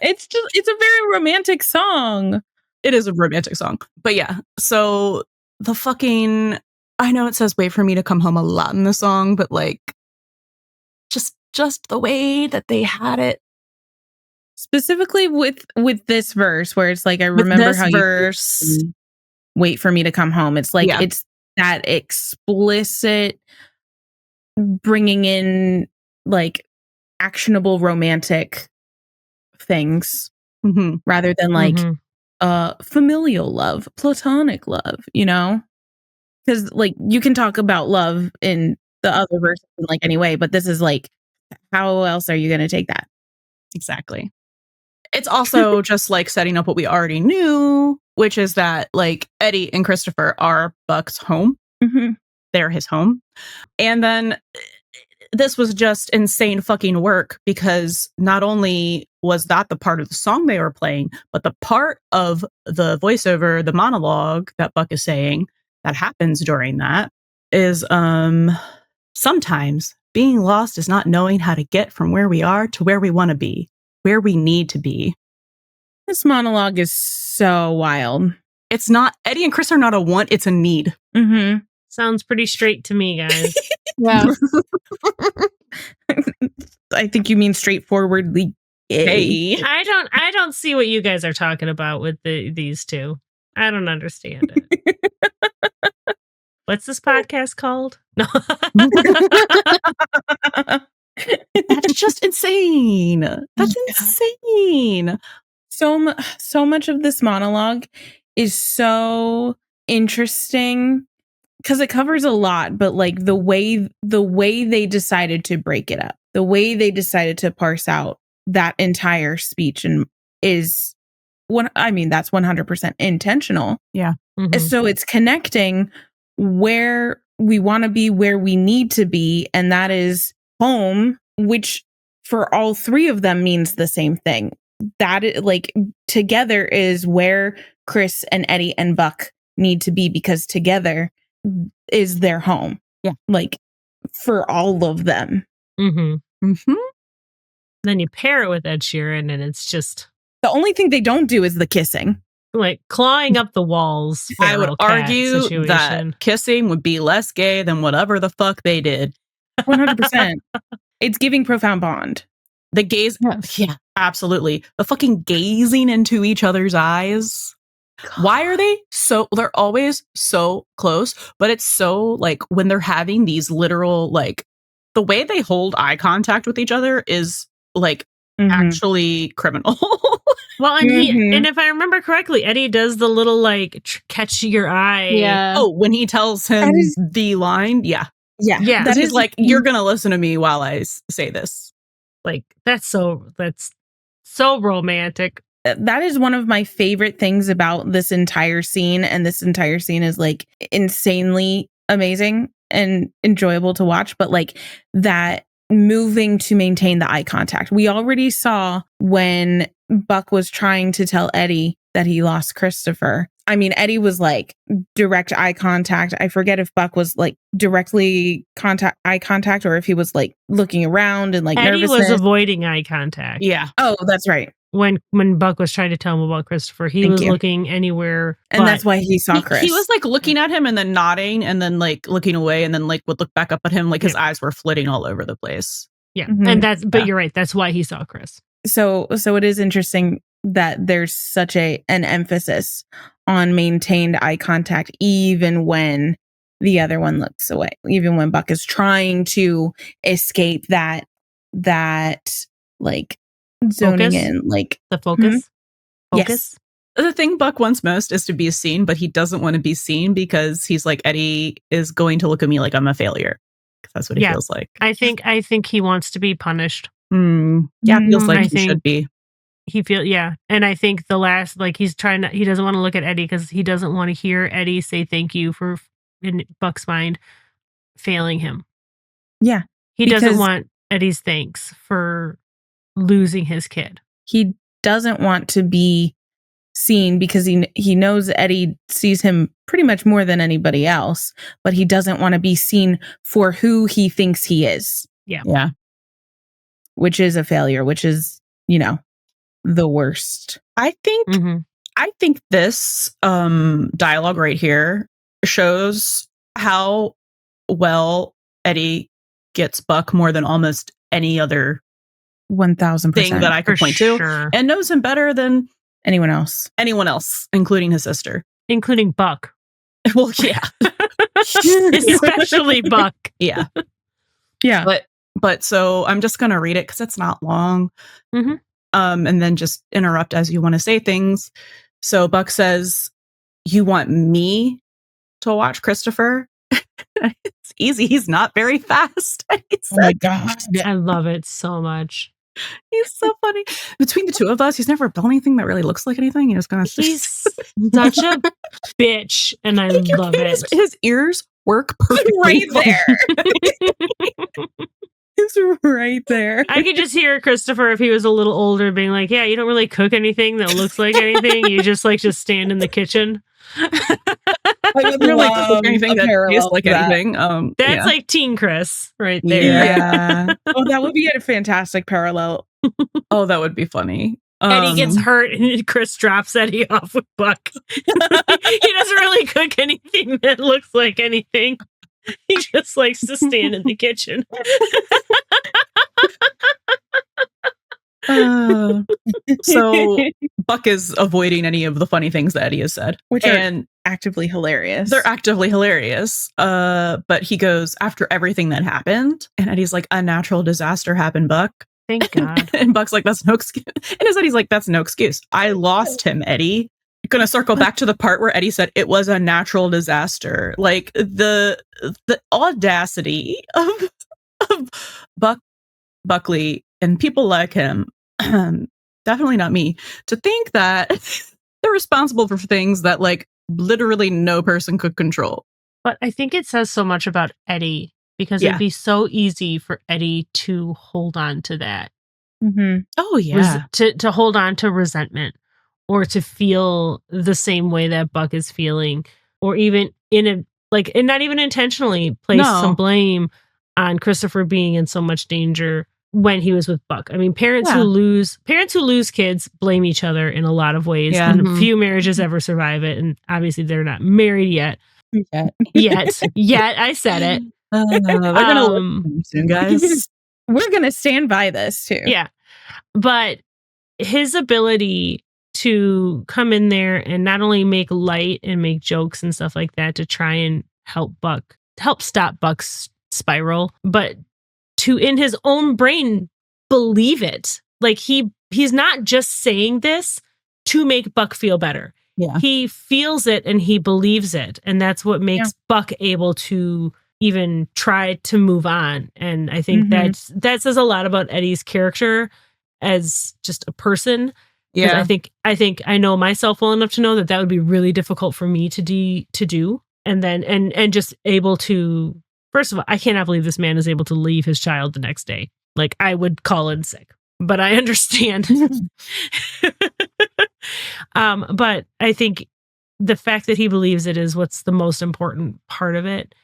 It's a very romantic song. It is a romantic song. But yeah, so the fucking, I know it says wait for me to come home a lot in the song, but just the way that they had it. Specifically with this verse where it's like, I remember how you wait for me to come home. It's like, it's that explicit bringing in actionable romantic things rather than familial love, platonic love, because you can talk about love in the other verses in any way, but this is how else are you going to take that? Exactly. It's also just setting up what we already knew, which is that Eddie and Christopher are Buck's home. They're his home. And then this was just insane fucking work, because not only was that the part of the song they were playing, but the part of the voiceover, the monologue that Buck is saying, that happens during that is sometimes being lost is not knowing how to get from where we are to where we want to be, where we need to be. This monologue is so wild. It's not, Eddie and Chris are not a want, it's a need. Mm-hmm. Sounds pretty straight to me, guys. Yeah. I think you mean straightforwardly gay. Hey. I don't see what you guys are talking about with these two. I don't understand it. What's this podcast called? No. That's just insane. That's insane. So much of this monologue is so interesting because it covers a lot, but like the way they decided to break it up, the way they decided to parse out that entire speech and that's 100% intentional. Yeah. Mhm. So it's connecting where we want to be, where we need to be, and that is home, which for all three of them means the same thing. That like together is where Chris and Eddie and Buck need to be, because together is their home. Yeah. Like for all of them. Mm-hmm. Mm-hmm. Then you pair it with Ed Sheeran, and it's just The only thing they don't do is the kissing. like clawing up the walls. I would feral cat argue situation. that kissing would be less gay than whatever the fuck they did. 100%. It's giving profound bond. The gaze, Yes. yeah, absolutely. The fucking gazing into each other's eyes. Why are they so, they're always so close, but it's so like when they're having these literal, like the way they hold eye contact with each other is like Mhm. actually criminal. Well, and Mhm. and if I remember correctly, Eddie does the little like catch your eye. Yeah. Oh, when he tells him That is- the line, yeah. Yeah. Yeah. That is like, you're going to listen to me while I say this. Like that's so romantic. That is one of my favorite things about this entire scene. And this entire scene is like insanely amazing and enjoyable to watch. But like that moving to maintain the eye contact. We already saw when Buck was trying to tell Eddie that he lost Christopher. I mean, Eddie was like direct eye contact. I forget if Buck was like directly eye contact or if he was like looking around and like Eddie nervousness. was avoiding eye contact. Yeah. Oh, that's right. When Buck was trying to tell him about Christopher, he Thank was you. looking anywhere. And but- that's why he saw Chris. He was like looking at him and then nodding and then like looking away and then like would look back up at him. Like his eyes were flitting all over the place. yeah. Mhm. And but you're right. That's why he saw Chris. So it is interesting that there's such an emphasis on maintained eye contact, even when the other one looks away, even when Buck is trying to escape that like zoning Focus? in, like The focus. Focus. Yes. The thing Buck wants most is to be seen, but he doesn't want to be seen because he's like, Eddie is going to look at me like I'm a failure. 'Cause that's what he Yeah. feels like. I think he wants to be punished. Yeah, it feels Mm, like I he think- should be. And I think the last, like he doesn't want to look at Eddie because he doesn't want to hear Eddie say thank you for, in Buck's mind, failing him. Yeah, He doesn't because- want Eddie's thanks for losing his kid. he doesn't want to be seen because he knows Eddie sees him pretty much more than anybody else, but he doesn't want to be seen for who he thinks he is, Yeah. which is a failure, which is, the worst. I think Mm-hmm. I think this dialogue right here shows how well Eddie gets Buck more than almost any other 1,000% thing that I could point to, and knows him better than anyone else. anyone else, including his sister. including Buck, Well, yeah, especially Buck. yeah. Yeah. But so I'm just gonna read it because it's not long. Mhm. And then just interrupt as you want to say things. So Buck says, "You want me to watch Christopher?" It's easy. He's not very fast. He Oh my said, God. I love it so much. he's so funny. Between the two of us, he's never built anything that really looks like anything. He just kind of He's such a bitch, and I love it. His ears work perfectly. Right there. It's right there. I could just hear Christopher if he was a little older being like, yeah, you don't really cook anything that looks like anything. You just stand in the kitchen. would You're like love anything a that parallel tastes like to that. anything. That's like Teen Chris right there. Yeah. Oh, that would be a fantastic parallel. Oh, that would be funny. Eddie gets hurt and Chris drops Eddie off with Buck. He doesn't really cook anything that looks like anything. He just likes to stand in the kitchen. So Buck is avoiding any of the funny things that Eddie has said, Which are actively hilarious. they're actively hilarious. But he goes after everything that happened, and Eddie's like, "A natural disaster happened, Buck." Thank God. And Buck's like, "That's no excuse." And his Eddie's like, "That's no excuse. I lost him, Eddie." Gonna circle back to the part where Eddie said it was a natural disaster. Like the audacity of Buckley and people like him, definitely not me, to think that they're responsible for things that like literally no person could control. But I think it says so much about Eddie because it'd be so easy for Eddie to hold on to that. Mm-hmm. Oh yeah, to hold on to resentment or to feel the same way that Buck is feeling, or even and not even intentionally place some blame on Christopher being in so much danger when he was with Buck. I mean, parents who lose kids blame each other in a lot of ways, and few marriages ever survive it. And obviously, they're not married yet. Yet, I said it. They're gonna listen soon, guys. We're gonna stand by this too. Yeah, but his ability to come in there and not only make light and make jokes and stuff like that to try and help stop Buck's spiral, but to in his own brain believe it. Like he's not just saying this to make Buck feel better. Yeah. He feels it and he believes it. And that's what makes Buck able to even try to move on. And I think that says a lot about Eddie's character as just a person. Yeah. I think I know myself well enough to know that would be really difficult for me to do. And then, and just able to, first of all, I cannot believe this man is able to leave his child the next day. Like, I would call in sick, but I understand. But I think the fact that he believes it is what's the most important part of it.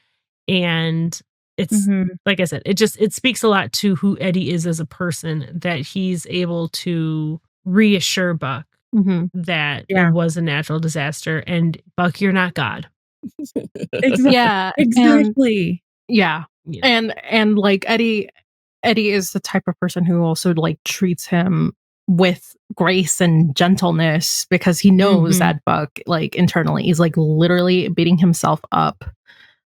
And it's, like I said, it speaks a lot to who Eddie is as a person, that he's able to reassure Buck that it was a natural disaster. And Buck, you're not God. Yeah, exactly. Yeah. And like Eddie is the type of person who also like treats him with grace and gentleness, because he knows that Buck, like, internally is like literally beating himself up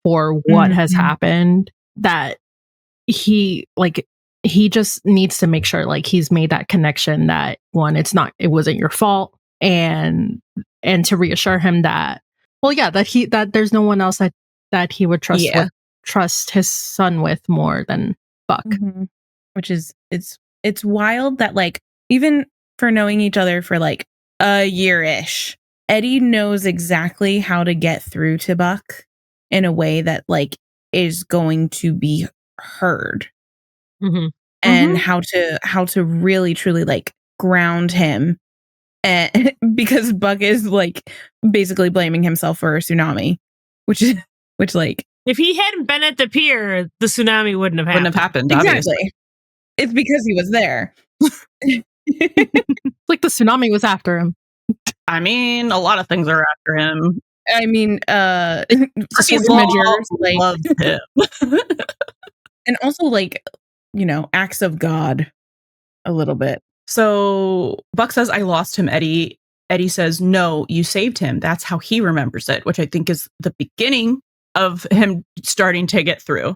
for what has happened, that he just needs to make sure like he's made that connection that, one, it wasn't your fault, and to reassure him that, well, yeah, that there's no one else that he would trust his son with more than Buck. Which is, it's wild that, like, even for knowing each other for like a year-ish, Eddie knows exactly how to get through to Buck in a way that like is going to be heard, and how to really truly like ground him, and because Buck is like basically blaming himself for a tsunami, which like, if he hadn't been at the pier, the tsunami wouldn't have happened. Exactly. Obviously. It's because he was there. Like the tsunami was after him. I mean, a lot of things are after him. I mean, His imagers, like, loves him. and also like, you know, acts of God a little bit. So Buck says, "I lost him, Eddie." Eddie says, "No, you saved him." That's how he remembers it, which I think is the beginning of him starting to get through.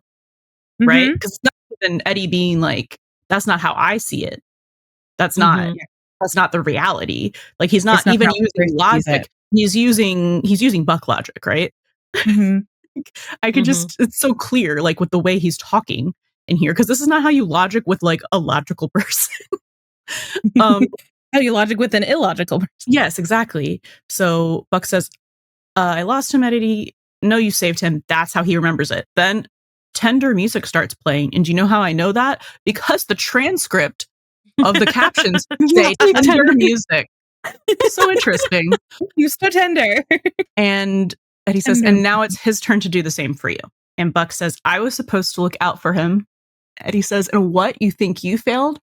Right? Because it's not even Eddie being like, "That's not how I see it. That's not the reality." Like, he's not even using logic. He's using Buck logic, right? I could it's so clear, like, with the way he's talking in here, because this is not how you logic with like a logical person. How you logic with an illogical person. Yes, exactly. So Buck says, "I lost him, Eddie. No, you saved him." That's how he remembers it. Then tender music starts playing. And do you know how I know that? Because the transcript of the captions say tender music. So interesting. You're so tender. And Eddie says, and now it's his turn to do the same for you. And Buck says, I was supposed to look out for him. Eddie says, and what, you think you failed?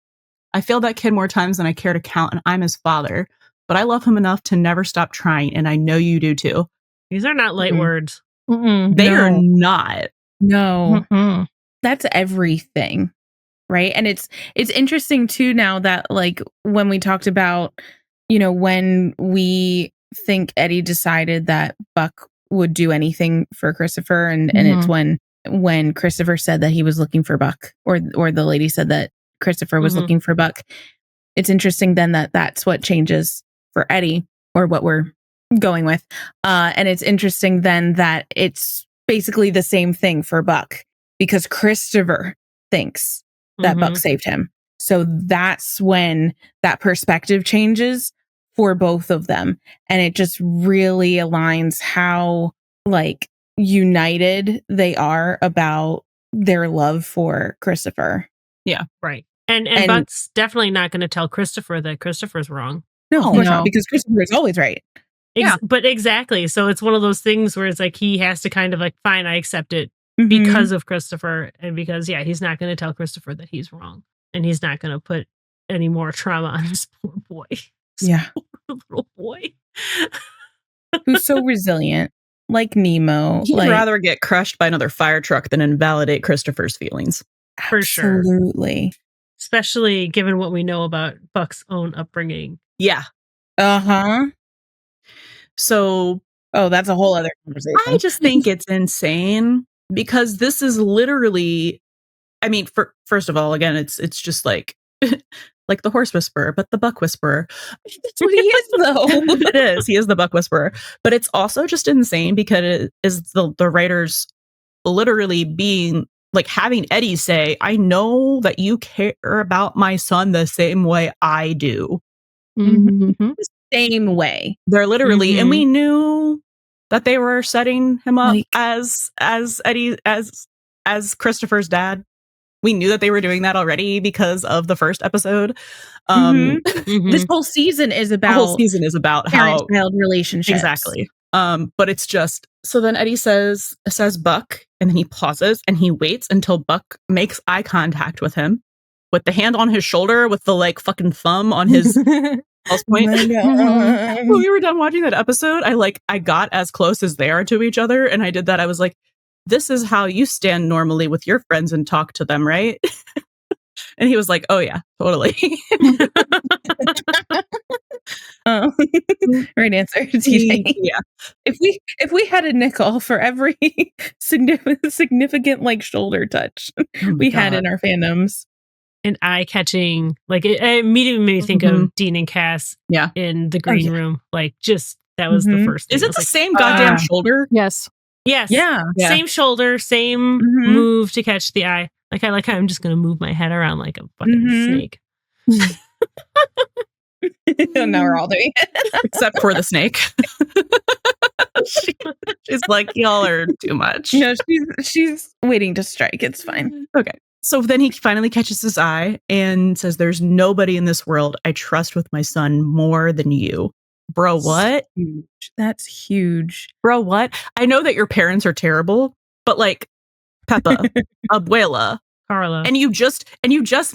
I failed that kid more times than I care to count, and I'm his father. But I love him enough to never stop trying, and I know you do too. These are not light words. They are not. No. That's everything. Right. And it's interesting too now that like when we talked about, you know, when we think Eddie decided that Buck would do anything for Christopher and it's when Christopher said that he was looking for Buck or the lady said that Christopher was looking for Buck. It's interesting then that that's what changes for Eddie or what we're going with. And it's interesting then that it's basically the same thing for Buck because Christopher thinks that Buck saved him. So that's when that perspective changes for both of them. And it just really aligns how like united they are about their love for Christopher. Yeah. Right. And Buck's definitely not going to tell Christopher that Christopher's wrong. No, of course not, because Christopher is always right. But exactly. So it's one of those things where it's like he has to kind of like, fine, I accept it because of Christopher. And because, he's not going to tell Christopher that he's wrong. And he's not going to put any more trauma on his poor boy. Poor little boy. Who's so resilient. Like Nemo. He'd rather get crushed by another fire truck than invalidate Christopher's feelings. For sure. Absolutely. Especially given what we know about Buck's own upbringing. Yeah. So, that's a whole other conversation. I just think it's insane because this is literally, I mean, first of all, again, it's just like the horse whisperer, but the buck whisperer. That's what he is, though. It is. He is the buck whisperer. But it's also just insane because it is the writers literally being like having Eddie say, I know that you care about my son the same way I do. The same way. They're literally, and we knew that they were setting him up as Eddie, as Christopher's dad. We knew that they were doing that already because of the first episode. This whole season is about how parent-child relationships. Exactly. But it's just, so then Eddie says Buck, and then he pauses and he waits until Buck makes eye contact with him with the hand on his shoulder with the like fucking thumb on his pulse point. When we were done watching that episode, I got as close as they are to each other. And I did that. I was like, this is how you stand normally with your friends and talk to them, right? And he was like, oh yeah, totally. Right answer. Yeah. If we had a nickel for every significant like shoulder touch we had in our fandoms. And eye-catching, like it immediately made me think of Dean and Cass in the green room. Like just, that was the first thing. Is it the same goddamn shoulder? Yes. Yeah. Same shoulder, same move to catch the eye. Like I like how I'm just going to move my head around like a fucking snake. Now we're all doing it. Except for the snake. She's like, y'all are too much. No, she's waiting to strike. It's fine. Okay. So then he finally catches his eye and says, there's nobody in this world I trust with my son more than you. Bro, what? That's huge. Bro, what? I know that your parents are terrible, but like Peppa, Abuela, Carla. And you just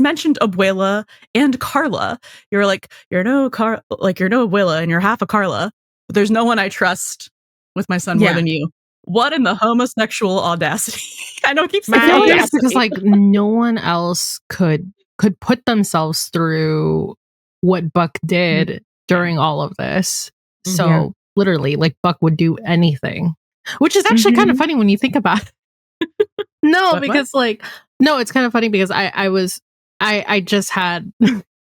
mentioned Abuela and Carla. You're like, you're no Abuela and you're half a Carla. But there's no one I trust with my son more than you. What in the homosexual audacity? I don't keep saying that because like no one else could put themselves through what Buck did during all of this. So literally, like Buck would do anything, which is actually kind of funny when you think about it. It's kind of funny because I just had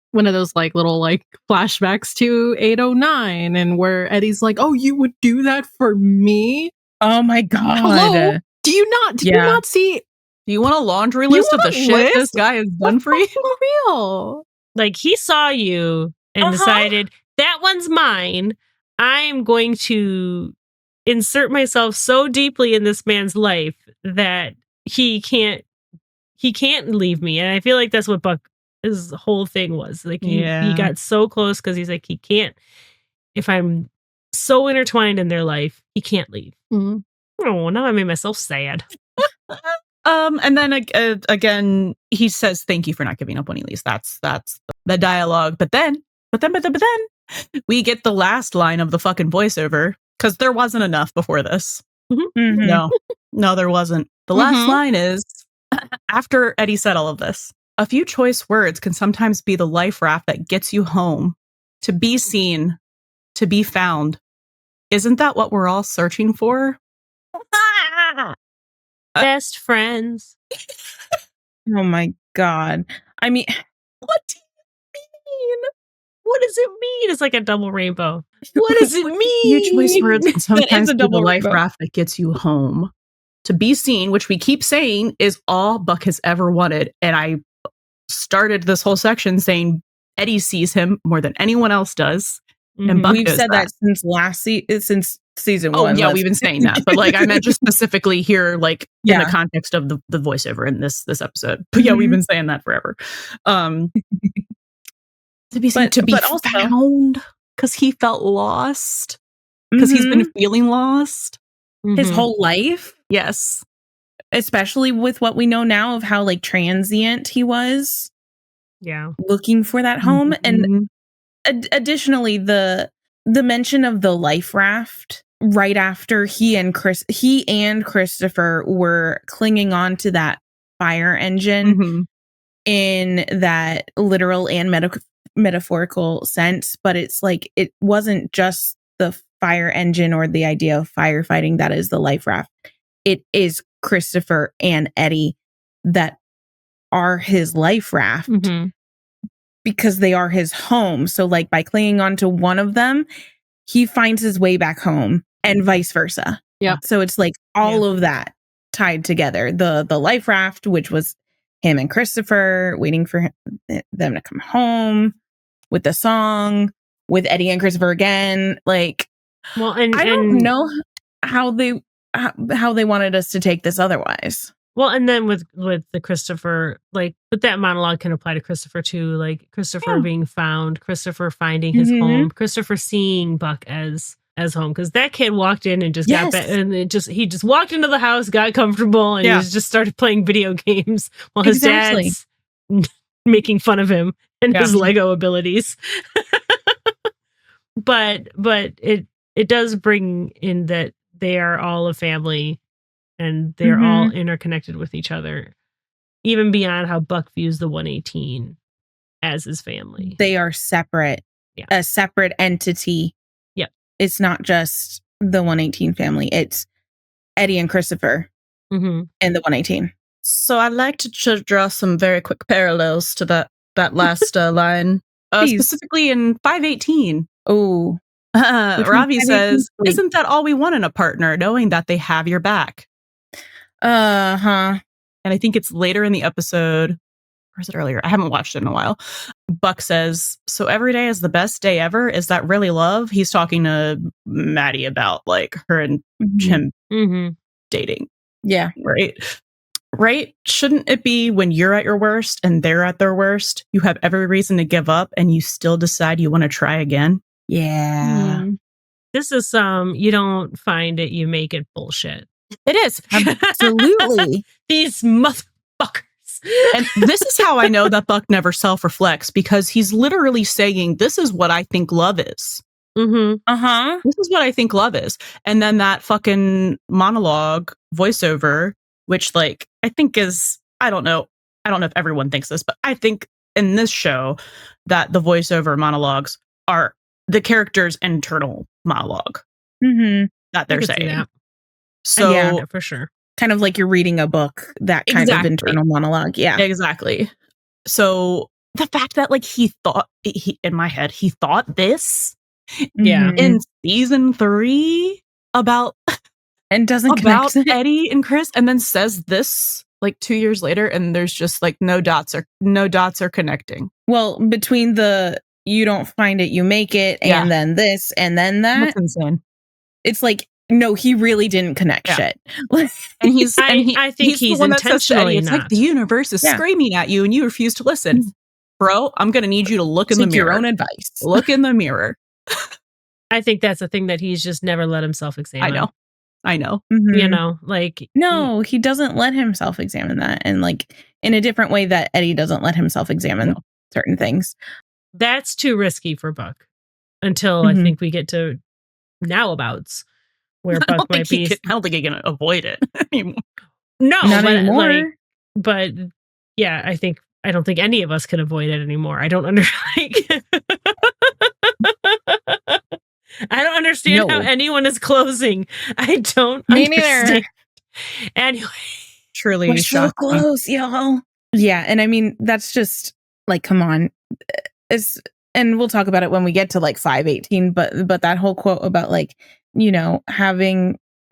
one of those like little like flashbacks to 809 and where Eddie's like, oh, you would do that for me? Oh my God. Hello? Do you not see? Do you want a laundry list of the shit this guy has done for you? For real. Like he saw you and decided that one's mine. I'm going to insert myself so deeply in this man's life that he can't leave me. And I feel like that's what Buck's whole thing was. Like he got so close because he's like, he can't, if I'm so intertwined in their life, he can't leave. Mhm. Oh, now I made myself sad. And then again, he says, "Thank you for not giving up when he leaves." That's the dialogue. But then, we get the last line of the fucking voiceover because there wasn't enough before this. Mhm. No, there wasn't. The last line is after Eddie said all of this. A few choice words can sometimes be the life raft that gets you home, to be seen, to be found. Isn't that what we're all searching for? Best friends. Oh my God. I mean, What do you mean? What does it mean? It's like a double rainbow. What does it mean? Few choice words can sometimes a be the double life rainbow. raft that gets you home. To be seen, which we keep saying is all Buck has ever wanted. And I started this whole section saying Eddie sees him more than anyone else does. And Buck we've knows said that since season Oh, one. yeah, we've been saying that. But like I meant just specifically here, like in Yeah. the context of the voiceover in this episode. But yeah, we've been saying that forever. To be seen, to be but also- found, because he felt lost. Because he's been feeling lost. his whole life, Yes. especially with what we know now of how like transient he was Yeah. looking for that home. And additionally, the mention of the life raft right after he and Christopher were clinging on to that fire engine in that literal and metaphorical sense. But it's like, it wasn't just the fire engine or the idea of firefighting that is the life raft. It is Christopher and Eddie that are his life raft. Because they are his home. So like by clinging on to one of them, he finds his way back home and vice versa. Yeah. So it's like all of that tied together. The life raft, which was him and Christopher waiting for them to come home, with the song, with Eddie and Christopher again. Like, Well, and I don't know how they wanted us to take this otherwise. Well, and then with the Christopher, like, but that monologue can apply to Christopher too. Like Christopher being found, Christopher finding his home, Christopher seeing Buck as home, because that kid walked in and just got back, and he just walked into the house, got comfortable, and he just started playing video games while his dad's making fun of him and his Lego abilities. but it does bring in that they are all a family. And they're all interconnected with each other, even beyond how Buck views the 118 as his family. They are separate, a separate entity. Yep. It's not just the 118 family. It's Eddie and Christopher and the 118. So I'd like to draw some very quick parallels to that last line, specifically in 518. Oh, Ravi says, "Isn't that all we want in a partner? Knowing that they have your back." And I think it's later in the episode, or is it earlier? I haven't watched it in a while. Buck says, "So every day is the best day ever. Is that really love?" He's talking to Maddie about like her and him dating. Yeah. Right? Shouldn't it be when you're at your worst and they're at their worst, you have every reason to give up and you still decide you want to try again? Yeah. This is you don't find it, you make it bullshit. It is. Absolutely. These motherfuckers. And this is how I know that Buck never self-reflects, because he's literally saying, this is what I think love is. This is what I think love is. And then that fucking monologue voiceover, which like, I think is, I don't know if everyone thinks this, but I think in this show that the voiceover monologues are the character's internal monologue that they're saying. So yeah, for sure. Kind of like you're reading a book, that kind of internal monologue. Yeah, exactly. So the fact that like he in my head, he thought this in season 3 about and doesn't about connect Eddie and Chris, and then says this like 2 years later, and there's just like no dots are connecting. Well, between the you don't find it, you make it, and then this, and then that. That's insane. It's like, no, he really didn't connect shit. And I think he's the one that says to Eddie, intentionally it's not. like the universe is screaming at you and you refuse to listen. Bro, I'm going to need you to look in the mirror. Your own advice. Look in the mirror. I think that's a thing that he's just never let himself examine. I know. Mhm. You know, like No, he doesn't let himself examine that, and like in a different way that Eddie doesn't let himself examine certain things. That's too risky for Buck until I think we get to nowabouts where Buck might be. I don't think he can avoid it anymore. No, Not but anymore. but yeah, I don't think any of us can avoid it anymore. I don't I don't understand how anyone is closing. I don't Me understand. neither. Anyway, Truly We're so shocking. close, y'all. Yeah, and I mean that's just like, come on. And we'll talk about it when we get to like 518, but that whole quote about like, you know,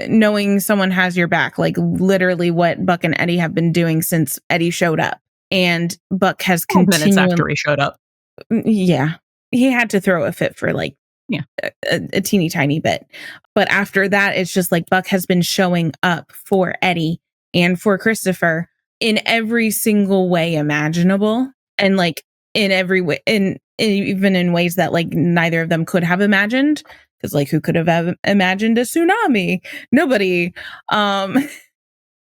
knowing someone has your back, like literally what Buck and Eddie have been doing since Eddie showed up. And Buck has 12 minutes continually, after he showed up. yeah, he had to throw a fit for like a teeny tiny bit. But after that, it's just like Buck has been showing up for Eddie and for Christopher in every single way imaginable. And like in every way, even in ways that like neither of them could have imagined. Because like who could have imagined a tsunami? Nobody. and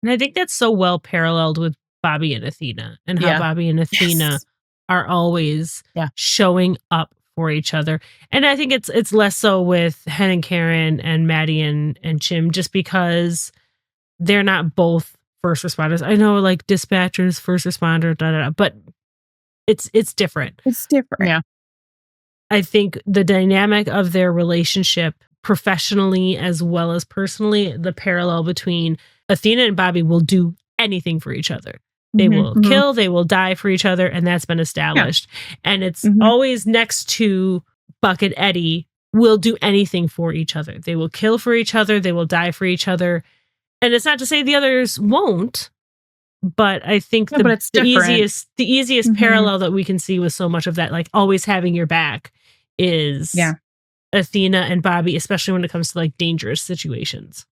I think that's so well paralleled with Bobby and Athena, and how Bobby and Athena are always showing up for each other. And I think it's less so with Hen and Karen and Maddie and Chim, just because they're not both first responders. I know like dispatchers, first responder, but it's different. It's different. Yeah. I think the dynamic of their relationship professionally as well as personally, the parallel between Athena and Bobby will do anything for each other. They will kill, they will die for each other, and that's been established. And it's always next to Buck and Eddie will do anything for each other. They will kill for each other, they will die for each other. And it's not to say the others won't, but I think the easiest parallel that we can see with so much of that, like always having your back, is Athena and Bobby, especially when it comes to like dangerous situations.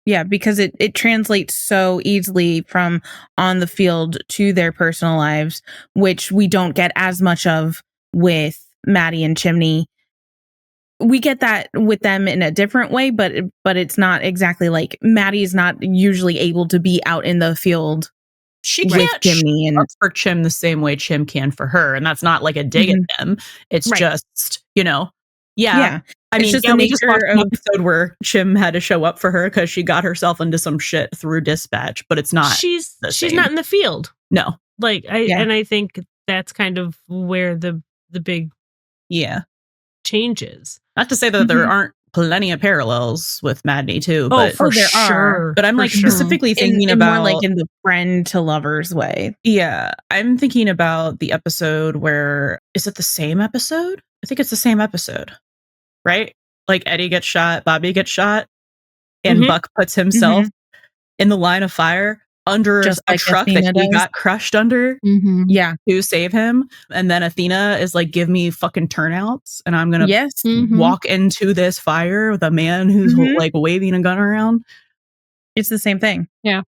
Yeah, because it translates so easily from on the field to their personal lives, which we don't get as much of with Maddie and Chimney. We get that with them in a different way, but it's not exactly like Maddie's not usually able to be out in the field. She can't Chimney and for Chim the same way Chim can for her, and that's not like a dig at them. It's just, you know, I mean, we just watched an episode where Chim had to show up for her because she got herself into some shit through dispatch, but it's not. She's not in the field. No, like and I think that's kind of where the big change is. Not to say that there aren't plenty of parallels with Maddie too, but there are. But I'm like specifically thinking about more like in the friend to lovers way. Yeah, I'm thinking about the episode where, is it the same episode? I think it's the same episode, right? Like Eddie gets shot, Bobby gets shot, and Buck puts himself in the line of fire under just a like truck Athena that he does. got crushed under to save him. And then Athena is like, give me fucking turnouts and I'm going to walk into this fire with a man who's like waving a gun around. It's the same thing. Yeah.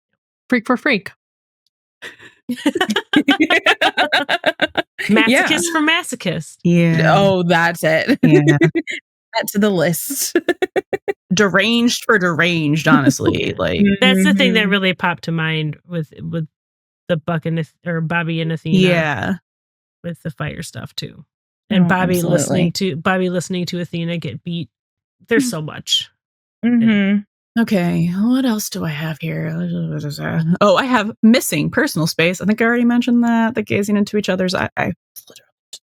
Freak for freak. Masochist for masochist. Yeah. Oh, that's it. Yeah. Add to the list. Deranged for deranged, honestly. Like that's the thing that really popped to mind with the Buck and or Bobby and Athena. Yeah. With the fire stuff too. And Bobby listening to Athena get beat. There's so much. Okay, what else do I have here? Oh, I have missing personal space. I think I already mentioned that. The gazing into each other's eye.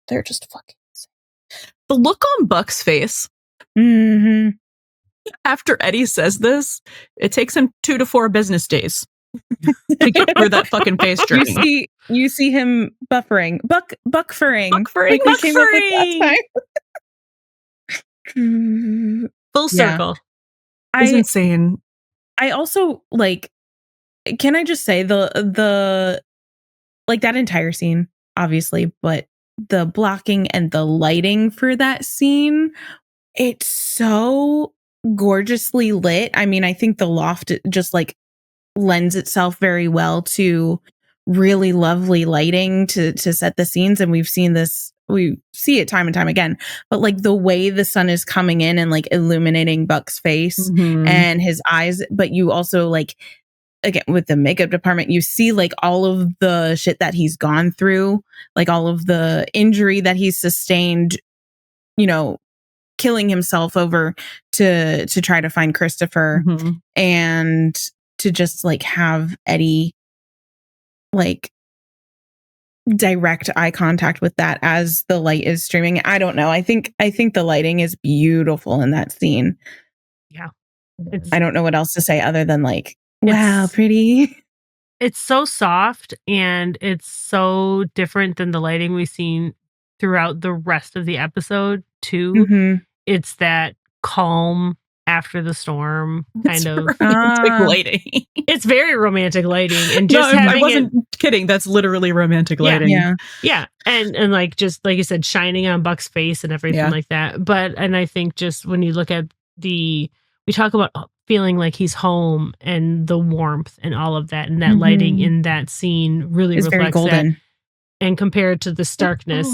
They're just fucking insane. The look on Buck's face after Eddie says this, it takes him 2 to 4 business days to get through that fucking face journey. You see him buffering. Buckfering. Like we came up with that time. Full circle. It's insane. I also like, can I just say the like that entire scene, obviously, but the blocking and the lighting for that scene, it's so gorgeously lit. I mean, I think the Loft just like lends itself very well to really lovely lighting to set the scenes. And we've seen this we see it time and time again, but like the way the sun is coming in and like illuminating Buck's face and his eyes, but you also like, again, with the makeup department, you see like all of the shit that he's gone through, like all of the injury that he's sustained, you know, killing himself over to try to find Christopher and to just like have Eddie like direct eye contact with that as the light is streaming. I don't know. I think the lighting is beautiful in that scene. Yeah. I don't know what else to say other than like, wow, pretty. It's so soft and it's so different than the lighting we've seen throughout the rest of the episode too. It's that calm after the storm kind of romantic lighting. It's very romantic lighting, and just I wasn't kidding. That's literally romantic lighting. Yeah, and like just like you said, shining on Buck's face and everything like that. But and I think just when you look at we talk about feeling like he's home and the warmth and all of that, and that lighting in that scene really it's reflects very golden. that. And compared to the starkness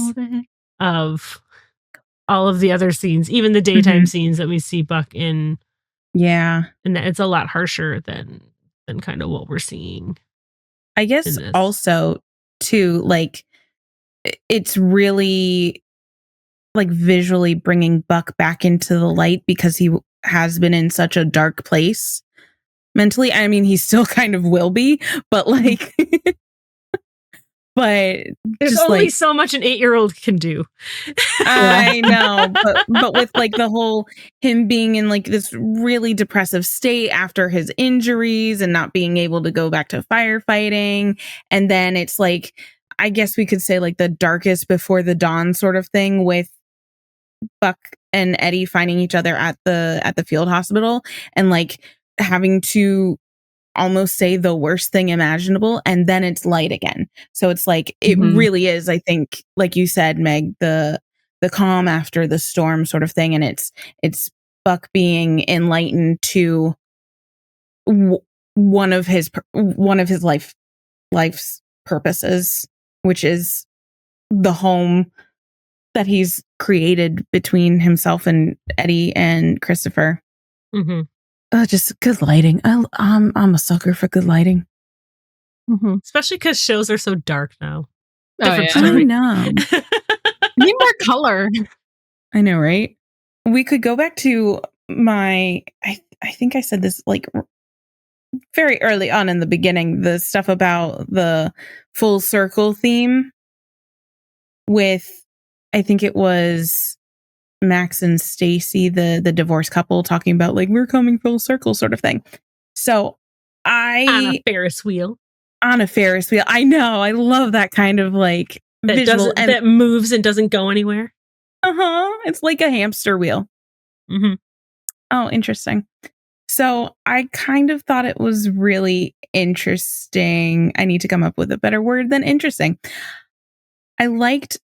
of all of the other scenes, even the daytime scenes that we see Buck in. Yeah. And that it's a lot harsher than kind of what we're seeing. I guess also too, like it's really like visually bringing Buck back into the light because he has been in such a dark place mentally. I mean, he still kind of will be, but like but there's just only like, so much an 8-year-old can do. I know, but with like the whole him being in like this really depressive state after his injuries and not being able to go back to firefighting, and then it's like, I guess we could say like the darkest before the dawn sort of thing with Buck and Eddie finding each other at the field hospital and like having to almost say the worst thing imaginable, and then it's light again. So it's like it really is, I think, like you said, Meg, the calm after the storm sort of thing, and it's Buck being enlightened to one of his life's purposes, which is the home that he's created between himself and Eddie and Christopher. Just good lighting. I'm a sucker for good lighting. Especially because shows are so dark now. I know. Need more color. I know, right? We could go back to my, I think I said this like very early on in the beginning, the stuff about the full circle theme with, I think it was Max and Stacy, the divorced couple, talking about like, we're coming full circle sort of thing. So on a Ferris wheel. I know. I love that kind of like that visual that moves and doesn't go anywhere. It's like a hamster wheel. Oh, interesting. So I kind of thought it was really interesting. I need to come up with a better word than interesting. I liked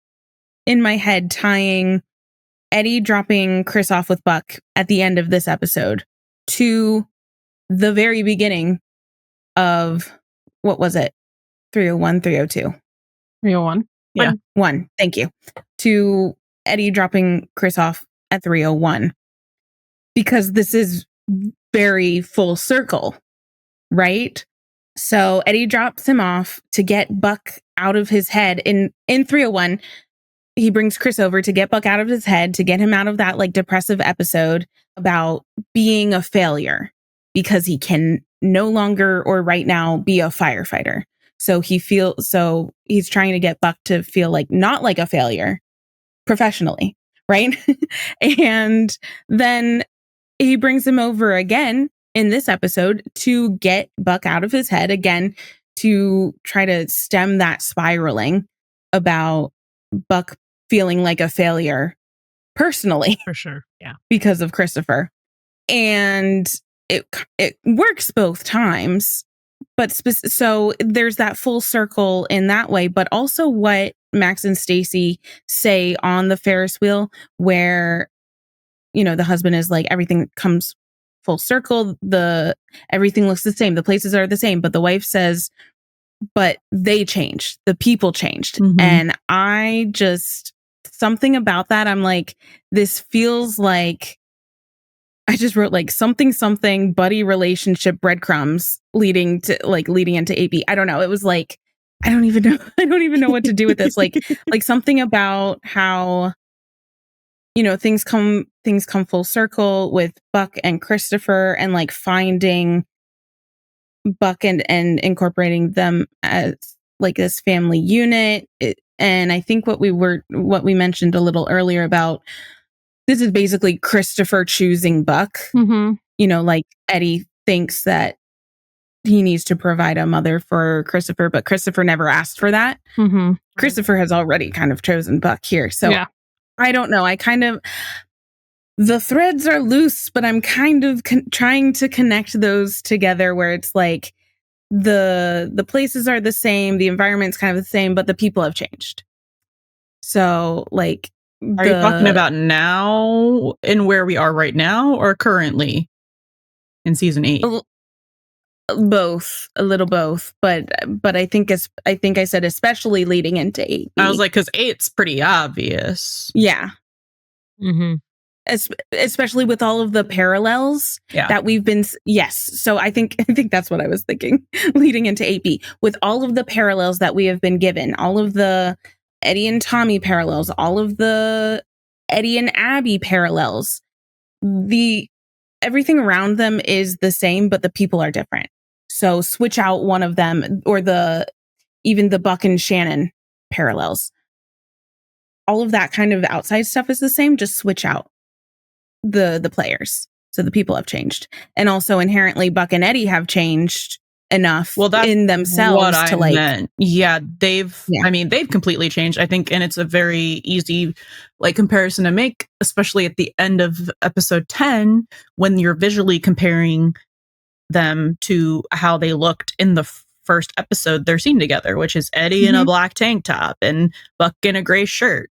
in my head tying Eddie dropping Chris off with Buck at the end of this episode to the very beginning of, what was it? 301, 302. 301. Yeah. One. Thank you. To Eddie dropping Chris off at 301. Because this is very full circle, right? So Eddie drops him off to get Buck out of his head in 301. He brings Chris over to get Buck out of his head, to get him out of that like depressive episode about being a failure because he can no longer or right now be a firefighter. So he's trying to get Buck to feel like not like a failure professionally, right? And then he brings him over again in this episode to get Buck out of his head again, to try to stem that spiraling about Buck feeling like a failure personally. For sure. Yeah. Because of Christopher. And it works both times. But so there's that full circle in that way, but also what Max and Stacy say on the Ferris wheel, where, you know, the husband is like, everything comes full circle. Everything looks the same. The places are the same. But the wife says, but they changed. The people changed. And I just something about that. I'm like, this feels like, I just wrote like something buddy relationship breadcrumbs leading into AP. I don't know. It was like, I don't even know what to do with this. Like something about how, things come full circle with Buck and Christopher, and like finding Buck and incorporating them as like this family unit. And I think what we mentioned a little earlier about, this is basically Christopher choosing Buck. Like Eddie thinks that he needs to provide a mother for Christopher, but Christopher never asked for that. Christopher has already kind of chosen Buck here. So yeah. I don't know. The threads are loose, but I'm kind of trying to connect those together where it's like the places are the same, the environment's kind of the same, but the people have changed. So like, are you talking about now and where we are right now, or currently in season 8? Both, a little both, but I think I said especially leading into 8. I was like, because 8's pretty obvious. Yeah. Especially with all of the parallels that we've been. Yes. So I think that's what I was thinking leading into 8B, with all of the parallels that we have been given, all of the Eddie and Tommy parallels, all of the Eddie and Abby parallels, everything around them is the same, but the people are different. So switch out one of them, or even the Buck and Shannon parallels. All of that kind of outside stuff is the same, just switch out the players. So the people have changed. And also inherently Buck and Eddie have changed enough in themselves to like meant. They've completely changed, I think, and it's a very easy like comparison to make, especially at the end of episode 10 when you're visually comparing them to how they looked in the first episode they're seen together, which is Eddie in a black tank top and Buck in a gray shirt.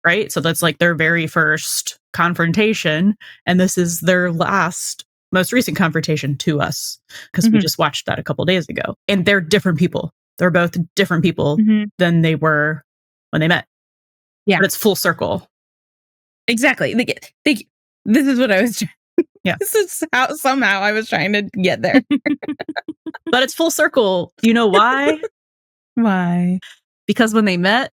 Right? So that's like their very first confrontation, and this is their most recent confrontation to us, because we just watched that a couple days ago. And they're different people. They're both different people than they were when they met. Yeah. But it's full circle. Exactly. This is what I was this is how somehow I was trying to get there. But it's full circle. You know why? Why? Because when they met,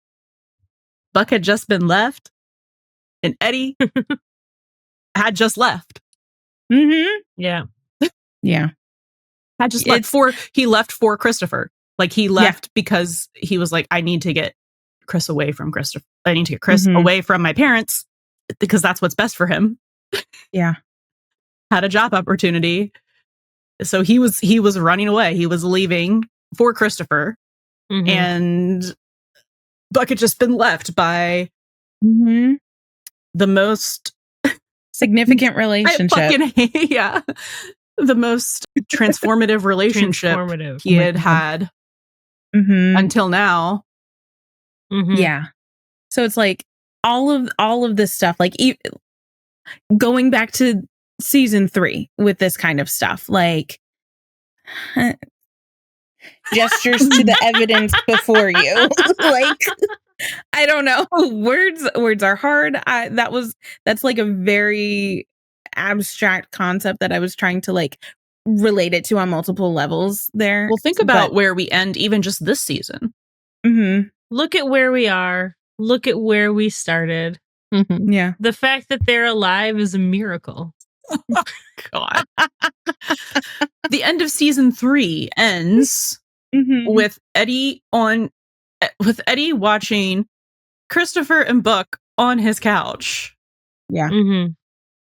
Buck had just been left and Eddie had just left. Yeah. Had just left he left for Christopher. Like he left because he was like, I need to get Chris away from Christopher. I need to get Chris away from my parents because that's what's best for him. Yeah. Had a job opportunity. So he was running away. He was leaving for Christopher. And Buck had just been left by the most significant relationship. The most transformative relationship he had until now. Yeah. So it's like all of this stuff, like going back to season 3 with this kind of stuff, like gestures to the evidence before you. Like, I don't know. Words are hard. That's like a very abstract concept that I was trying to like relate it to on multiple levels there. Well, think about where we end even just this season. Look at where we are. Look at where we started. Yeah. The fact that they're alive is a miracle. Oh, God. The end of season 3 ends with Eddie watching Christopher and Buck on his couch. Yeah.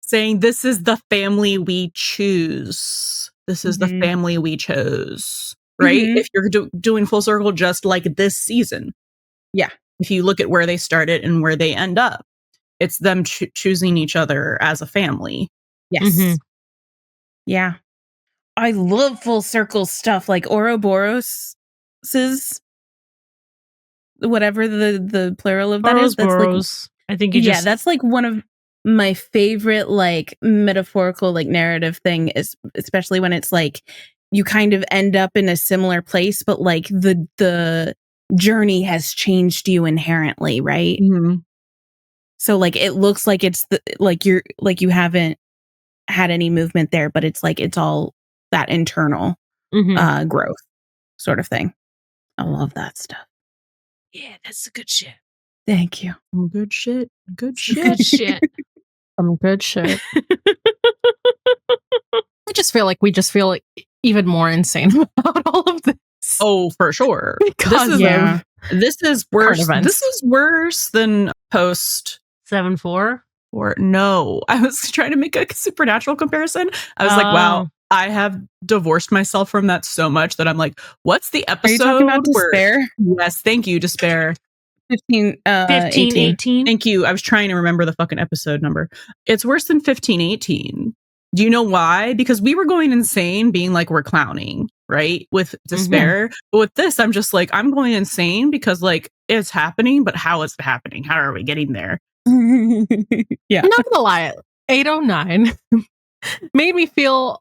Saying, this is the family we choose. This is the family we chose. Right? If you're doing full circle just like this season. Yeah. If you look at where they started and where they end up, it's them choosing each other as a family. Yes. Yeah. I love full circle stuff like Ouroboros's, whatever the plural of that is. That's like, I think that's like one of my favorite like metaphorical like narrative thing, is especially when it's like you kind of end up in a similar place, but like the journey has changed you inherently, right? So like it looks like it's you haven't had any movement there, but it's like it's all that internal growth sort of thing. I love that stuff. Yeah, that's the good shit. Thank you. Good shit. Good Some shit. good shit. Some good shit. I just feel like we just feel like even more insane about all of this. Oh, for sure. Because This is worse. events. This is worse than post 7-4. or no. I was trying to make a supernatural comparison. I was like, wow, I have divorced myself from that so much that I'm like, what's the episode? Are you talking about Despair? Yes, thank you, Despair. 15-18. Thank you. I was trying to remember the fucking episode number. It's worse than 15-18. Do you know why? Because we were going insane being like, we're clowning, right? With Despair. But with this, I'm just like, I'm going insane because like it's happening, but how is it happening? How are we getting there? Yeah. I'm not gonna lie, 809 made me feel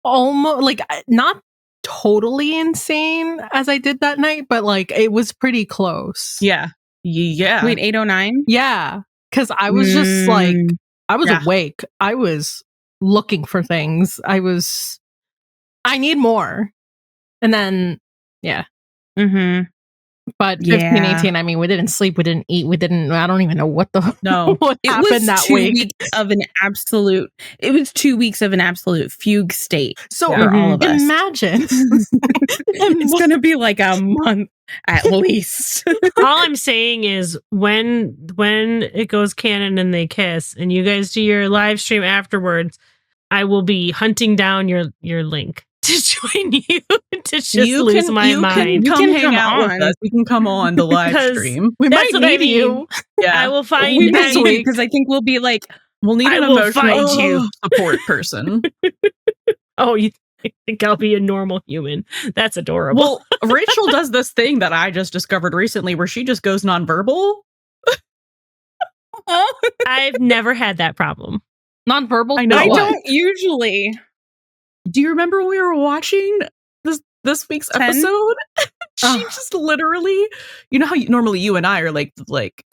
almost like not totally insane as I did that night, but like it was pretty close. Yeah. Yeah. Wait, 809? Yeah. Because I was just like, I was awake. I was looking for things. I need more. And then, yeah. Mm-hmm. But 15, 18, I mean, we didn't sleep, we didn't eat, I don't even know what the what It happened was that 2 week. weeks of an absolute. It was 2 weeks of an absolute fugue state. So for all of us. imagine. It's gonna be like a month at least. All I'm saying is when it goes canon and they kiss and you guys do your live stream afterwards, I will be hunting down your link to join you to just lose my mind. You can come hang out on. with us. You can come on the live stream. We That's might what I need you. mean. Yeah. I will find We might next need week. because I think we'll be like, We'll need I an will emotional find you. support person. Oh, you think I'll be a normal human? That's adorable. Well, Rachel does this thing that I just discovered recently where she just goes nonverbal. I've never had that problem. Nonverbal? I know. I What? don't usually. Do you remember when we were watching this week's 10? episode? She just literally, you know how normally you and I are like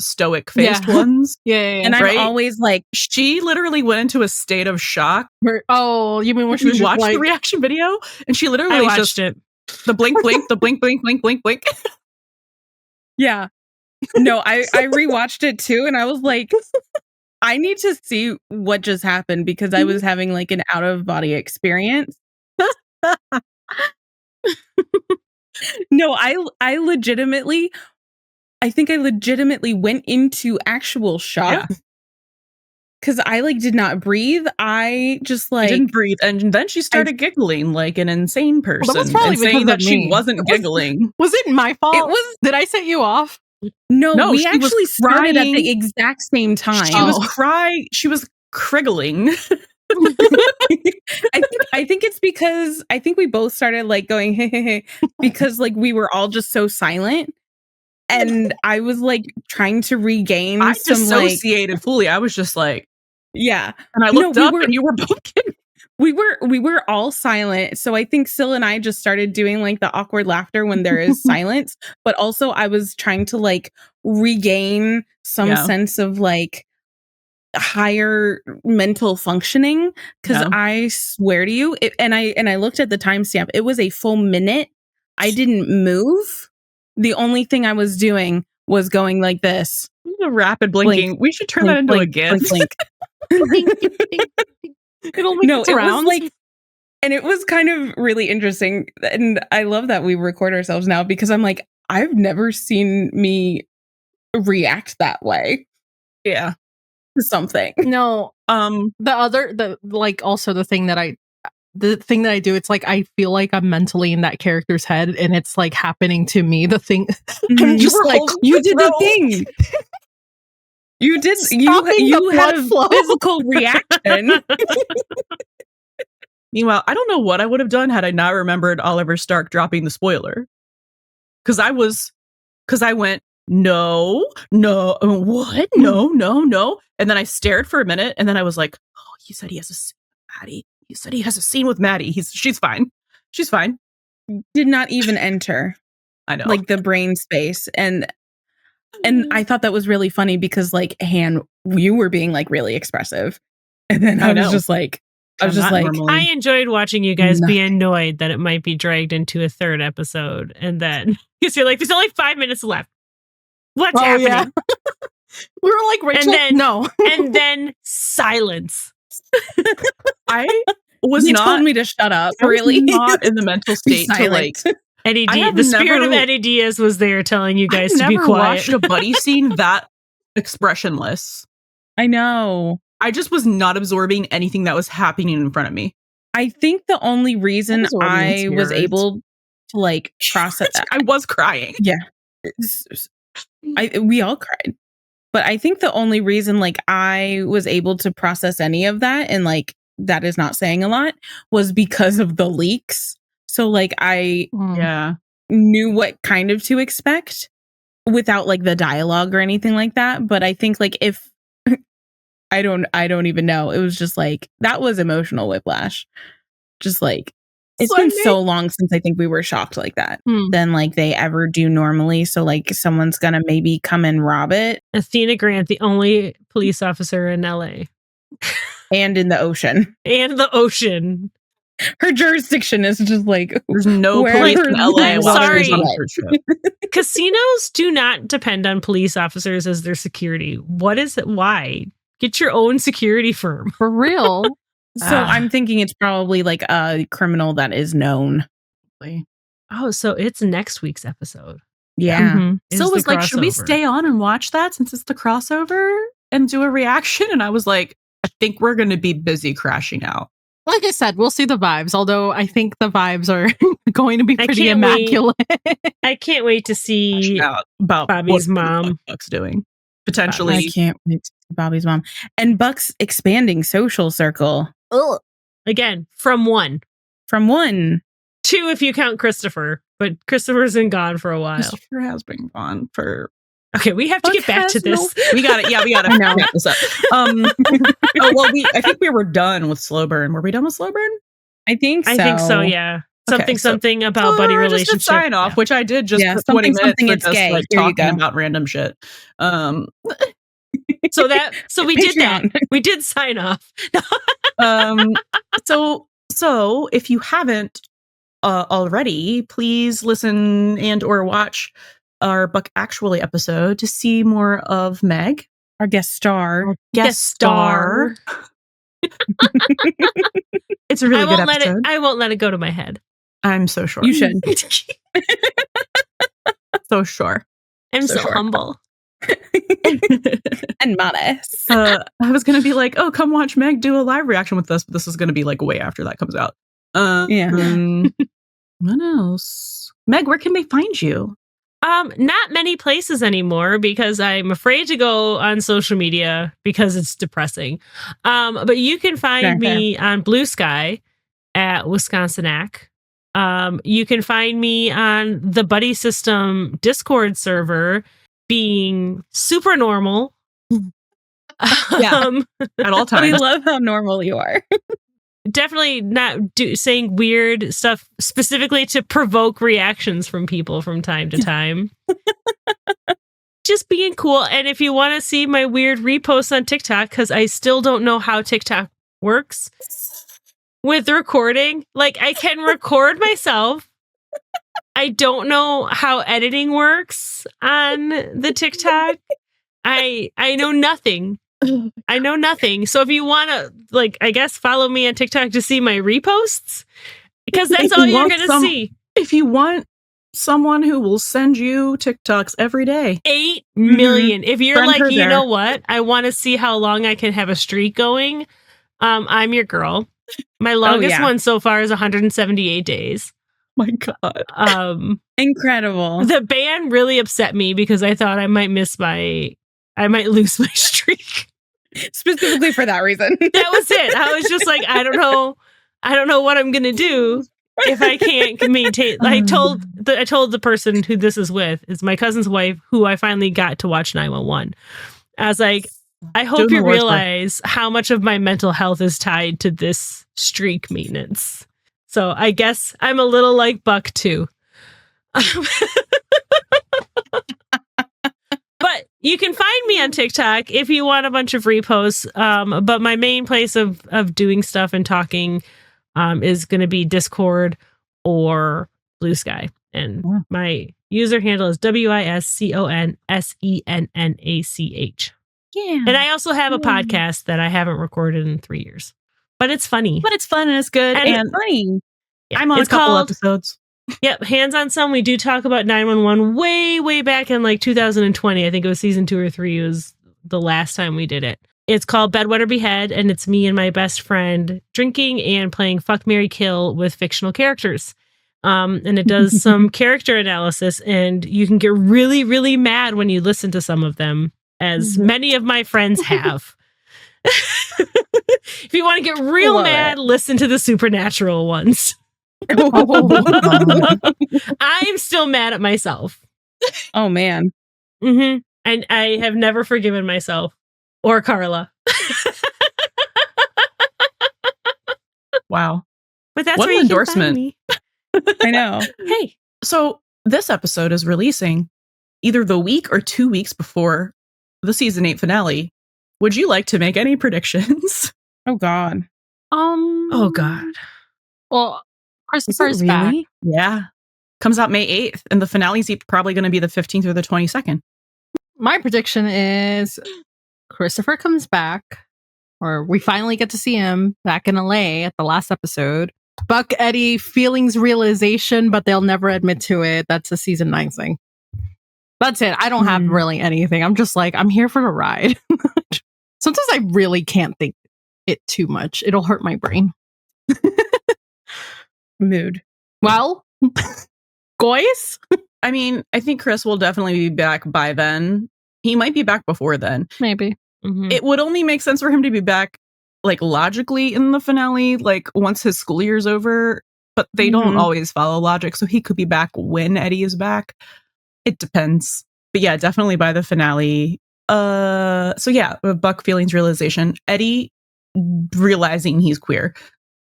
stoic faced ones? Yeah. And I'm Right? always like, She literally went into a state of shock. Oh, you mean when she was She just watched like, the reaction video and she literally I watched just it. the blink, blink, the blink, blink, blink, blink, blink. yeah. No, I rewatched it too, and I was like, I need to see what just happened because I was having like an out of body experience. No, I legitimately, I think I legitimately went into actual shock because I like did not breathe. I just I like didn't breathe, and then she started giggling like an insane person, was probably and saying because that of she me. wasn't giggling. was it my fault? It was- Did I set you off? No, No, we she was actually started at crying. the exact same time. She was crying. She was criggling. I think it's because I think we both started like going hey, hey, hey, because like we were all just so silent, and I was like trying to regain I some like dissociated fully. I was just like, yeah, and I looked up, and you were both kidding. we were all silent. So I think Syl and I just started doing like the awkward laughter when there is silence, but also I was trying to like regain some sense of like higher mental functioning because I swear to you and I looked at the timestamp. It was a full minute. I didn't move. The only thing I was doing was going like this. The rapid blinking. Blink, We should turn blink, that into blink, a GIF. blink. It'll make No, its it rounds. was like, and it was kind of really interesting. And I love that we record ourselves now because I'm like, I've never seen me react that way Yeah. to something. No, also the thing that I do, it's like I feel like I'm mentally in that character's head and it's like happening to me. The thing I'm just like, you did the thing. You did you had a physical reaction. Meanwhile, I don't know what I would have done had I not remembered Oliver Stark dropping the spoiler. Because I went, no, what? No. And then I stared for a minute and then I was like, oh, he said he has a scene with Maddie. He said he has a scene with Maddie. She's fine. She's fine. Did not even enter. I know. Like the brain space. And And I thought that was really funny because like, Han, you were being like really expressive. And then I was just like, I enjoyed watching you guys be annoyed that it might be dragged into a third episode. And then, because you're like, there's only 5 minutes left. What's happening? Yeah. We were like, Rachel, and then, no. And then silence. I was you not. told me to shut up. I was Really? not in the mental state to like. Eddie D, the spirit of Eddie Diaz was there telling you guys to be quiet. I've never watched a Buddy scene that expressionless. I know. I just was not absorbing anything that was happening in front of me. I think the only reason I was able to like process that, I was crying. Yeah. We all cried. But I think the only reason like I was able to process any of that, and like that is not saying a lot, was because of the leaks. So like I knew what kind of to expect without like the dialogue or anything like that. But I think like if I don't even know. It was just like that was emotional whiplash. Just like it's been so long since I think we were shocked like that than like they ever do normally. So like someone's gonna maybe come and rob it. Athena Grant, the only police officer in LA. And in the ocean. And the ocean. Her jurisdiction is just like there's no police in LA. I'm sorry. Casinos do not depend on police officers as their security. What is it? Why? Get your own security firm. For real. So I'm thinking it's probably like a criminal that is known. Oh, so it's next week's episode. Yeah. Mm-hmm. So it was like, should we stay on and watch that since it's the crossover and do a reaction? And I was like, I think we're going to be busy crashing out. Like I said, we'll see the vibes, although I think the vibes are going to be pretty immaculate. I can't wait to see about Bobby's mom. Buck's doing. Potentially. I can't wait to see Bobby's mom. And Buck's expanding social circle. Ugh. Again, from 1. From 1. 2 if you count Christopher, but Christopher's been gone for a while. Christopher has been gone for... Okay, we have to get back to this. We got it. Yeah, we got to wrap this up. I think we were done with Slow Burn. Were we done with Slow Burn? I think so, yeah. Something about buddy relationship. Just a sign off, which I did just for 20 minutes for just like talking about random shit. So we did that. We did sign off. So if you haven't already, please listen and or watch our Buck Actually episode to see more of Meg, our guest star. It's a really good episode. I won't let it go to my head. I'm so sure. You should. So sure. I'm so humble. And modest. I was going to be like, oh, come watch Meg do a live reaction with us, but this is going to be like way after that comes out. What else? Meg, where can they find you? Not many places anymore because I'm afraid to go on social media because it's depressing. But you can find me on Blue Sky at Wisconsinac. You can find me on the Buddy System Discord server being super normal. At all times. We love how normal you are. Definitely not saying weird stuff specifically to provoke reactions from people from time to time. Just being cool. And if you want to see my weird reposts on TikTok, because I still don't know how TikTok works with recording. Like, I can record myself. I don't know how editing works on the TikTok. I know nothing. I know nothing. So if you want to, like, I guess follow me on TikTok to see my reposts, because that's all you're going to see. If you want someone who will send you TikToks every day. 8 million. If you're like, you know what? I want to see how long I can have a streak going. I'm your girl. My longest one so far is 178 days. My God. Incredible. The ban really upset me because I thought I might lose my streak. Specifically for that reason. That was it. I was just like, I don't know what I'm gonna do if I can't maintain. I told the person who this is with, is my cousin's wife, who I finally got to watch 911. I was like, I hope you realize how much of my mental health is tied to this streak maintenance. So I guess I'm a little like Buck too. But You can find me on TikTok if you want a bunch of reposts. But my main place of doing stuff and talking is going to be Discord or Blue Sky. And my user handle is WISCONSENNACH. Yeah. And I also have a podcast that I haven't recorded in 3 years. But it's funny. But it's fun and it's good. And And funny. Yeah, I'm on it's a couple called- episodes. Yep, Hands on Some. We do talk about 911 way back in like 2020. I think it was season 2 or 3 was the last time we did it. It's called Bedwetter Behead, and it's me and my best friend drinking and playing Fuck, Marry, Kill with fictional characters. And it does some character analysis, and you can get really, really mad when you listen to some of them, as many of my friends have. If you want to get real mad, listen to the supernatural ones. I'm still mad at myself. Oh, man. And I have never forgiven myself or Carla. Wow. But that's What where an you can endorsement. find me. I know. Hey, So this episode is releasing either the week or 2 weeks before the season 8 finale. Would you like to make any predictions? Oh, God. oh God. Well, Christopher's Is it back. really? Yeah. Comes out May 8th, and the finale's probably going to be the 15th or the 22nd. My prediction is Christopher comes back, or we finally get to see him back in LA at the last episode. Buck, Eddie, feelings realization, but they'll never admit to it. That's a season 9 thing. That's it. I don't have really anything. I'm just like, I'm here for the ride. Sometimes I really can't think it too much. It'll hurt my brain. Mood. Well, guys, I mean, I think Chris will definitely be back by then. He might be back before then. maybe. It would only make sense for him to be back, like, logically in the finale, like, once his school year's over. But they don't always follow logic, so he could be back when Eddie is back. It depends. But yeah, definitely by the finale. So yeah, Buck feelings realization. Eddie realizing he's queer.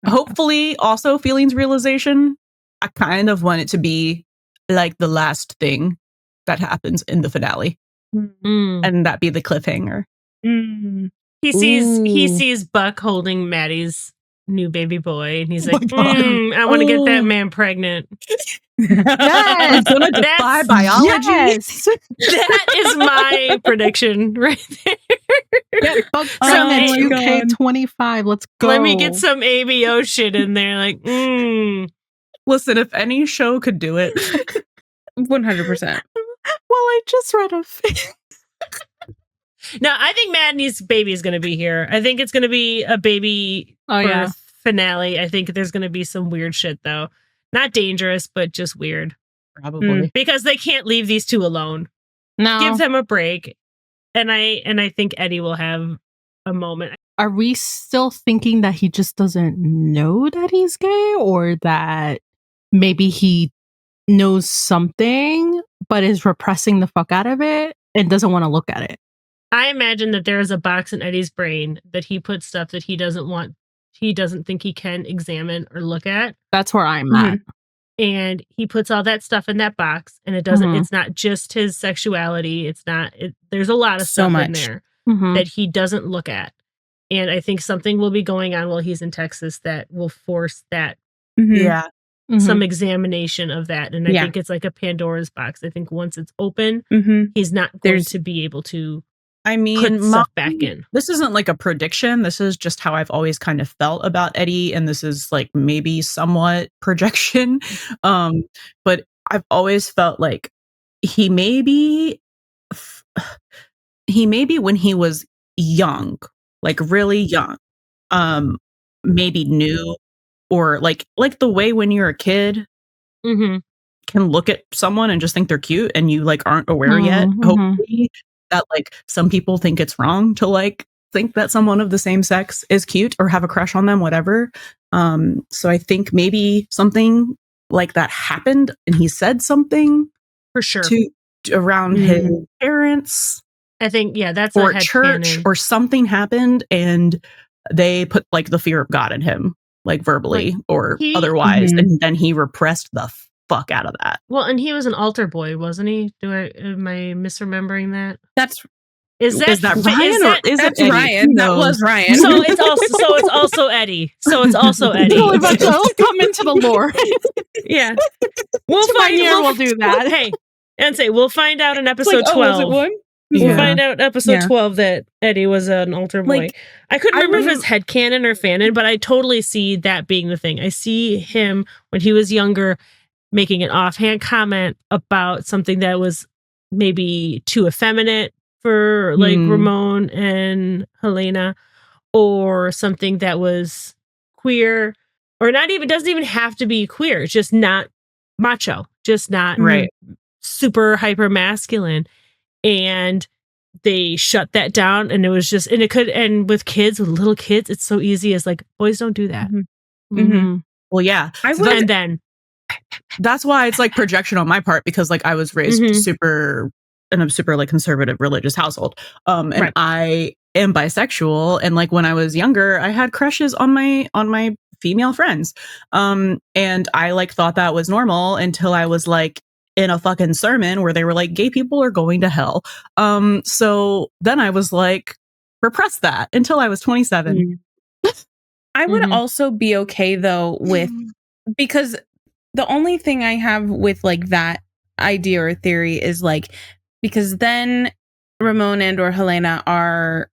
Hopefully also feelings realization. I kind of want it to be like the last thing that happens in the finale. And that be the cliffhanger. He sees Buck holding Maddie's new baby boy, and he's like, God. I want to get that man pregnant. Yes, gonna defy That's- biology. yes. That is my prediction right there. Get Buck Oh pregnant my 2K25. Let's go. Let me get some ABO shit in there. Like, Listen, if any show could do it. 100%. Well, I just read a thing. No, I think Maddie's baby is going to be here. I think it's going to be a baby birth finale. I think there's going to be some weird shit, though. Not dangerous, but just weird. Probably. Because they can't leave these two alone. No. Give them a break. And I think Eddie will have a moment. Are we still thinking that he just doesn't know that he's gay, or that maybe he knows something but is repressing the fuck out of it and doesn't want to look at it? I imagine that there is a box in Eddie's brain that he puts stuff that he doesn't think he can examine or look at. That's where I'm at. And he puts all that stuff in that box, and it doesn't, it's not just his sexuality. There's a lot of stuff in there that he doesn't look at. And I think something will be going on while he's in Texas that will force that Yeah. some examination of that. And I think it's like a Pandora's box. I think once it's open, he's not going to be able to I mean, put stuff back in. This isn't like a prediction. This is just how I've always kind of felt about Eddie. And this is like maybe somewhat projection. But I've always felt like he maybe when he was young, like really young, maybe knew, or like the way when you're a kid can look at someone and just think they're cute and you like aren't aware yet. Hopefully that like some people think it's wrong to like think that someone of the same sex is cute or have a crush on them, whatever. So I think maybe something like that happened and he said something for sure to around his parents. I think, that's or a church headcanon. or something happened and they put like the fear of God in him, like verbally or otherwise. And then he repressed the fuck out of that. Well, and he was an altar boy, wasn't he? Am I misremembering that? Is Is that Ryan or is it that's Eddie? Ryan? That was Ryan. So it's also Eddie. So it's also Eddie. We'll come into the lore. Yeah. We'll do that. Hey, and say we'll find out in episode Like, 12. was it one? We'll find out episode 12 that Eddie was an altar boy. Like, I couldn't remember if it's headcanon or fanon, but I totally see that being the thing. I see him when he was younger making an offhand comment about something that was maybe too effeminate for like Ramon and Helena, or something that was queer, or not even, doesn't even have to be queer. It's just not macho, just not super hyper masculine. And they shut that down, and it was just, and it could, and with kids, with little kids, it's so easy as like, boys don't do that. Well, yeah. And then that's why it's like projection on my part, because like I was raised in a super like conservative religious household. And I am bisexual. And like when I was younger, I had crushes on my female friends. And I like thought that was normal until I was like in a fucking sermon where they were like, gay people are going to hell. So then I was like, repress that until I was 27. I would also be okay though with, because the only thing I have with like that idea or theory is like, because then Ramon and or Helena are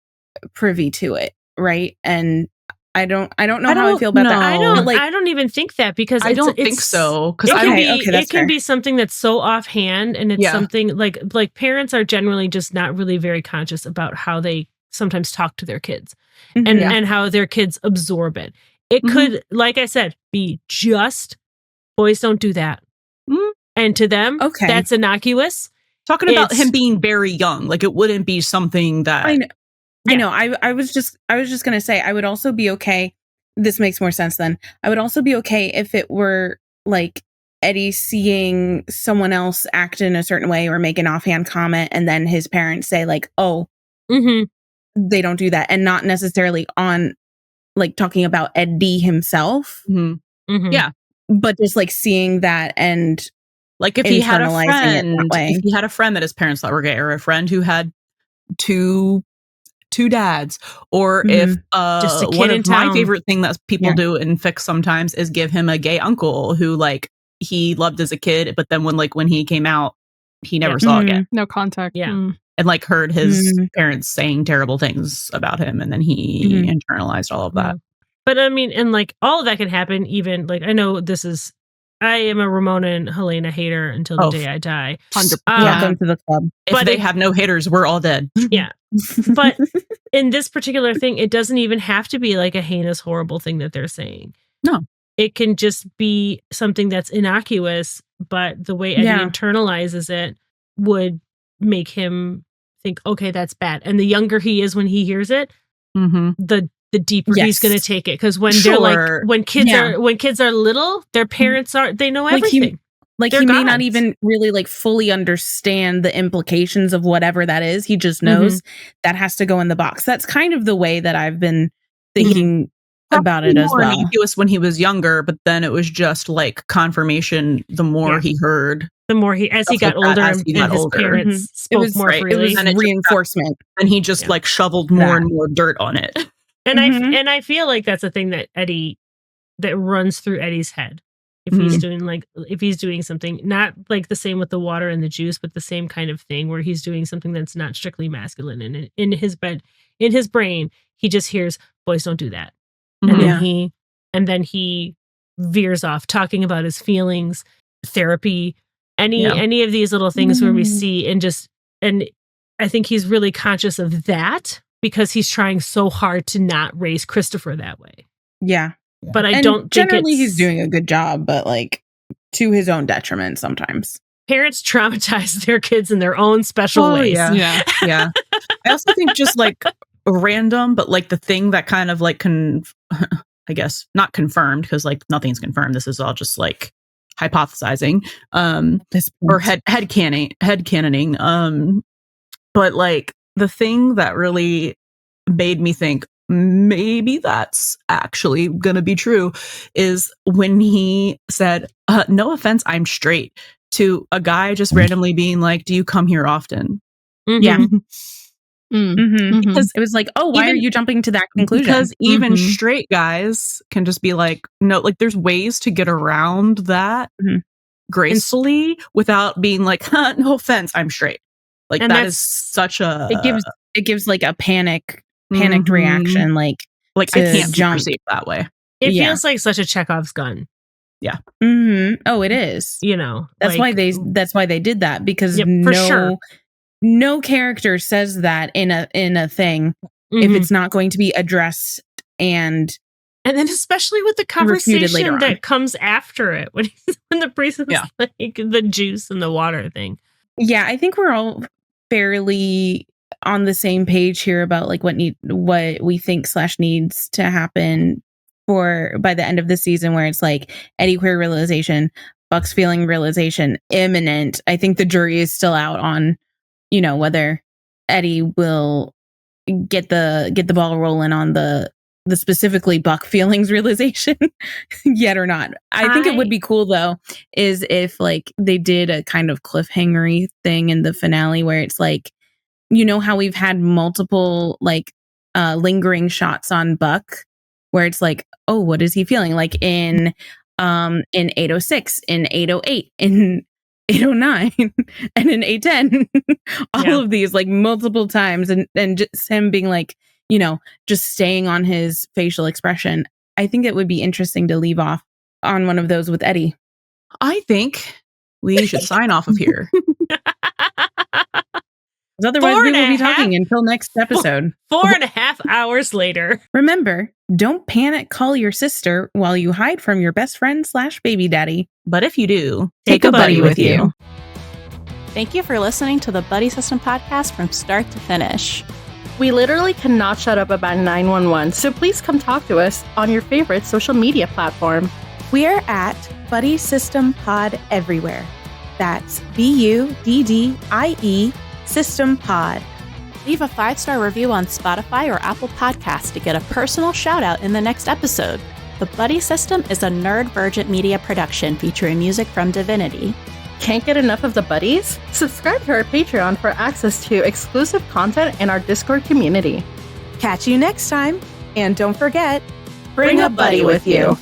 privy to it, right? And I don't know how I feel about that. I don't even think that, because I don't think so. Because it can be something that's so offhand, and it's something like parents are generally just not really very conscious about how they sometimes talk to their kids and how their kids absorb it. It could, like I said, be just boys don't do that. And to them, that's innocuous. Talking about him being very young, like it wouldn't be something that I know. I was just gonna say I would also be okay. This makes more sense then. I would also be okay if it were like Eddie seeing someone else act in a certain way or make an offhand comment, and then his parents say like, "Oh, they don't do that," and not necessarily on like talking about Eddie himself. Yeah, but just like seeing that, and like if he had a friend that his parents thought were gay, or a friend who had two dads, or if just a kid one in of my town. favorite thing that people do in fics sometimes is give him a gay uncle who like he loved as a kid, but then when he came out, he never saw again. No contact. And like heard his parents saying terrible things about him, and then he internalized all of that. But I mean, and like all of that can happen. Even like I know I am a Ramona and Helena hater until the day I die. 100%. Welcome to the club. If they have no haters, we're all dead. Yeah. But in this particular thing, it doesn't even have to be like a heinous, horrible thing that they're saying. No. It can just be something that's innocuous, but the way Eddie internalizes it would make him think, okay, that's bad. And the younger he is when he hears it, the deeper he's going to take it. Because when they're like, when kids are little, their parents they know everything. Like he may not even really like fully understand the implications of whatever that is. He just knows that has to go in the box. That's kind of the way that I've been thinking about it as well. Innocuous when he was younger, but then it was just like confirmation. The more he heard, the more as he got older, and his parents spoke more freely. It was reinforcement, and he just like shoveled more and more dirt on it. And I feel like that's a thing that that runs through Eddie's head. If he's doing something, not like the same with the water and the juice, but the same kind of thing where he's doing something that's not strictly masculine, and in his brain, he just hears boys don't do that. And then he veers off talking about his feelings, therapy, any of these little things where we see and I think he's really conscious of that because he's trying so hard to not raise Christopher that way. Yeah. But I don't think generally he's doing a good job, but like to his own detriment sometimes. Parents traumatize their kids in their own special ways. Yeah. I also think just like random, but like the thing that kind of like I guess not confirmed, because like nothing's confirmed. This is all just like hypothesizing, or headcanoning. But like the thing that really made me think, maybe that's actually going to be true, is when he said, no offense, I'm straight, to a guy just randomly being like, do you come here often? Mhm. Yeah. Mm-hmm. Because It was like, oh, why even- are you jumping to that conclusion? Because even Mhm. straight guys can just be like, no, like there's ways to get around that Mhm. gracefully without being like, no offense, I'm straight. Like And that that's- is such a it gives like a panicked Mhm. reaction, like I to can't be jump. perceived that way. It Yeah. feels like such a Chekhov's gun, Oh, it is. you know. That's like, why they did that, because Yep, for sure. no character says that in a thing if Mhm. it's not going to be addressed and And then especially with the refuted later conversation on. that comes after it, when the priest is Yeah. like the juice and the water thing. yeah, I think we're all fairly on the same page here about like what we think / needs to happen for by the end of the season, where it's like Eddie queer realization, Buck's feeling realization imminent. I think the jury is still out on, whether Eddie will get the ball rolling on the specifically Buck feelings realization yet or not. I think it would be cool though, is if like they did a kind of cliffhangery thing in the finale where it's like, how we've had multiple like lingering shots on Buck where it's like, oh, what is he feeling? Like in 806, in 808, in 809, and in 810. All of these like multiple times, and just him being like, just staying on his facial expression. I think it would be interesting to leave off on one of those with Eddie. I think we should sign off of here. Otherwise, we will be 4.5 talking until next episode. 4.5 hours later. Remember, don't panic call your sister while you hide from your best friend / baby daddy. But if you do, Take a buddy with you. Thank you for listening to the Buddy System podcast from start to finish. We literally cannot shut up about 911, so please come talk to us on your favorite social media platform. We're at Buddy System Pod everywhere. That's BUDDIE System Pod. Leave a 5-star review on Spotify or Apple Podcasts to get a personal shout out in the next episode. The Buddy System is a Nerdvergent media production featuring music from Divinity. Can't get enough of the buddies? Subscribe to our Patreon for access to exclusive content in our Discord community. Catch you next time, and don't forget, Bring a buddy with you.